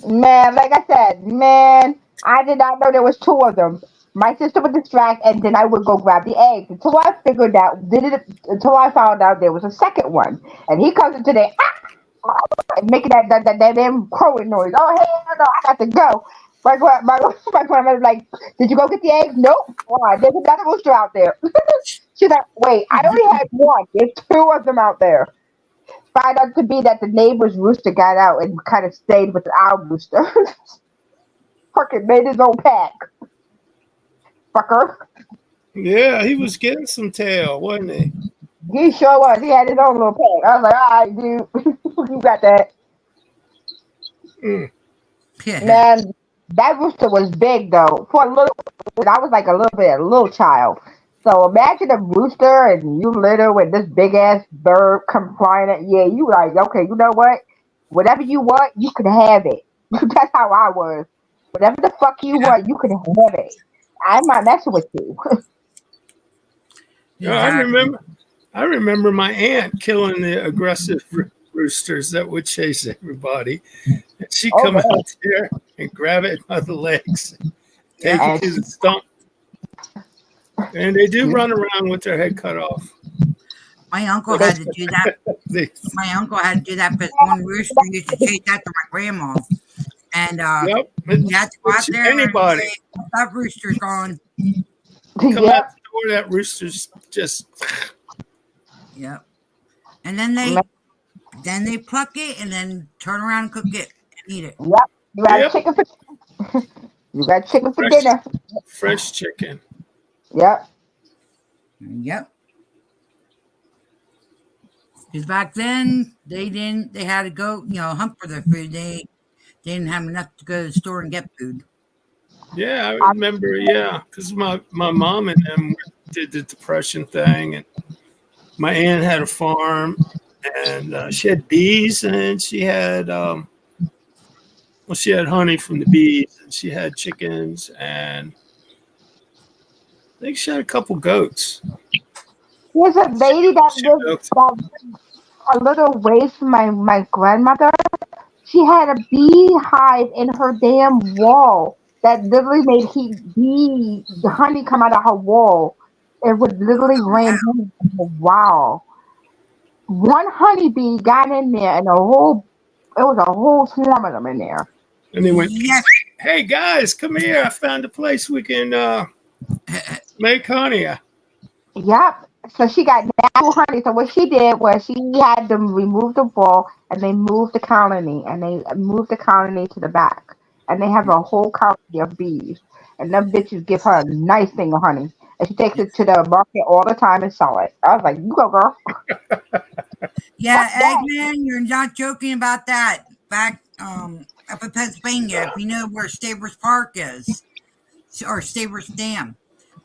Man, like I said, man, I did not know there was two of them. My sister would distract, and then I would go grab the eggs until I figured out. Did it until I found out there was a second one, and he comes into there and making that damn crowing noise. Oh hell no! I got to go. My grandmother's like, "Did you go get the eggs?" Nope. Why? There's another rooster out there. She's like, "Wait, I only had one. There's two of them out there." Find out to be that the neighbor's rooster got out and kind of stayed with our rooster. Fucking made his own pack. Fucker. Yeah, he was getting some tail, wasn't he? He sure was. He had his own little pack. I was like, all right, dude, you got that. Mm. Yeah. Man, that rooster was big though. For a little, I was like a little child. So imagine a rooster and you little with this big ass bird come flying at you. You like, okay, you know what? Whatever you want, you can have it. That's how I was. Whatever the fuck you want, you can have it. I'm not messing with you. Yeah, I Exactly. remember. I remember my aunt killing the aggressive roosters that would chase everybody. And she'd Oh come man. out there and grab it by the legs, take Yep. it And to the stump. And they do run around with their head cut off. My uncle had That's to what do that. they, My uncle had to do that because one rooster used to chase after my grandma, and yep. you had to go out there and Anybody say, "That rooster's gone." come out yep. the door, that rooster's just, Yep. And then they pluck it and then turn around and cook it and eat it. Yep. You got yep, chicken for you got chicken for fresh, dinner. fresh chicken. Yep. Yep. Because back then they had to go, hunt for their food. They didn't have enough to go to the store and get food. Yeah, I I, remember. Yeah, because my mom and them did the depression thing, and my aunt had a farm, and she had bees, and she had well, she had honey from the bees, and she had chickens, and I think she had a couple goats. there's a lady that She lives milked. that a little ways from my grandmother. She had a beehive in her damn wall that literally made the honey come out of her wall. It would literally rain honey on her wall. One honeybee got in there, and it was a whole swarm of them in there. And they went, Yes. "Hey guys, come here! I found a place we can make honey." Yep. So she got natural honey. So what she did was she had them remove the wall and they moved the colony and they moved the colony to the back. And they have a whole colony of bees. And them bitches give her a nice thing of honey. And she takes it to the market all the time and sell it. I was like, you go, girl. Yeah, Fuck that. Eggman, you're not joking about that. Back up in Pennsylvania, if you know where Stavers Park is, or Stavers Dam,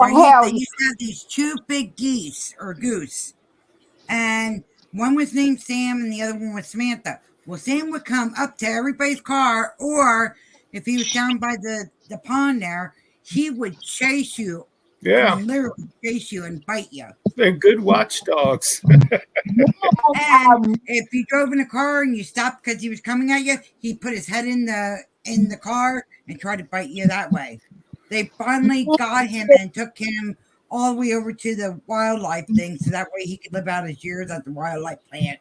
Oh, they hell used to have these two big geese or goose, and one was named Sam and the other one was Samantha. Well, Sam would come up to everybody's car, or if he was down by the pond there, he would chase you. I Yeah, mean, literally chase you and bite you. they're good watchdogs. yeah. And, And if you drove in a car and you stopped because he was coming at you, he'd put his head in the car and try to bite you that way. They finally got him and took him all the way over to the wildlife thing, so that way he could live out his years at the wildlife plant.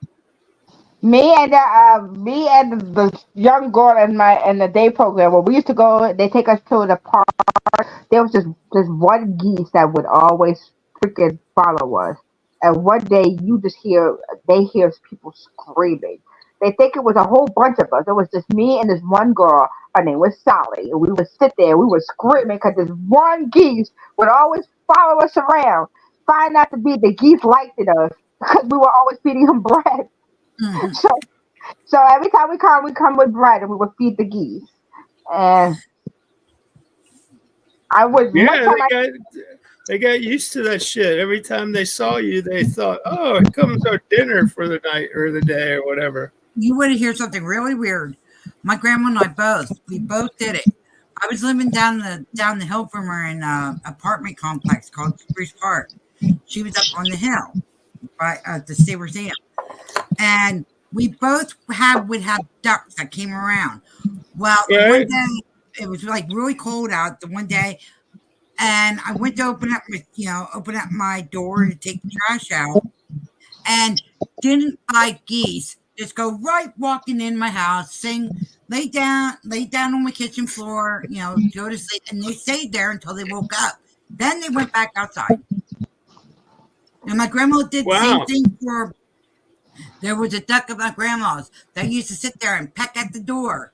me and the young girl in the day program where we used to go, they take us to the park. There was this one geese that would always freaking follow us. And one day you just hear people screaming. They think it was a whole bunch of us. It was just me and this one girl. Her name was Sally. And we would sit there. We were screaming because this one geese would always follow us around. Find out to be the geese liked us because we were always feeding them bread. Mhm. So, so every time we come with bread and we would feed the geese. And I would one Yeah, time I they got used to that shit. Every time they saw you, they thought, "Oh, it comes our dinner for the night or the day or whatever." You want to hear something really weird? My grandma and we both did it. I was living down the hill from her in an apartment complex called Spruce Park. She was up on the hill by the Stavers Dam, and we both would have ducks that came around. Well, the one Right? day it was like really cold out. The one day, and I went to open up my door to take the trash out, and didn't buy geese just go right walking in my house, sing, lay down on my kitchen floor, go to sleep, and they stayed there until they woke up. Then they went back outside. And my grandma did the same Wow. thing for. There was a duck at my grandma's that used to sit there and peck at the door,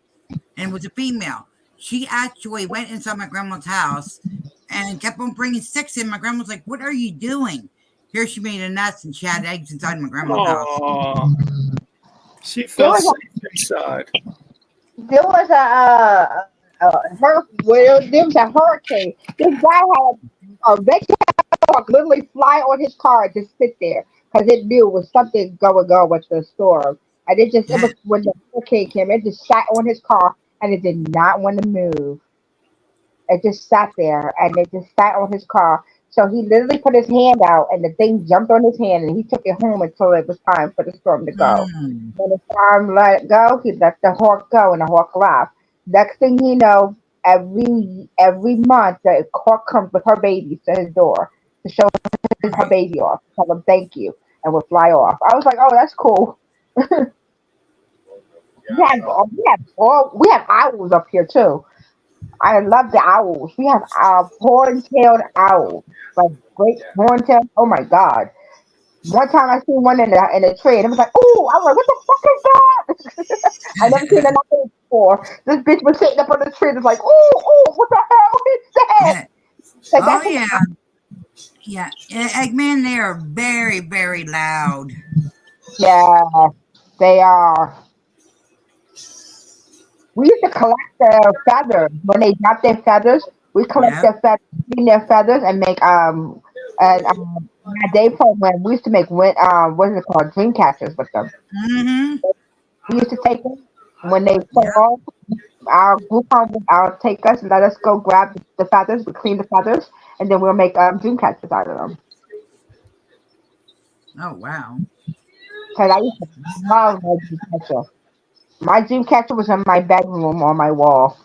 and it was a female. She actually went inside my grandma's house and kept on bringing sticks in. My grandma was like, "What are you doing?" Here she made a nest and she had eggs inside my grandma's house. Oh, she There felt was safe inside. there was there was a hurricane. This guy had a red dog literally fly on his car, just sit there because it knew was something going on with the storm. And it was when the hurricane came, it just sat on his car and it did not want to move. It just sat there and it just sat on his car. So he literally put his hand out and the thing jumped on his hand and he took it home until it was time for the storm to go. Mm, When the storm let it go, he let the hawk go and the hawk left. Next thing you know, every month the hawk comes with her babies to his door to show her right. baby off, tell him thank you, and will fly off. I was like, oh, that's cool. We have owls up here too. I love the owls. We have horn-tailed owls, like great horn-tailed. Oh my god! One time I seen one in a tree, and it was like, "Oh!" I was like, "What the fuck is that?" I never seen another before. This bitch was sitting up on the tree, just like, "Oh, oh, what the hell is that?" Like Oh that's an yeah, yeah. Eggman, they are very, very loud. yeah, they are. We used to collect their feathers when they drop their feathers. We collect Yep. their feathers, clean their feathers, and make and my day program. We used to make what is it called, dream catchers with them. Mm-hmm. We used to take them when they Yep. fall. Our group home would take us, let us go grab the feathers, we clean the feathers, and then we'll make dream catchers out of them. Oh wow. Cause I used to love my dream catcher. My dream catcher was in my bedroom on my wall,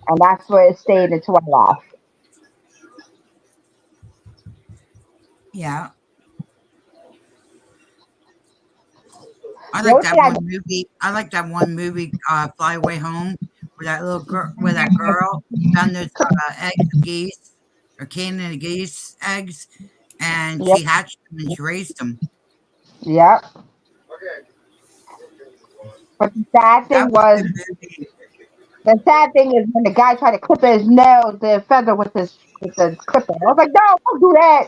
and that's where it stayed until I left. Yeah. The only thing I I like that one movie, Fly Away Home, where that girl found those eggs of geese or Canada geese eggs, and yep, she hatched them and she raised them. yep. But That was a good movie. the sad thing is when the guy tried to clip his nail, the feather with the clipper. I was like, no, don't do that.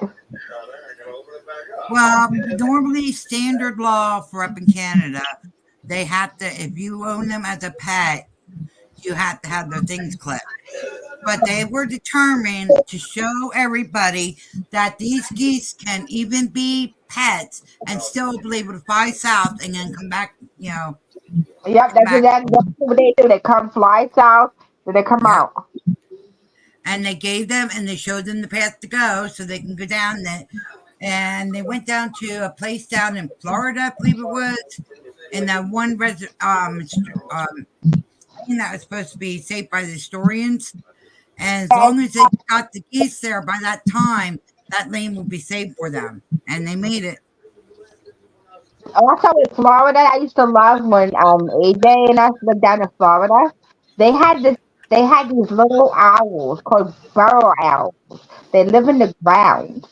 Well, normally standard law for up in Canada, they have to if you own them as a pet, you have to have their things clipped. But they were determined to show everybody that these geese can even be pets and still be able to fly south and then come back, Yep, come back. that's what they do. They come fly south, then they come Yep. out. And they gave them and they showed them the path to go so they can go down there. And they went down to a place down in Florida, I believe it was, in that one thing that was supposed to be saved by the historians. And as And long as they got the geese there by that time, that lane would be saved for them. And they made it. also in Florida, I used to love when AJ and us lived down in Florida. They had this. They had these little owls called burrow owls. They live in the ground,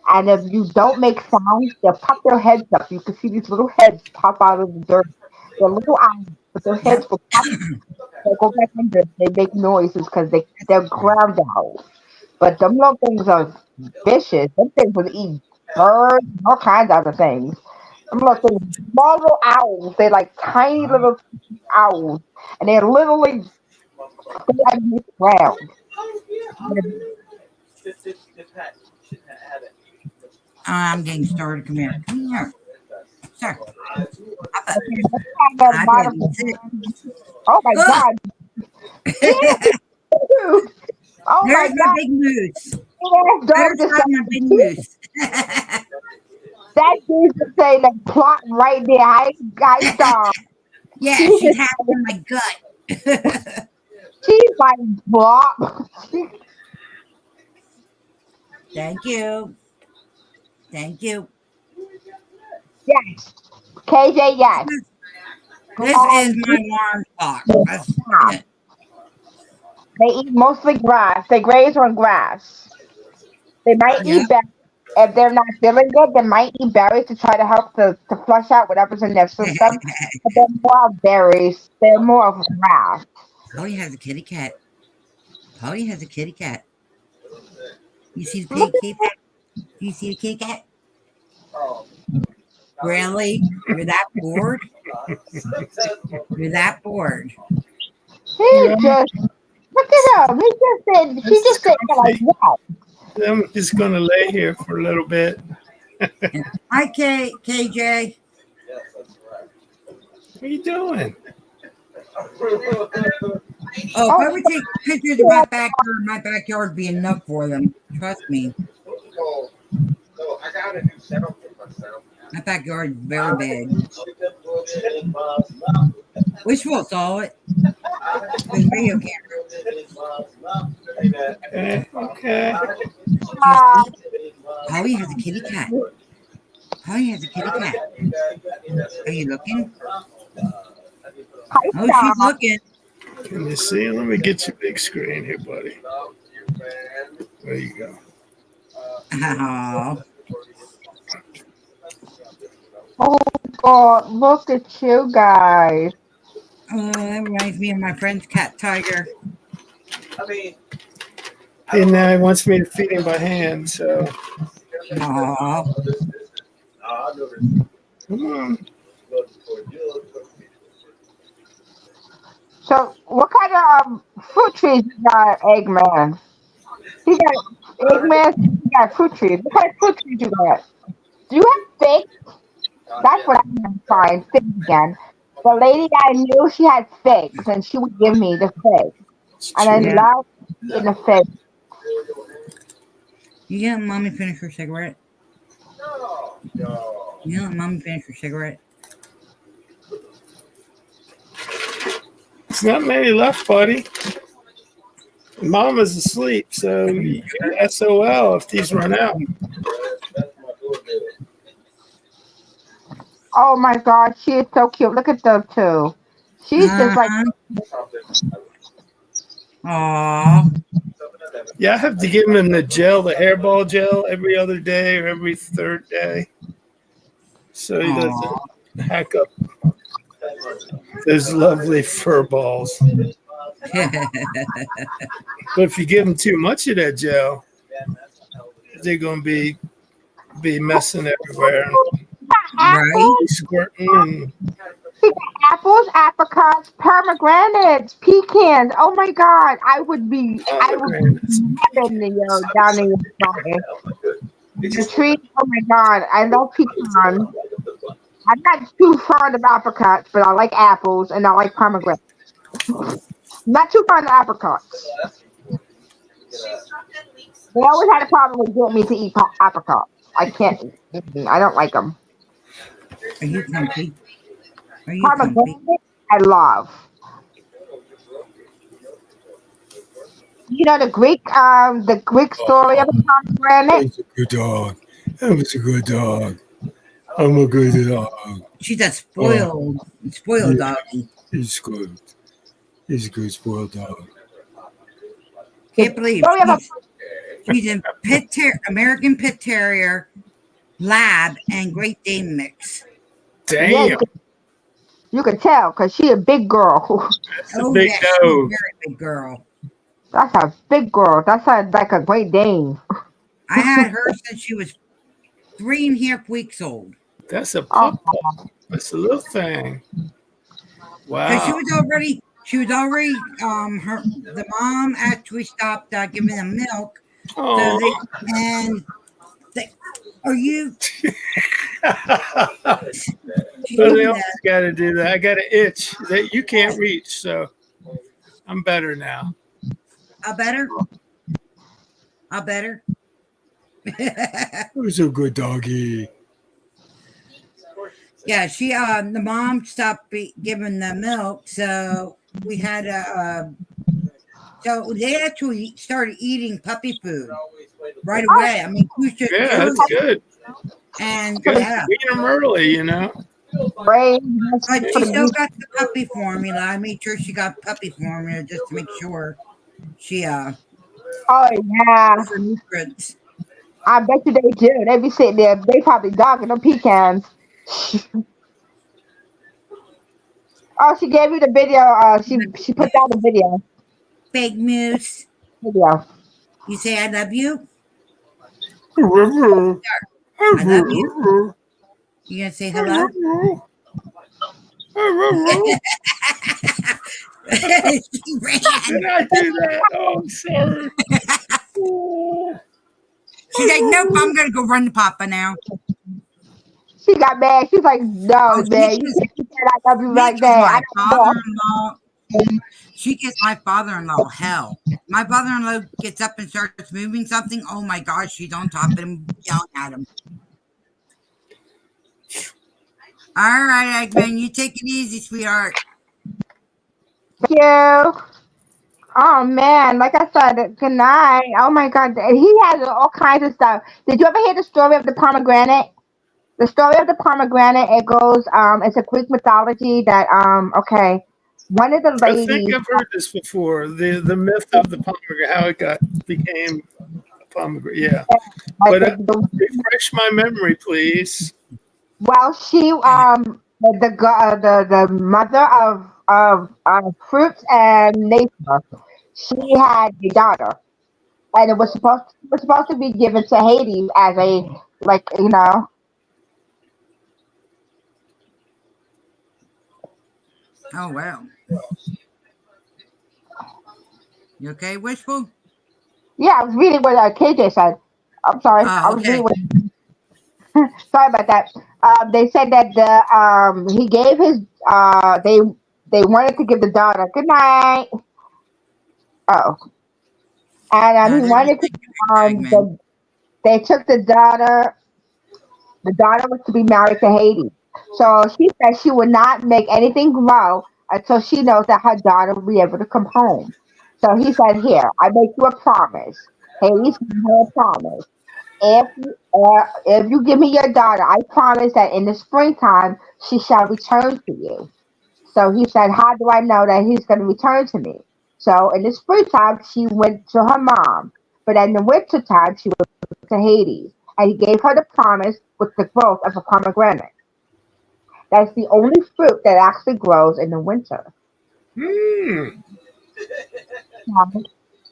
and if you don't make sounds, they'll pop their heads up. You can see these little heads pop out of the dirt. They're little owls, but their heads Yep. will pop. They go back under. They make noises because they're ground owls. But them little things are vicious. Them things will eat birds, all kinds of other things. Them little things, small little owls. They're like tiny little owls, and they're literally stay underneath the ground. I'm getting started. Come here. Come here. Sir. Okay, let's have a I gotta be bottom. sick. Oh my Ugh! God! Ew. Oh my There's my God! big moose. That dog There's just my big moose. that dude just say the plot right there. I saw. Yeah, He she's just happy in my gut. she's like flop. Thank you. Thank you. Yes. KJ, yes. This is Grass, my alarm clock. That's yeah. They eat mostly grass. They graze on grass. They might yep. eat berries. If they're not feeling good, they might eat berries to try to help to flush out whatever's in their system. But they're more of berries. They're more of grass. Polly has a kitty cat. Polly has a kitty cat. You see the Look kitty cat? Do you see the kitty cat? Really? You're that bored? You're that bored? He just look at him. He just said she This is just said like comfy. what? I'm just gonna lay here for a little bit. Hi, KJ. What are you doing? Oh, if Oh, I would take pictures of my backyard would be enough for them. Trust me. My backyard is very big. Wish we'll saw it. With video camera. Okay, okay. Just eat. Polly has a kitty cat. Polly has a kitty cat. Are you looking? hi Oh, she's Tom. looking. Can you see? Let me get your big screen here, buddy. There you go. Oh, Oh God, look at you guys. that reminds me of my friend's cat Tiger. And now he wants me to feed him by hand. So Oh, come on. So what kind of fruit trees you got, Eggman? He got Eggman. He got fruit trees. What kind of fruit trees you got? Do you have figs? That's what I'm gonna find. Figs again. The lady I knew, she had figs, and she would give me the figs, It's and I true. yeah. love eating the figs. You gonna let mommy finish her cigarette? You gonna let mommy finish her cigarette? It's not many left, buddy. Mama's asleep, so you're SOL if these run out. Oh my God, she is so cute. Look at those two. She's just like Aw. Yeah, I have to give him the gel, the hairball gel, every other day or every third day, so he doesn't Aw. hack up those lovely fur balls. But if you give them too much of that gel, they're gonna be messing everywhere and Right? apples. squirting and She got apples, apricots, pomegranates, pecans. Oh my God, I would be pomegranates. living down in the mountain. The trees. Oh my God, I love pecans. I'm not too fond of apricots, but I like apples and I like pomegranates. Not too fond of apricots. They always had a problem with getting me to eat apricots. I can't. I don't like them. Are you comfy? Are you comfy? Pomegranate, I love. You know the Greek story of the pomegranate. He's a good dog. That was a good dog. I'm a good dog. She's a Oh, spoiled yeah, doggy. he's good. He's a good spoiled dog. Can't The believe story of a she's a American Pit Terrier, Lab, and Great Dane mix. yeah, Damn, you can tell because she a big girl. that's a Oh big yeah, she's a dog. very big girl. That's a big girl. That's like a Great Dane. I had her since she was 3.5 weeks old. That's a Oh, pup. That's a little thing. Because Wow. she was already her the mom actually stopped giving them milk. So Oh. they are you she Well, told they me always that. got to do that. I got an itch that you can't reach, so I'm better now. I better. I better. Who's a good doggy? Yeah, the mom stopped giving the milk, so we had so they actually started eating puppy food. right away. I mean, you should Yeah, kill that's you. good. And Good. yeah, Wean them early, you know. Brain but for she the still goose. got the puppy formula. I made sure she got puppy formula just to make sure she Oh yeah, for nutrients. I bet you they do. They be sitting there. They probably dogging them pecans. Oh, she gave you the video. She put down the video. Fake news. Video. You say I love you. Hello. I love you. You gonna say hello? She Did ran. I do that? Oh, I'm sorry. Oh, She's like, nope. I'm gonna go run to Papa now. She got mad. She's like, no, Oh, man, you can't say I love you like gives that. I my don't know. father-in-law. She gives my father-in-law hell. My father-in-law gets up and starts moving something. Oh my gosh, she's on top of him, yelling at him. All right, Eggman, you take it easy, sweetheart. Thank you. Oh man, like I said, good night. Oh my God, he has all kinds of stuff. Did you ever hear the story of the pomegranate? The story of the pomegranate. It goes. It's a Greek mythology that. Okay, one of the I think ladies. I've heard this before. The myth of the pomegranate, how it became a pomegranate. Yeah, Like but refresh my memory, please. well, she the mother of fruits and nature. She had a daughter, and it was supposed to be given to Hades as a like Oh wow. You okay, Wishful? yeah. I was reading what KJ said. I'm sorry. I Oh, was reading okay. what. Sorry about that. They said that he gave his they wanted to give the daughter good night. Oh, and No, he they're just wanted to thinking right, Eggman. they took the daughter. The daughter was to be married to Hades. So she said she would not make anything grow until she knows that her daughter will be able to come home. So he said, "Here, I make you a promise." Hades gave her a promise. If you give me your daughter, I promise that in the springtime she shall return to you. So he said, "How do I know that he's going to return to me?" So in the springtime, she went to her mom, but in the wintertime, she went to Hades, and he gave her the promise with the growth of a pomegranate. That's the only fruit that actually grows in the winter. Hmm.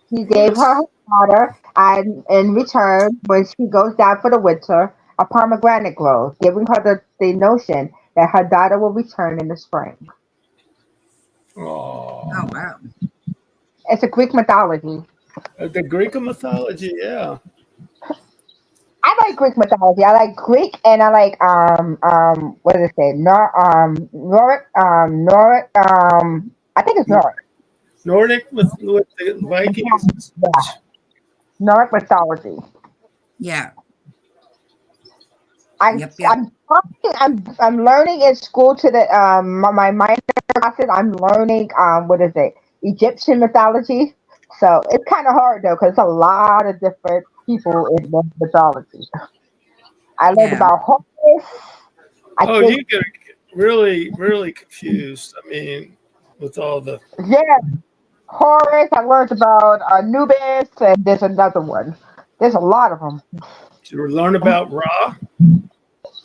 He gave her her daughter, and in return, when she goes down for the winter, a pomegranate grows, giving her the notion that her daughter will return in the spring. Oh Oh, wow. It's a Greek mythology. the Greek mythology. Yeah. I like Greek mythology. I like Greek, and I like what did it say? Nordic. I think it's Nordic. Nordic with the Vikings and Yeah, such. Nordic mythology. Yeah. I Yep. Yep. I'm learning in school to the my minor classes. I'm learning what is it? Egyptian mythology. So it's kind of hard though because it's a lot of different people in the mythology. I learned Yeah. about Horus. I Oh, think you get really, really confused. I mean, with all the yeah, Horus. I learned about Anubis, and there's another one. There's a lot of them. to learn about Ra,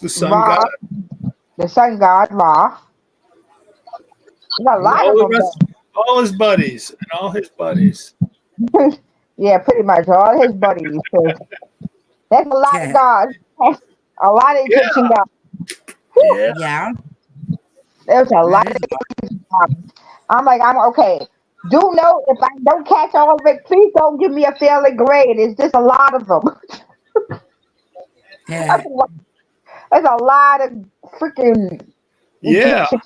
the sun Ra, god, the sun god Ra. There's a and lot all of the them. rest, all his buddies, and all his buddies. Yeah, pretty much all his buddies. So there's a lot of Yeah. gods. A lot of Egyptian Yeah, gods. yeah. Yeah. There's a That lot is. of gods. I'm like, I'm okay. Do note if I don't catch all of it, please don't give me a failing grade. It's just a lot of them. Yeah. There's a lot of freaking Yeah, Egyptian.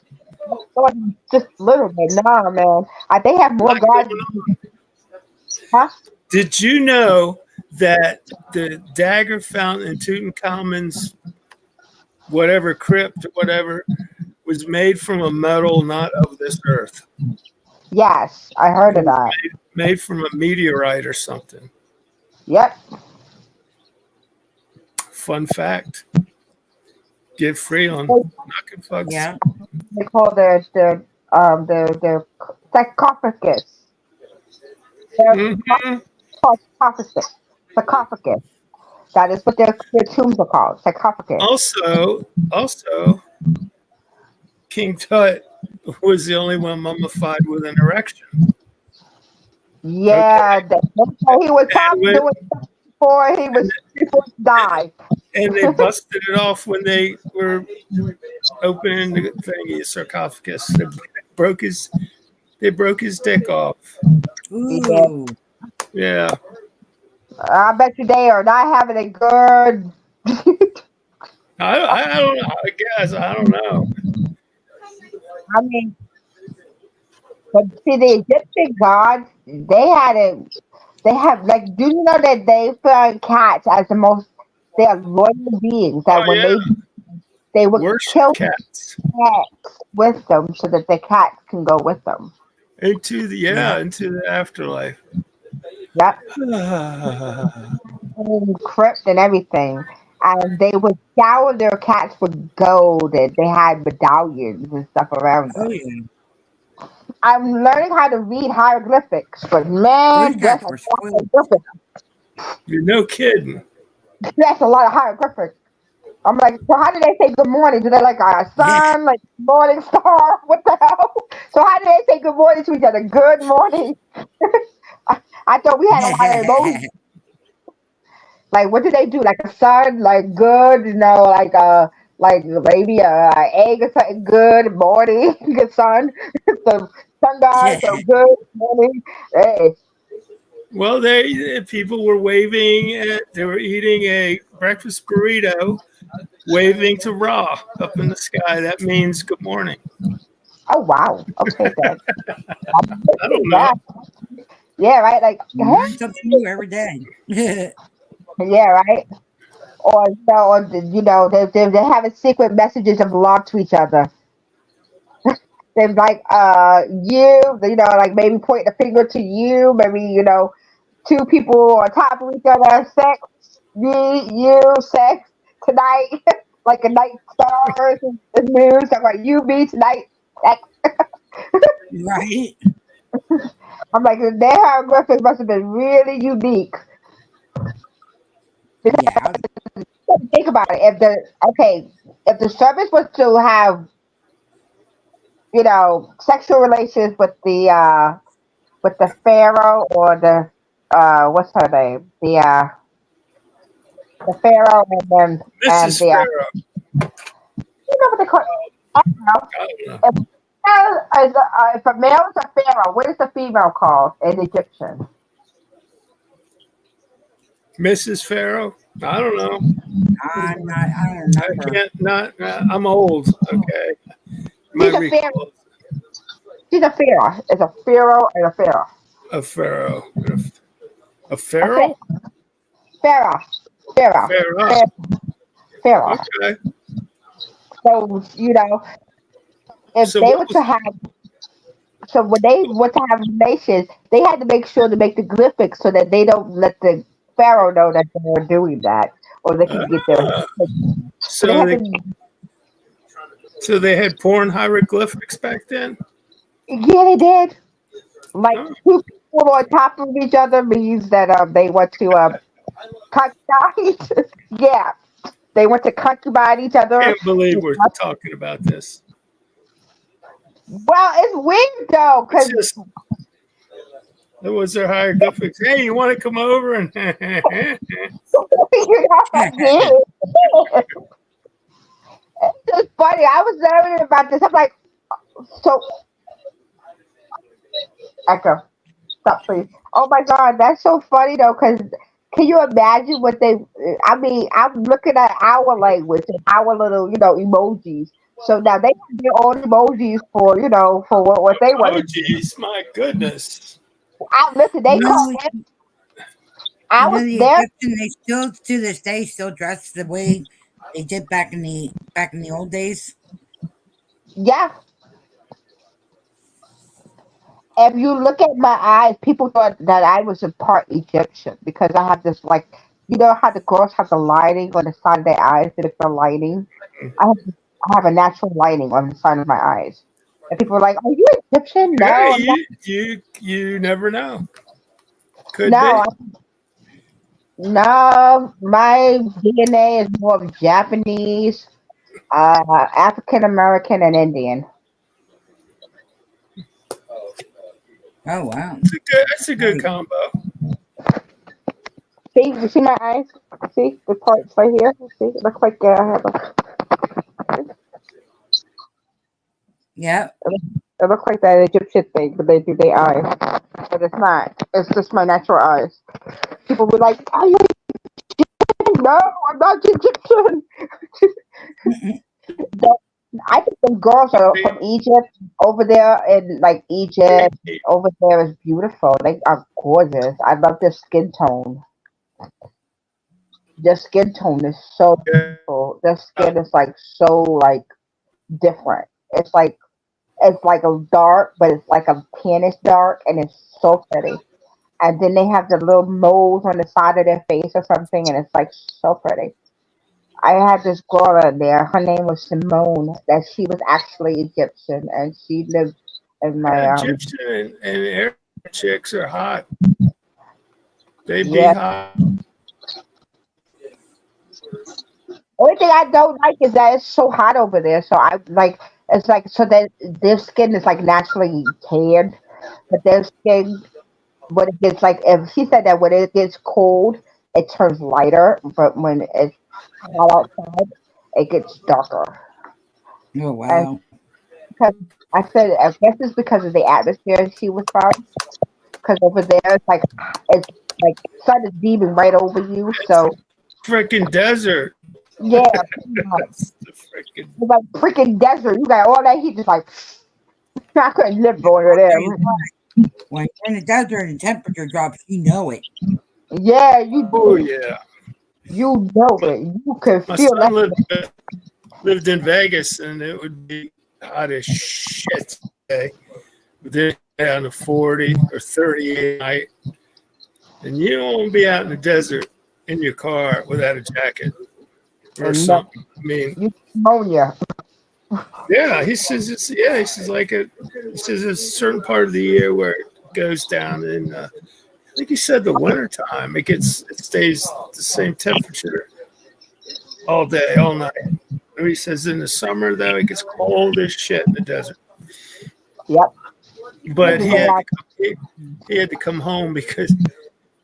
Just little bit. Nah, man. They have more lot gods. going on. Huh? Did you know that the dagger found in Tutankhamun's whatever crypt or whatever was made from a metal not of this earth? Yes, I heard It of was that. made from a meteorite or something. Yep. fun fact. Get free on knocking fucks. Yeah. They call the sarcophagus. They're Hmm. called sarcophagus. That is what their tombs are called, sarcophagus. Also, King Tut was the only one mummified with an erection. Yeah, Okay, so he was and probably when doing stuff before he died. and they busted it off when they were opening the thingy sarcophagus. Broke his they broke his dick off. Yeah, Ooh. Yeah, I bet you they are not having a good. I don't know. I guess I don't know. I mean, but see, the Egyptian gods, they had a, they have like. Do you know that they found cats as the most? They are loyal beings. That Oh when yeah, they would worship kill cats cats with them so that the cats can go with them. Yeah. into the afterlife. Yep, Ah, in crypt and everything. And they would shower their cats with gold, and they had medallions and stuff around Oh them. yeah. I'm learning how to read hieroglyphics, but Those man, cats were spoiled. you're no kidding. That's a lot of hieroglyphics. I'm like, so how do they say good morning? Do they like a Yeah. sun, like morning star? What the hell? So how do they say good morning to each other? Good morning. I thought we had a lot of emojis. Like, what do they do? Like a sun, like good, like maybe a egg or something. Good morning, good sun. So sun god, Yeah. so good morning. Hey, Well, people were waving. They were eating a breakfast burrito, waving to Ra up in the sky. That means good morning. oh wow. Okay then. I don't know. Yeah, yeah, right. Like, You learn something new every day. yeah, right. Or having secret messages of love to each other. They're like, like maybe point the finger to you, maybe two people on top of each other, sex, me, you, sex tonight, like a night stars and moons. I'm like, you, me tonight. Sex. Right? I'm like, their hieroglyphics must have been really unique. Yeah. Think about it. If the service was to have sexual relations with the pharaoh or the what's her name, the pharaoh and Mrs. the Pharaoh. you know what they call. I don't know. I don't know. If a male is a pharaoh, what is the female called in Egyptian? Mrs. Pharaoh. I don't know. I don't I remember. can't. I'm old. Okay. My She's a pharaoh. recall She's a pharaoh. It's a pharaoh and a pharaoh. of Pharaoh. A A Pharaoh. pharaoh. Pharaoh. Pharaoh. Pharaoh. Pharaoh. Okay. So if So they what were was? to have, so when they were to have relations, they had to make sure to make the glyphics so that they don't let the pharaoh know that they were doing that, or they could get their. Ah, So they so had they to. so they had porn hieroglyphics back then. Yeah, they did. Like Oh, two people on top of each other means that they want to concubine. Yeah, they want to concubine each other. can't believe we're talking about this. Well, it's weird though, It's because just there was their hieroglyphics. Hey, you want to come over and? yeah, it's funny. I was learning about this. I'm like, so Echo, stop please. Oh my God, that's so funny though, because can you imagine what they? I mean, I'm looking at our language and our little, emojis. So now they have their own emojis for, for what they want Oh, to do. geez, my goodness. I listen. They You call know, it. I was the there. Egyptian, they still to this day still dress the way they did back in the old days. Yeah. If you look at my eyes, people thought that I was a part Egyptian because I have this like You know how the girls have the lining on the side of their eyes, the different lining. I have I have a natural lining on the side of my eyes. And people are like, "Are you Egyptian?" Hey, No, I'm not. you never know. Could No, be. no. My DNA is more of Japanese, African American, and Indian. Oh wow. That's a good Nice. combo. See, you see my eyes? See the parts right here? See, it looks like I have a. Yep. It looks like that Egyptian thing, but they do their eyes. But it's not. It's just my natural eyes. People were like, "Are you Egyptian?" No, I'm not Egyptian. The- I think the girls are from Egypt over there, and like Egypt over there is beautiful. They are gorgeous. I love their skin tone. Their skin tone is so beautiful. Their skin is like so like different. It's like a dark, but it's like a tannish dark, and it's so pretty. And then they have the little moles on the side of their face or something, and it's like so pretty. I had this girl in there. Her name was Simone. That she was actually Egyptian, and she lived in my Egyptian and Arab chicks are hot. They be yeah. hot. Only thing I don't like is that it's so hot over there. So I like it's like so that their skin is like naturally tanned, but their skin when it gets like if she said that when it gets cold it turns lighter, but when it's hot outside it gets darker. Oh And wow. because I said I guess it's because of the atmosphere she was from. Because over there it's like sun is beaming right over you. It's So freaking desert. yeah, pretty much. That's the freaking It's like freaking desert. You got all that heat, just like I couldn't live over I'll tell you there. what, when you're in the desert and the temperature drops, you know it. Yeah, you oh yeah. you know My, it. You can my feel son that. lived in Vegas, and it would be hot as shit today. But then down to 40 or 38 at night, and you don't want to be out in the desert in your car without a jacket or And no, something. I mean, you pneumonia. yeah, he says it's yeah. He says like a he says there's a certain part of the year where it goes down, and I think he said the winter time it stays the same temperature all day, all night. And he says in the summer though it gets cold as shit in the desert. Yep. This But is the one. he had to come home because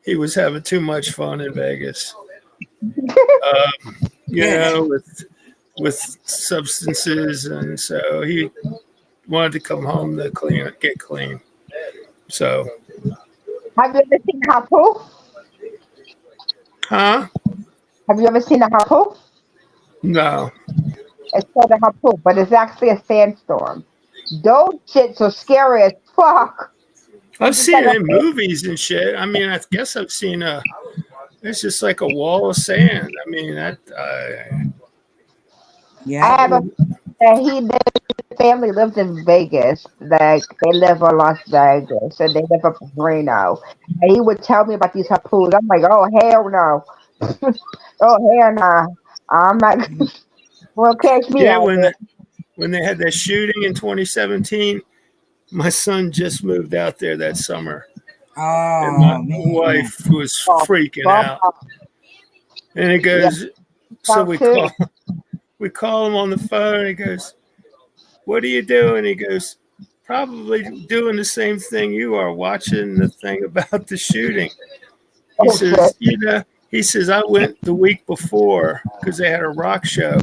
he was having too much fun in Vegas. You Yeah. know, with substances, and so he wanted to come home to get clean. So, Have you ever seen a hapu? huh? Have you ever seen a hapu? No, It's called a hapu, but it's actually a sandstorm. Those shits are scary as fuck. I've It's just seen like it in movies and shit. I mean, I guess I've seen it's just like a wall of sand. I mean, I Yep. have a his family lives in Vegas. Like they live in Las Vegas and they live up in Reno. And he would tell me about these hapus. I'm like, oh hell no. Oh hell no. I'm not well catch me yeah. out there. When they had that shooting in 2017, my son just moved out there that summer, and my Oh man. wife was Oh, freaking bump out. out. And it Yeah, goes, so out too. we call him on the phone. And he goes, "What are you doing?" He goes, "Probably doing the same thing you are, watching the thing about the shooting." He Oh shit. says, he says, I went the week before because they had a rock show,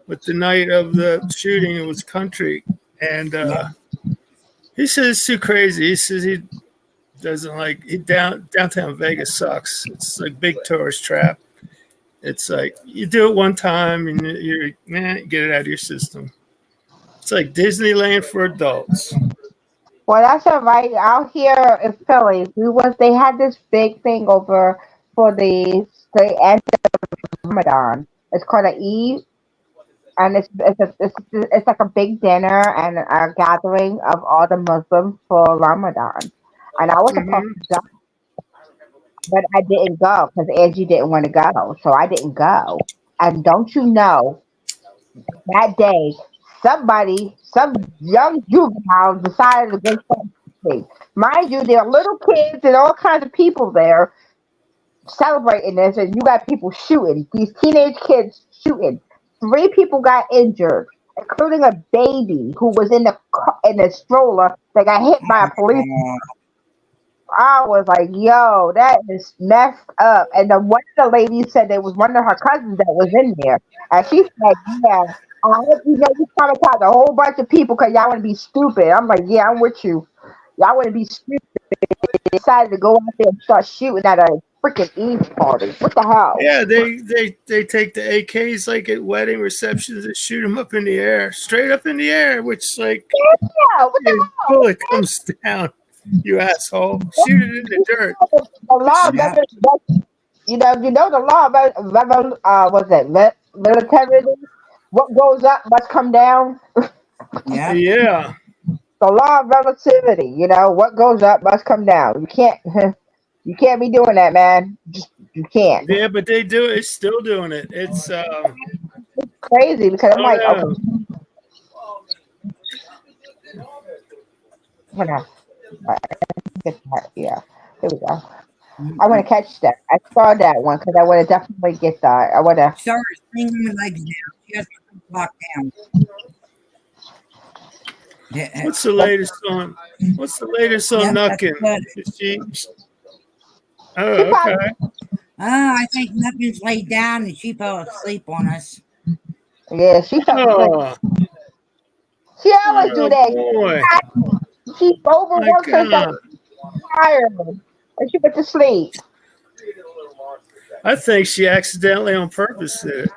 but the night of the shooting, it was country. And Yep. he says it's too crazy. He says he doesn't like downtown Vegas sucks. It's like big tourist trap. It's like you do it one time and get it out of your system. It's like Disneyland for adults. Well that's all right. Out here in Philly, they had this big thing over for the end of Ramadan. It's called an Eid and it's like a big dinner and a gathering of all the Muslims for Ramadan. And I was supposed Hmm. to go. but I didn't go because Angie didn't want to go, so I didn't go. And don't you know, that day, some young juvenile decided to go something. Mind you, there are little kids and all kinds of people there celebrating this, and you got people shooting. These teenage kids shooting. Three people got injured, including a baby who was in the stroller that got hit by a police. Oh, I was like, "Yo, that is messed up." And then one of the ladies said there was one of her cousins that was in there, and she said, "Yeah, I hope you know you traumatized a whole bunch of people because y'all want to be stupid." I'm like, "Yeah, I'm with you. Y'all want to be stupid." They decided to go out there and start shooting at a freaking Eve party. What the hell? Yeah, they take the AKs like at wedding receptions and shoot them up in the air, straight up in the air, which like Yeah, what the your hell? bullet comes down. You asshole! Shoot it in the dirt. The law, of yeah. you know the law about what's that? Military. What goes up must come down. Yep. Yeah, The law of relativity. You know what goes up must come down. You can't, you can't be doing that, man. Just you can't. yeah, but they do it. It's still doing it. It's Crazy because I I'm don't like, okay, know. hold on. Get that. Yeah, here we go. I want Mm-mm. to catch that. I saw that one because I want to definitely get that. I want to. Start swinging her legs down. She has to lock down. Yeah. What's the latest on? What's the latest on Yep, that's Nuckin? good. Is she? She Oh, probably, okay. I think nothing's laid down and she fell asleep on us. yeah, she felt the same. Oh, She always do oh that. boy, She my overworks herself God. tired and she went to sleep. I think she accidentally on purpose did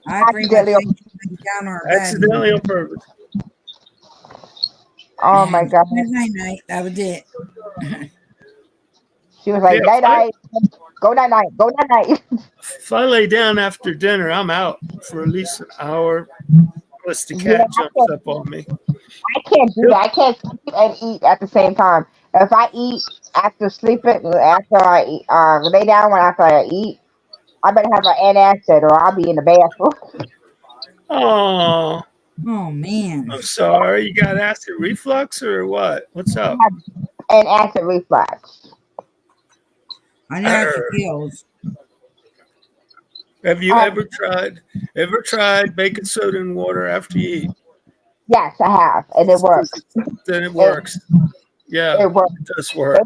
I pretty much Accidentally. think she laid down on her it. bed and Accidentally on purpose. Oh my god. night night. That was it. She was Yeah, like, night night, go night night, go night night. if I lay down after dinner, I'm out for at least an hour. Unless the Yeah, cat jumps up on me. I can't do He'll, that. I can't sleep and eat at the same time. If I eat after sleeping, after I eat, lay down when after I eat, I better have an antacid or I'll be in the bathroom. oh, Oh man. I'm sorry. You got acid reflux or what? What's up? And acid reflux. I know how she feels. Have you Uh, ever tried baking soda and water after you eat? yes, I have, and it works. Then it It, works. Yeah, it works. it does work.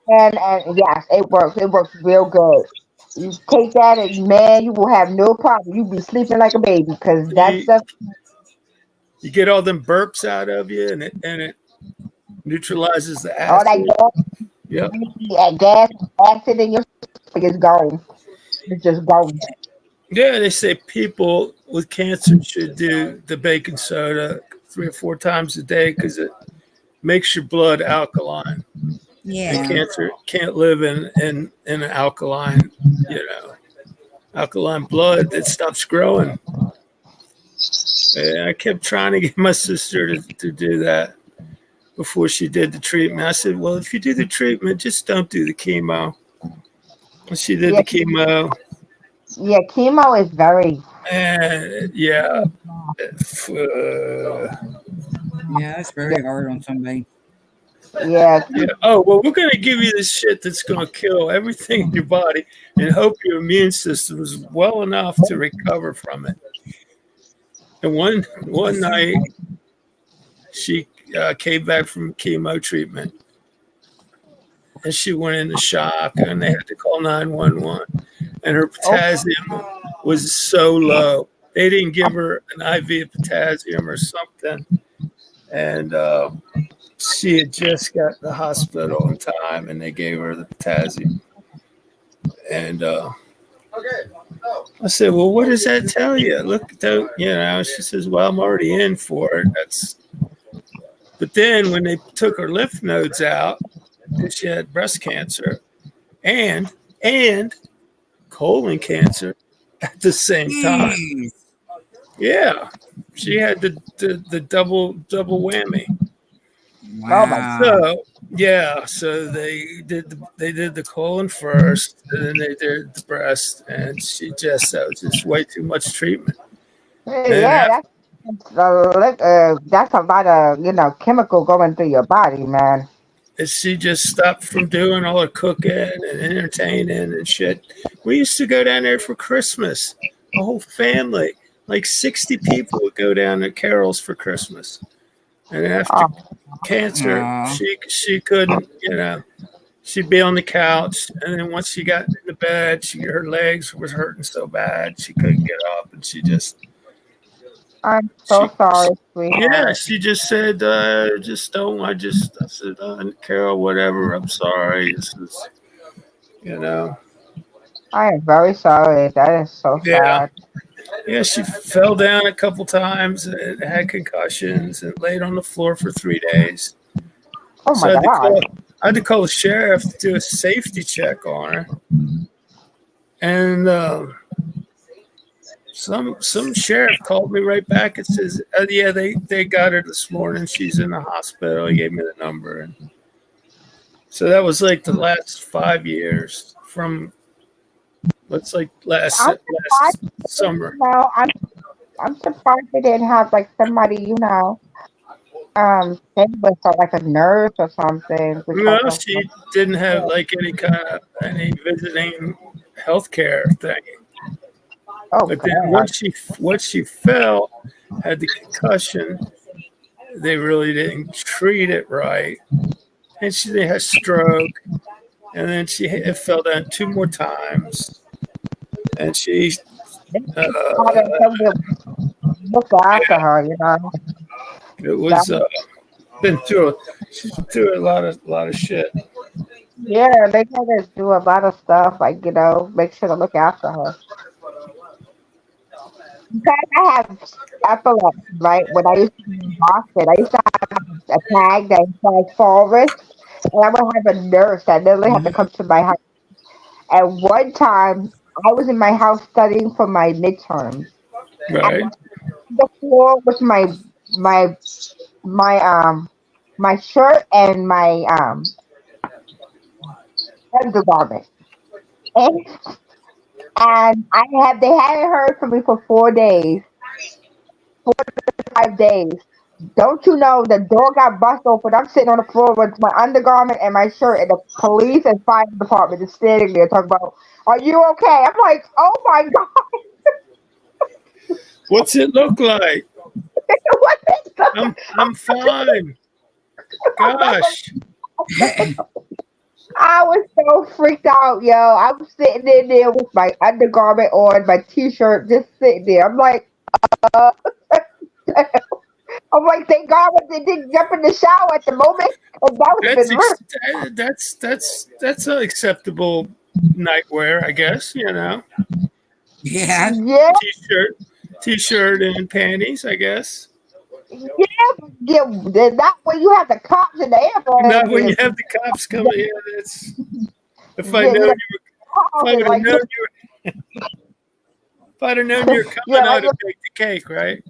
And yes, it works. It works real good. You take that and man, you will have no problem. You be sleeping like a baby because that You, stuff, you get all them burps out of you, and it neutralizes the all that acid. Yep. gas, acid in your stomach is gone. It's just gone. Yeah, they say people with cancer should do the baking soda 3 or 4 times a day because it makes your blood alkaline. And Yeah. cancer can't live in an alkaline blood that stops growing. And I kept trying to get my sister to do that before she did the treatment. I said, well, if you do the treatment, just don't do the chemo. And she did Yeah, the chemo, yeah. Chemo is very. and yeah, uh, Yeah, that's very hard on somebody. Yeah, yeah. Oh well, we're gonna give you this shit that's gonna kill everything in your body, and hope your immune system is well enough to recover from it. And one night, she came back from chemo treatment, and she went into shock, and they had to call 911. And her oh, potassium was so low. They didn't give her an IV of potassium or something, and she had just got to the hospital in time, and they gave her the potassium. And I said, "Well, what does that tell you?" Look, she says, "Well, I'm already in for it." But then when they took her lymph nodes out, she had breast cancer and and colon cancer at the same time. Jeez. Yeah, she had the double whammy. oh my. Wow. So Yeah, so they did the colon first, and then they did the breast, and she just that was just way too much treatment. Hey, And yeah, after that's a lot of chemical going through your body, man. she just stopped from doing all her cooking and entertaining and shit. We used to go down there for Christmas, a whole family, like 60 people would go down to Carol's for Christmas. And after Oh, cancer, Aw. she couldn't, she'd be on the couch, and then once she got into bed, her legs was hurting so bad she couldn't get up, and I'm so she sorry, yeah, sweetheart. she just said, just don't. I said, Carol, whatever. I'm sorry. This is, you know, I am very sorry. That is so yeah, sad. yeah. She fell down a couple times and had concussions and laid on the floor for 3 days. Oh So my God. I had to call the sheriff to do a safety check on her, and some sheriff called me right back and says, yeah, they got her this morning. She's in the hospital. He gave me the number, and so that was like the last 5 years from let's like I'm last surprised. summer. I'm surprised they didn't have like somebody, say was like a nurse or something No, because of. she didn't have like any kind of any visiting healthcare thing. Oh But then God. once she fell, had the concussion, they really didn't treat it right, and she had a stroke, and then fell down 2 more times, and she uh, Somebody look after her. it That, was been through she's been through a lot of shit. yeah, they gotta do a lot of stuff, like, make sure to look after her. Because I have epilepsy, right? When I used to be in Boston, I used to have a tag that was forest, and I would have a nurse that literally had to come to my house. And one time, I was in my house studying for my midterms. Right, The floor was my my my shirt and my undergarment. And, and they hadn't heard from me for 4 days, 5 days. Don't you know the door got bust open? I'm sitting on the floor with my undergarment and my shirt, and the police and fire department is standing there talking about, "Are you okay?" I'm like, "Oh my God, what's it look like? what is that?" I'm fine. Gosh, I was so freaked out, yo. I was sitting in there with my undergarment on, my t-shirt, just sitting there. Uh, I'm like, thank God I didn't jump in the shower at the moment, because that would have that's been real. that's an acceptable nightwear, I guess. Yeah. Yeah, T-shirt, t-shirt and panties, I guess. yeah. That way you have the cops in the Not when you ambulance. have the cops coming here. That's if I Yeah, know yeah, you if I calling would have like, known you if I'd have known you were yeah, coming, I'd have baked the cake, right?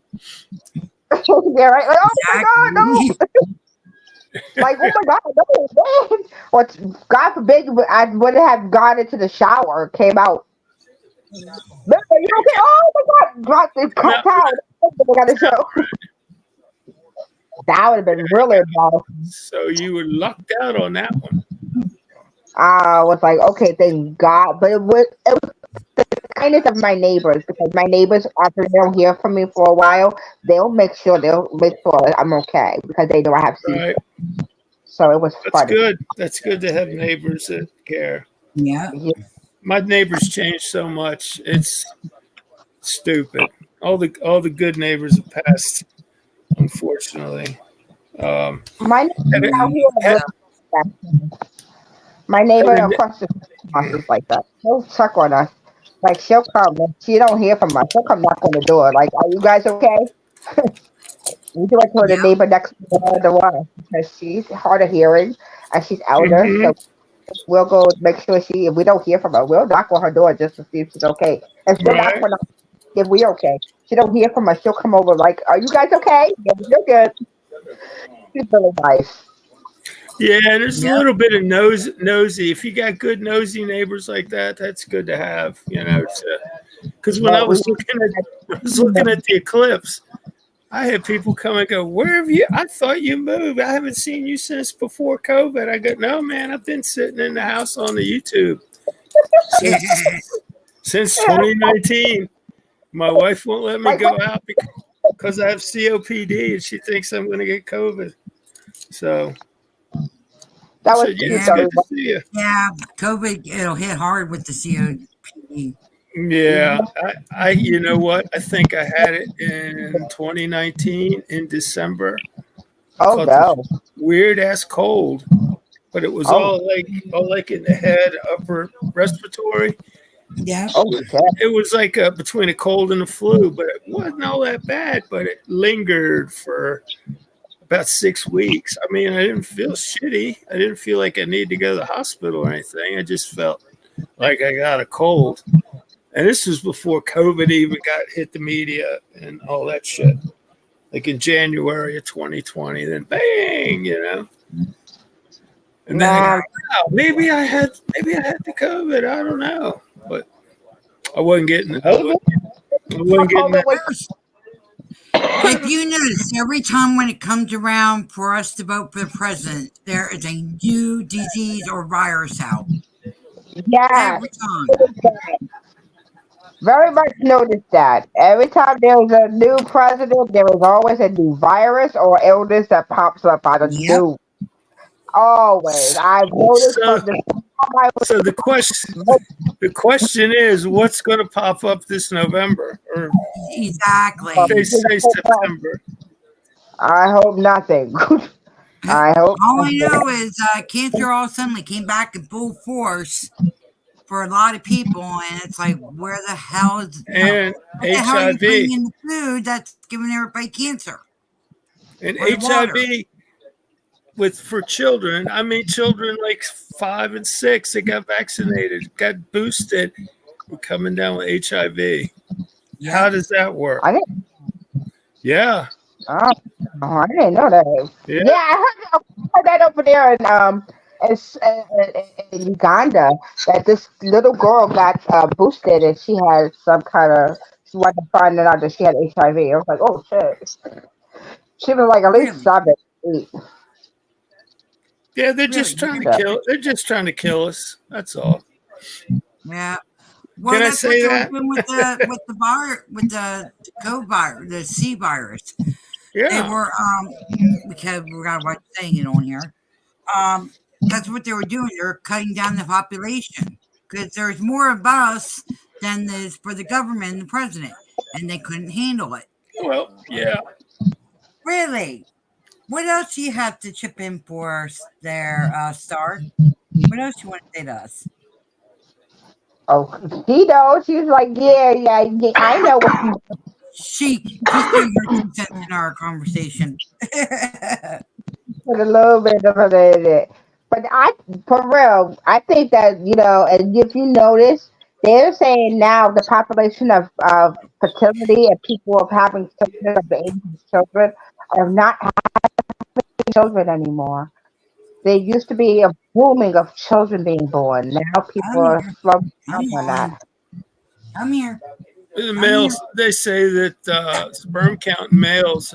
yeah, right. Like, oh my God, Exactly. no! Like, oh my God, no, man. Or God forbid, I would have gone into the shower, came out. "Remember, you okay? Oh my God, dropped the No, towel. I got the show. That would have been really embarrassing. so you were lucked out on that one, I was like, okay, thank God. But it was kindness of my neighbors, because my neighbors, after they don't hear from me for a while, they'll make sure I'm okay because they know I have right? seizures. So it was That's funny. good. That's good to have neighbors that care. Yeah. Yeah, My neighbors changed so much. It's stupid. All the good neighbors have passed, unfortunately. Um, my had neighbor it, out here had, really like. My had neighbor a, across the street from us is like that. She'll check on us. Like, she'll come. If she don't hear from us, she'll come knock on the door. Like, are you guys okay? We do it to the Yeah. neighbor next the one, because she's hard of hearing and she's elder. hmm So we'll go make sure if we don't hear from her, we'll knock on her door just to see if she's okay. And she'll knock right. on us if we okay. She don't hear from us, she'll come over like, "Are you guys okay?" Yeah, you're good. She's really nice. Yeah, there's a Yep. little bit of nosy. If you got good nosy neighbors like that, that's good to have. Because when I But we was looking at the eclipse, I had people come and go, "Where have you? I thought you moved. I haven't seen you since before COVID." I go, "No, man, I've been sitting in the house on the YouTube since 2019. My wife won't let me like go out because I have COPD and she thinks I'm going to get COVID." So I that was said, "Yeah, cute it's Yeah. though. good to see you." Yeah. COVID, it'll hit hard with the COPD. Yeah, you know what? I think I had it in 2019 in December. I Oh caught this no. weird ass cold, but it was Oh all like in the head, upper respiratory. Yep. oh shit. It was like between a cold and a flu, but it wasn't all that bad. But it lingered for about 6 weeks. I mean, I didn't feel shitty. I didn't feel like I needed to go to the hospital or anything. I just felt like I got a cold. And this was before COVID even got hit the media and all that shit. Like in January of 2020, then bang. And then I go, Man, wow, maybe I had the COVID. I don't know, but I wasn't getting, I maybe wasn't, I wasn't getting COVID that. was If you notice, every time when it comes around for us to vote for the president, there is a new disease or virus out. yes. Every time. Very much noticed that. Every time there's a new president, there is always a new virus or illness that pops up out of the Yep. blue. Always. I've noticed So, from the time I so the question is, what's going to pop up this November, or they Exactly. say September? I hope nothing. I hope All I nothing. know is cancer all suddenly came back in full force for a lot of people, and it's like, where the hell is And what the hell are you putting HIV in the food that's giving everybody cancer and or the water? HIV for children. I mean, children like 5 and 6 that got vaccinated, got boosted, were coming down with HIV. How Yep. does that work? I didn't, Yeah, oh, I didn't know that. yeah. Yeah, I heard that over there in Uganda that this little girl got boosted and she had some kind of. She wanted to find out that she had HIV. I was like, oh shit. She was like at least Really, 7, 8. Yeah, they're really just trying to weird. So, kill. They're just trying to kill us. That's all. Yeah. Well, Can I that's what say they were that? doing with the virus, with the COVID virus, the C virus. They Yeah. were because we got to saying it on here. Um, that's what they were doing. They were cutting down the population because there's more of us than there's for the government and the president, and they couldn't handle it. Well, yeah. Really. What else do you have to chip in for there, Star? What else you want to say to us? oh, she knows. She's like, yeah. I know what you She threw her 2 cents in our conversation. put a little bit of it in it. But for real, I think that, and if you notice, they're saying now the population of fertility and people of having children, of the age of children, are not having children anymore. There used to be a booming of children being born. Now I'm people are here. slowing down I'm on on. that. I'm here. The I'm here. males, they say that sperm count in males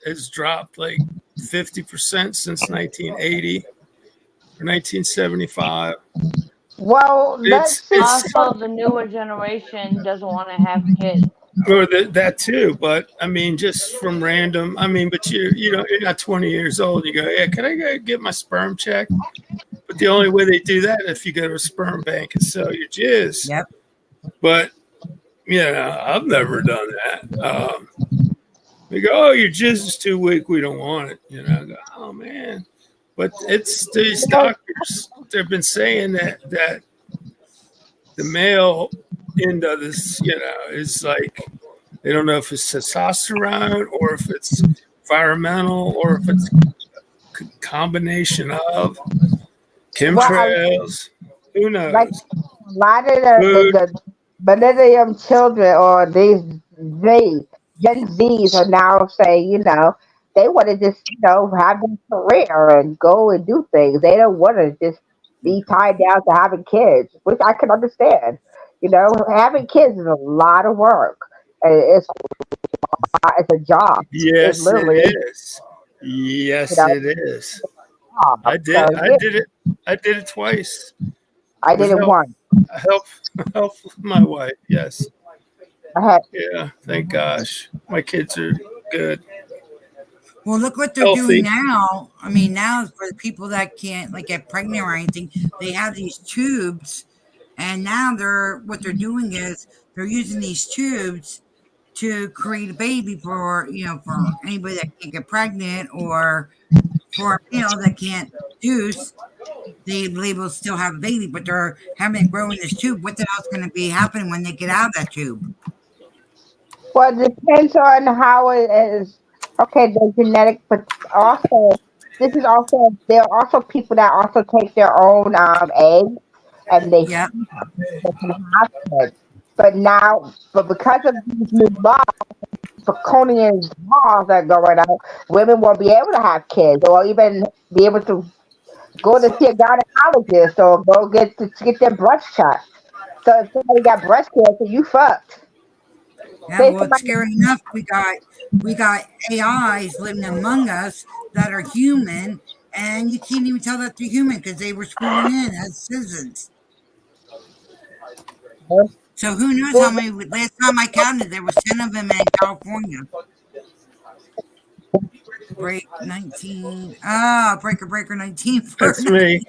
has dropped like 50% since 1980 or 1975. Well, let's see. It's Also, the newer generation doesn't want to have kids. or that too, but I mean, just from random. I mean, but you're not 20 years old. You go, yeah, can I go get my sperm checked? But the only way they do that if you go to a sperm bank and sell your jizz. Yep. But I've never done that. They go, oh, your jizz is too weak. We don't want it. I go, oh man. But it's these doctors. They've been saying that the male end of this, is like they don't know if it's testosterone or if it's environmental or if it's a combination of Well, chemtrails. Who like knows? a lot of Food. the millennium children or these Z, Gen Zs are now saying, they want to just have a career and go and do things. They don't want to just be tied down to having kids, which I can understand. Having kids is a lot of work. And it's a job. It Yes, it literally is is. Yes, a it is. job. I did. So I yeah, did it. I did it twice I did with it help. once. Help. Help with my wife. Yes. I had Yeah. Thank gosh. My kids are good, Well, look what they're doing healthy. now. I mean, now for the people that can't like get pregnant or anything, they have these tubes, and now they're doing is they're using these tubes to create a baby for anybody that can't get pregnant or for a male that can't produce. They believe will still have a baby, but they're having it grow in this tube. What the hell's going to be happening when they get out of that tube? Well, it depends on how it is. Okay, the genetic, but also this is also there are also people that also take their own eggs and Yep. they can have kids. But because of these new laws, draconian laws that are going out, women won't be able to have kids or even be able to go to see a gynecologist or go get their breast checked. So if somebody got breast cancer, you fucked. Yeah, Say well, it's somebody, scary enough. We got AIs living among us that are human, and you can't even tell that they're human because they were sworn in as citizens. So who knows how many? Last time I counted, there was 10 of them in California. Break 19. Ah, breaker breaker 19 for That's me.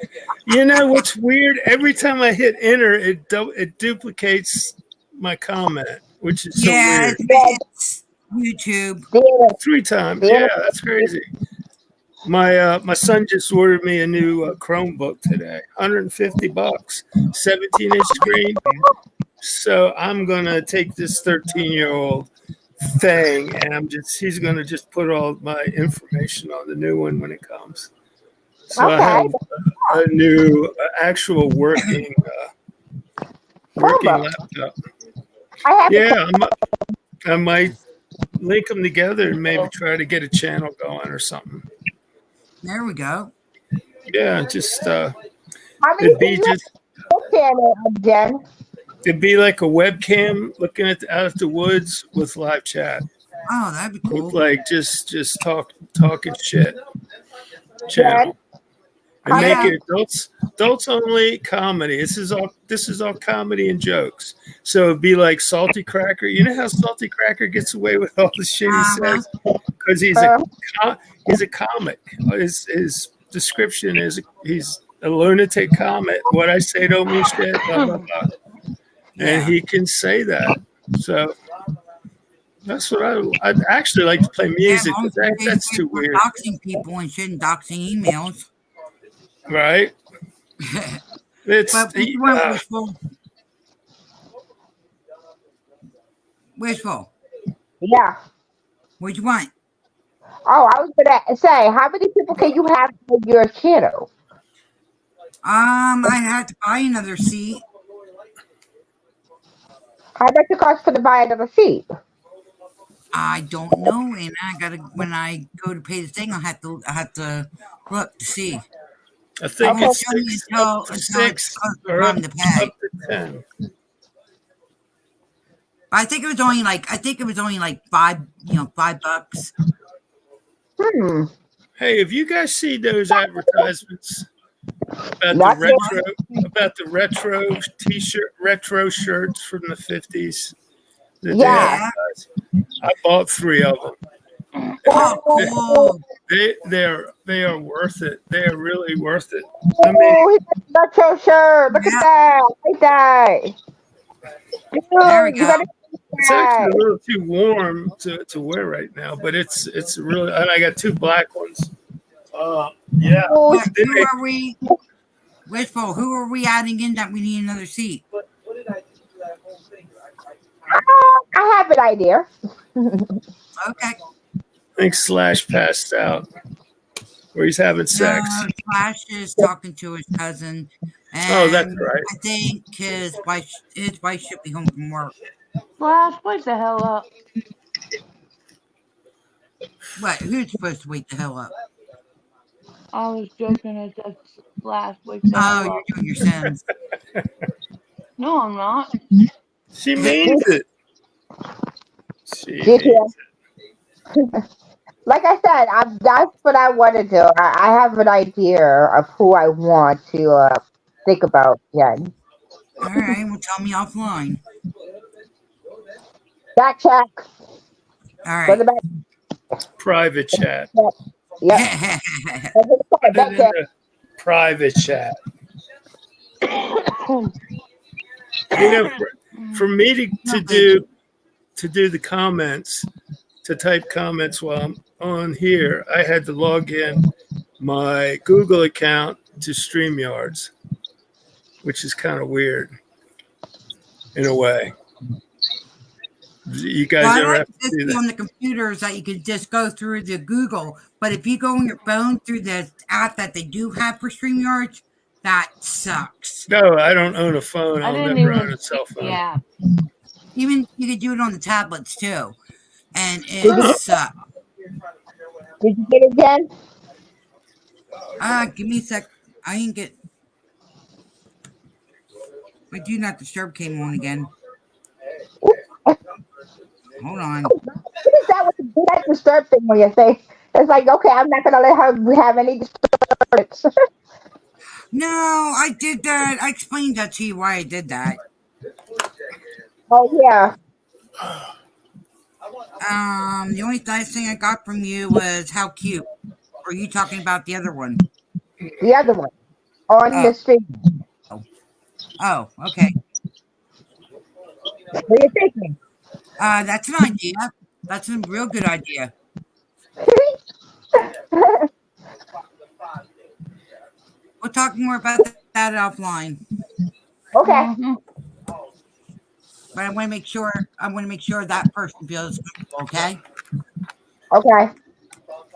You know what's weird? Every time I hit enter, it duplicates my comment, which is so yeah, weird. it's YouTube. the 3 times. the Yeah, that's crazy. My son just ordered me a new Chromebook today. $150, 17-inch screen. So I'm gonna take this 13-year-old thing, and he's gonna just put all my information on the new one when it comes. So I okay, have a new actual working Chromebook. laptop. I have the Yeah, I might link them together and maybe try to get a channel going or something. There we go. Yeah, just How many it'd can be you just have in it, Jen? it'd be like a webcam looking out of the woods with live chat, Oh, that'd be with cool. like just talking shit Jen, channel, and how make Yeah. many? it adults only comedy. This is all comedy and jokes. So it'd be like Salty Cracker. You know how Salty Cracker gets away with all the shit he Uh huh. says because Uh, he's a comic. His description is he's a lunatic comic. What I say don't mean shit. Blah blah blah. And Yeah. he can say that. So that's what I'd actually like to play Yeah. As music, long but as he stays that's away too from weird, doxing people and shit and doxing emails. right? It's But what you want, Wishful? Wishful. yeah. What you want? Oh, I was gonna say, how many people can you have on your channel? I'd have to buy another seat. How much it cost for to buy another seat? I don't know, and I gotta when I go to pay the thing, I have to look to see. I It think Okay, won't it's show me six, up until to it's six, close to or time to pay. up to 10. But I think it was only like $5. hmm, Hey, have you guys seen those advertisements about the not For yet. what? retro t-shirt, retro shirts from the 50s that they Yeah. Yeah. advertise? I bought 3 of them. Oh, cool. They are worth it. They are really worth it. I mean, Oh, he got your shirt. Look at Yeah. that. Like that. There we Dude, you go. gotta see it's actually that. a little too warm to wear right now, but it's really. And I got 2 black ones. Yeah. Oh, What? Then Who they, are we? Wishful. Who are we adding in that we need another seat? I have an idea. Okay. I think Slash passed out, or he's having No, sex. Flash is talking to his cousin, Oh, that's and right. I think his wife should be home from work. Flash, wake the hell up. What? Who's supposed to wake the hell up? I was joking. I said Slash, wake the Oh, hell you're up. doing your sins. No, I'm not. She means it. She GTA. means Like I said, that's what I want to do. I have an idea of who I want to think about. Yeah, All right. Well, tell me offline. back check. All Go right. to back it. Private chat. check. Yep. Put it Back in check. the private chat. Mm, For me No biggie. to do the comments, to type comments while I'm on here, I had to log in my Google account to StreamYards, which is kind of weird in a way. You Well, guys I ever like have to this do that? on the computers that you can just go through the Google, but if you go on your phone through the app that they do have for StreamYards, that sucks. No, I don't own a phone. I I'll didn't never even own a see cell the phone. app. Even you could do it on the tablets too, and Did it you Oh, sucks. get it, Jen? Give me a sec. I ain't get. My do not disturb came on again. Hold on. What is that with the do not disturb thing when you say? It's like, okay, I'm not gonna let her have any disturbance. No, I did that. I explained that to you why I did that. Oh yeah, The only nice thing I got from you was how cute. Or are you talking about the other one? the other one on Oh, the street. oh, okay. What do you thinking? That's an idea. That's a real good idea. We'll talk more about that offline. Okay, Hmm. But I want to make sure. I want to make sure that person feels comfortable. Okay, okay.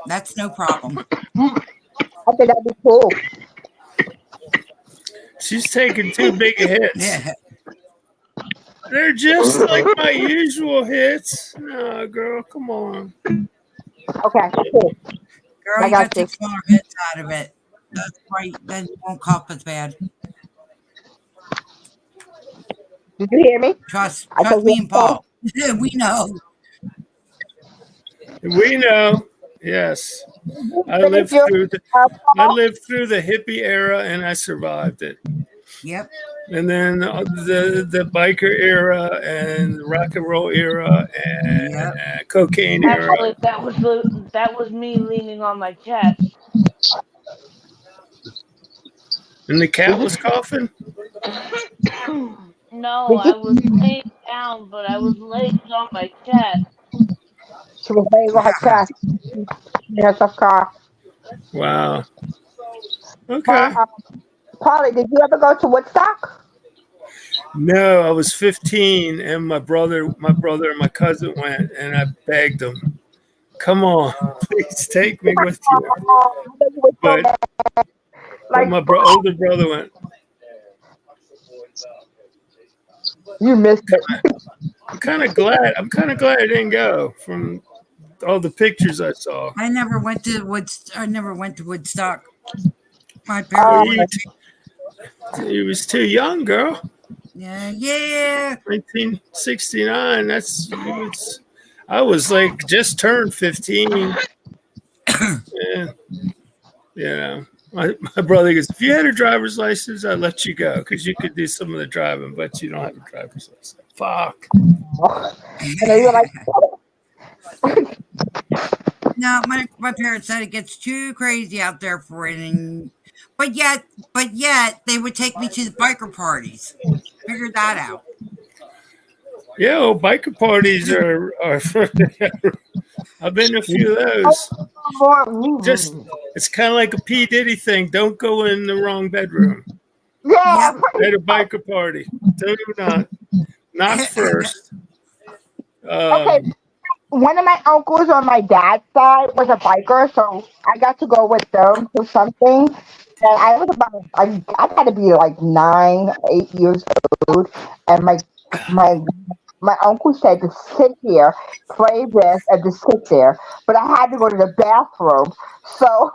that's no problem. I think that'd be cool. she's taking too big of hits. Yeah, They're just like my usual hits. No, girl, come on. Okay, cool. girl, I you got got to take you. smaller hits out of it. That's right. Then you won't cough as bad. Did you hear me? I Trust told me and you. Paul. We know. We know. Yes. Thank you. I Paul. lived through the hippie era and I survived it. Yep. And then the biker era and the rock and roll era Yep. and cocaine era. Actually, that was me leaning on my chest. And the Did cat you? was coughing. No, Did I was you? laying down, but I was laying on my chest. She was laying on her chest. She herself car. Wow. Pa- Okay. uh, Polly, did you ever go to Woodstock? No, I was 15 and my brother and my cousin went and I begged them, come on, please take me with you. Oh, I know you were so But mad. Like, older brother went. you missed it. I'm kind of glad I didn't go from all the pictures I saw. I never went to I never went to Woodstock. My Well, parents Uh, wanted you was too young, girl. Yeah, yeah. 1969. I was like just turned 15. Yeah, yeah. My brother goes, if you had a driver's license, I'd let you go because you could do some of the driving, but you don't have a driver's license. Fuck. and then you were like, No, my parents said it gets too crazy out there for it, and but yet they would take me to the biker parties. Figure that out. Yeah, well, biker parties are I've been to a few of those. Just more. it's kind of like a P Diddy thing. Don't go in the wrong bedroom Yeah, Yep. at a biker party. Do not first. okay. Um, One of my uncles on my dad's side was a biker, so I got to go with them to something. And I was about, I got to be like 9, 8 years old, and my my uncle said to sit here, play this, and to sit there. But I had to go to the bathroom. So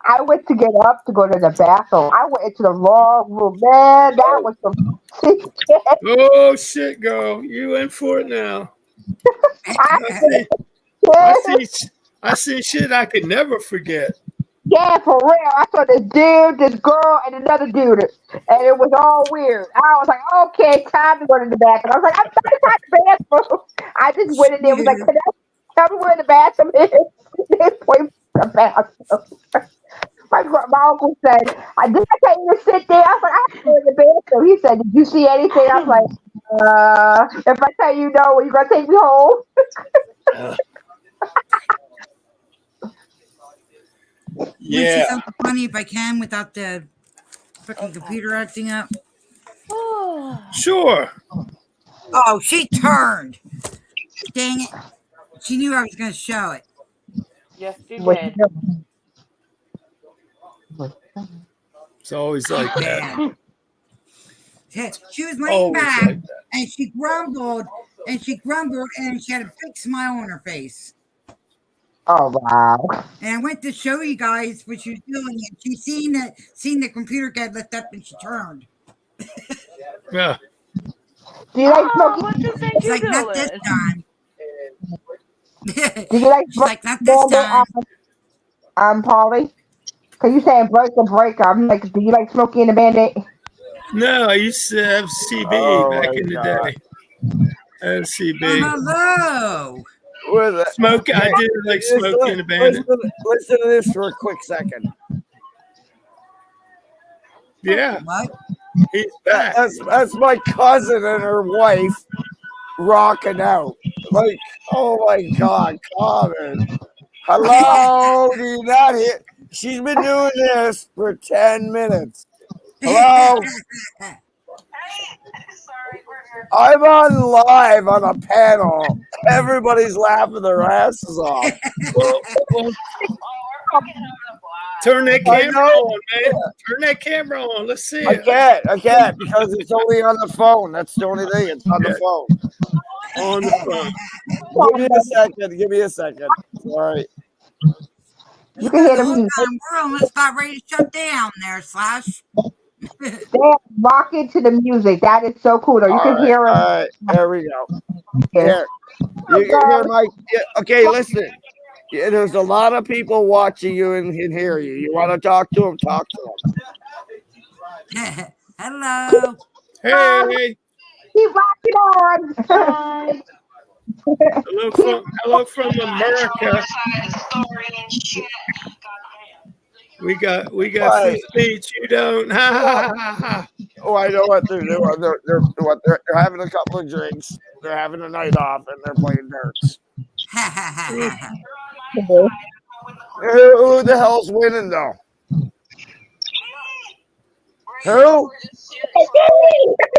I went to get up to go to the bathroom. I went into the wrong room. Man, that was some Oh shit, girl, you in for it now. I I see. I see. I see shit I could never forget. yeah, for real. I saw this dude, this girl, and another dude, and it was all weird. I was like, okay, time to go to the bathroom. I was like, I'm not inside the bathroom. I just went in there. Was like, can I tell me where the bathroom is? They point to the bathroom. My uncle said, did I tell you to sit there? I was like, I have to go in the bathroom. He said, did you see anything? I was like, if I tell you no, are you gonna take me home? Uh, Want to see yeah. something funny if I can without the fucking computer acting up? Sure. Oh, she turned. Dang it. She knew I was going to show it. Yes, you What you did. doing? It's always She's like that. bad. She was laying Always back like that. and she grumbled and she had a big smile on her face. Oh wow. And I went to show you guys what she was doing, and she seen the computer get lift up, and she turned. Yeah. Do you like Oh, smoking? what you think She's you like, not this doing? time. Do you like She's smoking like, not this bandit? time. Polly? Cause you saying break a break. I'm like, do you like Smokey and the Bandit? No, I used to have CB Oh back my in the god. day. I had Oh, CB. hello. With it. Smoke. I Okay. did like Just Smokey and the Bandit. listen to this for a quick second. Yeah, What? he's back. That's my cousin and her wife rocking out. Like, oh my god, Carmen. Hello, do you not hear? She's been doing this for 10 minutes. Hello? I'm on live on a panel. Everybody's laughing their asses off. Well, turn that I camera know. on, man. Turn that camera on. Let's see I it. can't because it's only on the phone. That's the only thing. It's on the phone. On the phone. Give me a second. Sorry. You You can know, hear the the whole music. time we're almost about ready to shut down there, Slash. They're rocking to the music. That is so cool. Though you can hear All them. right. There we go. Yes. Here. You can hear my. Yeah, okay, listen. Yeah, there's a lot of people watching you and can hear you. You want to talk to them? Talk to them. Hello. Hey, Keep rocking on. Hi. hello from America. We got free Right. speech. You don't. Ha ha ha ha. Oh, I know what they're doing. They're having a couple of drinks. They're having a night off and they're playing darts. Who the hell's winning though? Who?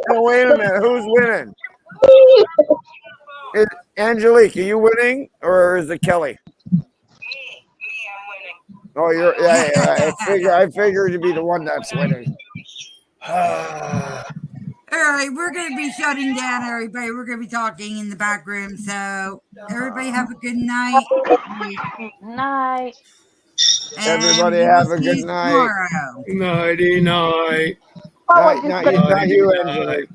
Oh, wait a minute. Who's winning? Is Angelique, are you winning or is it Kelly? Oh, yeah. I figured you'd be the one that's winning. All right, we're going to be shutting down, everybody. We're going to be talking in the back room. So, everybody have a good night. Night. And Everybody we will have a see good you night. tomorrow. Nighty night. Not you, Angelique.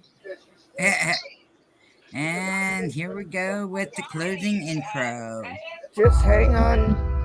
And here we go with the closing intro. Just hang on.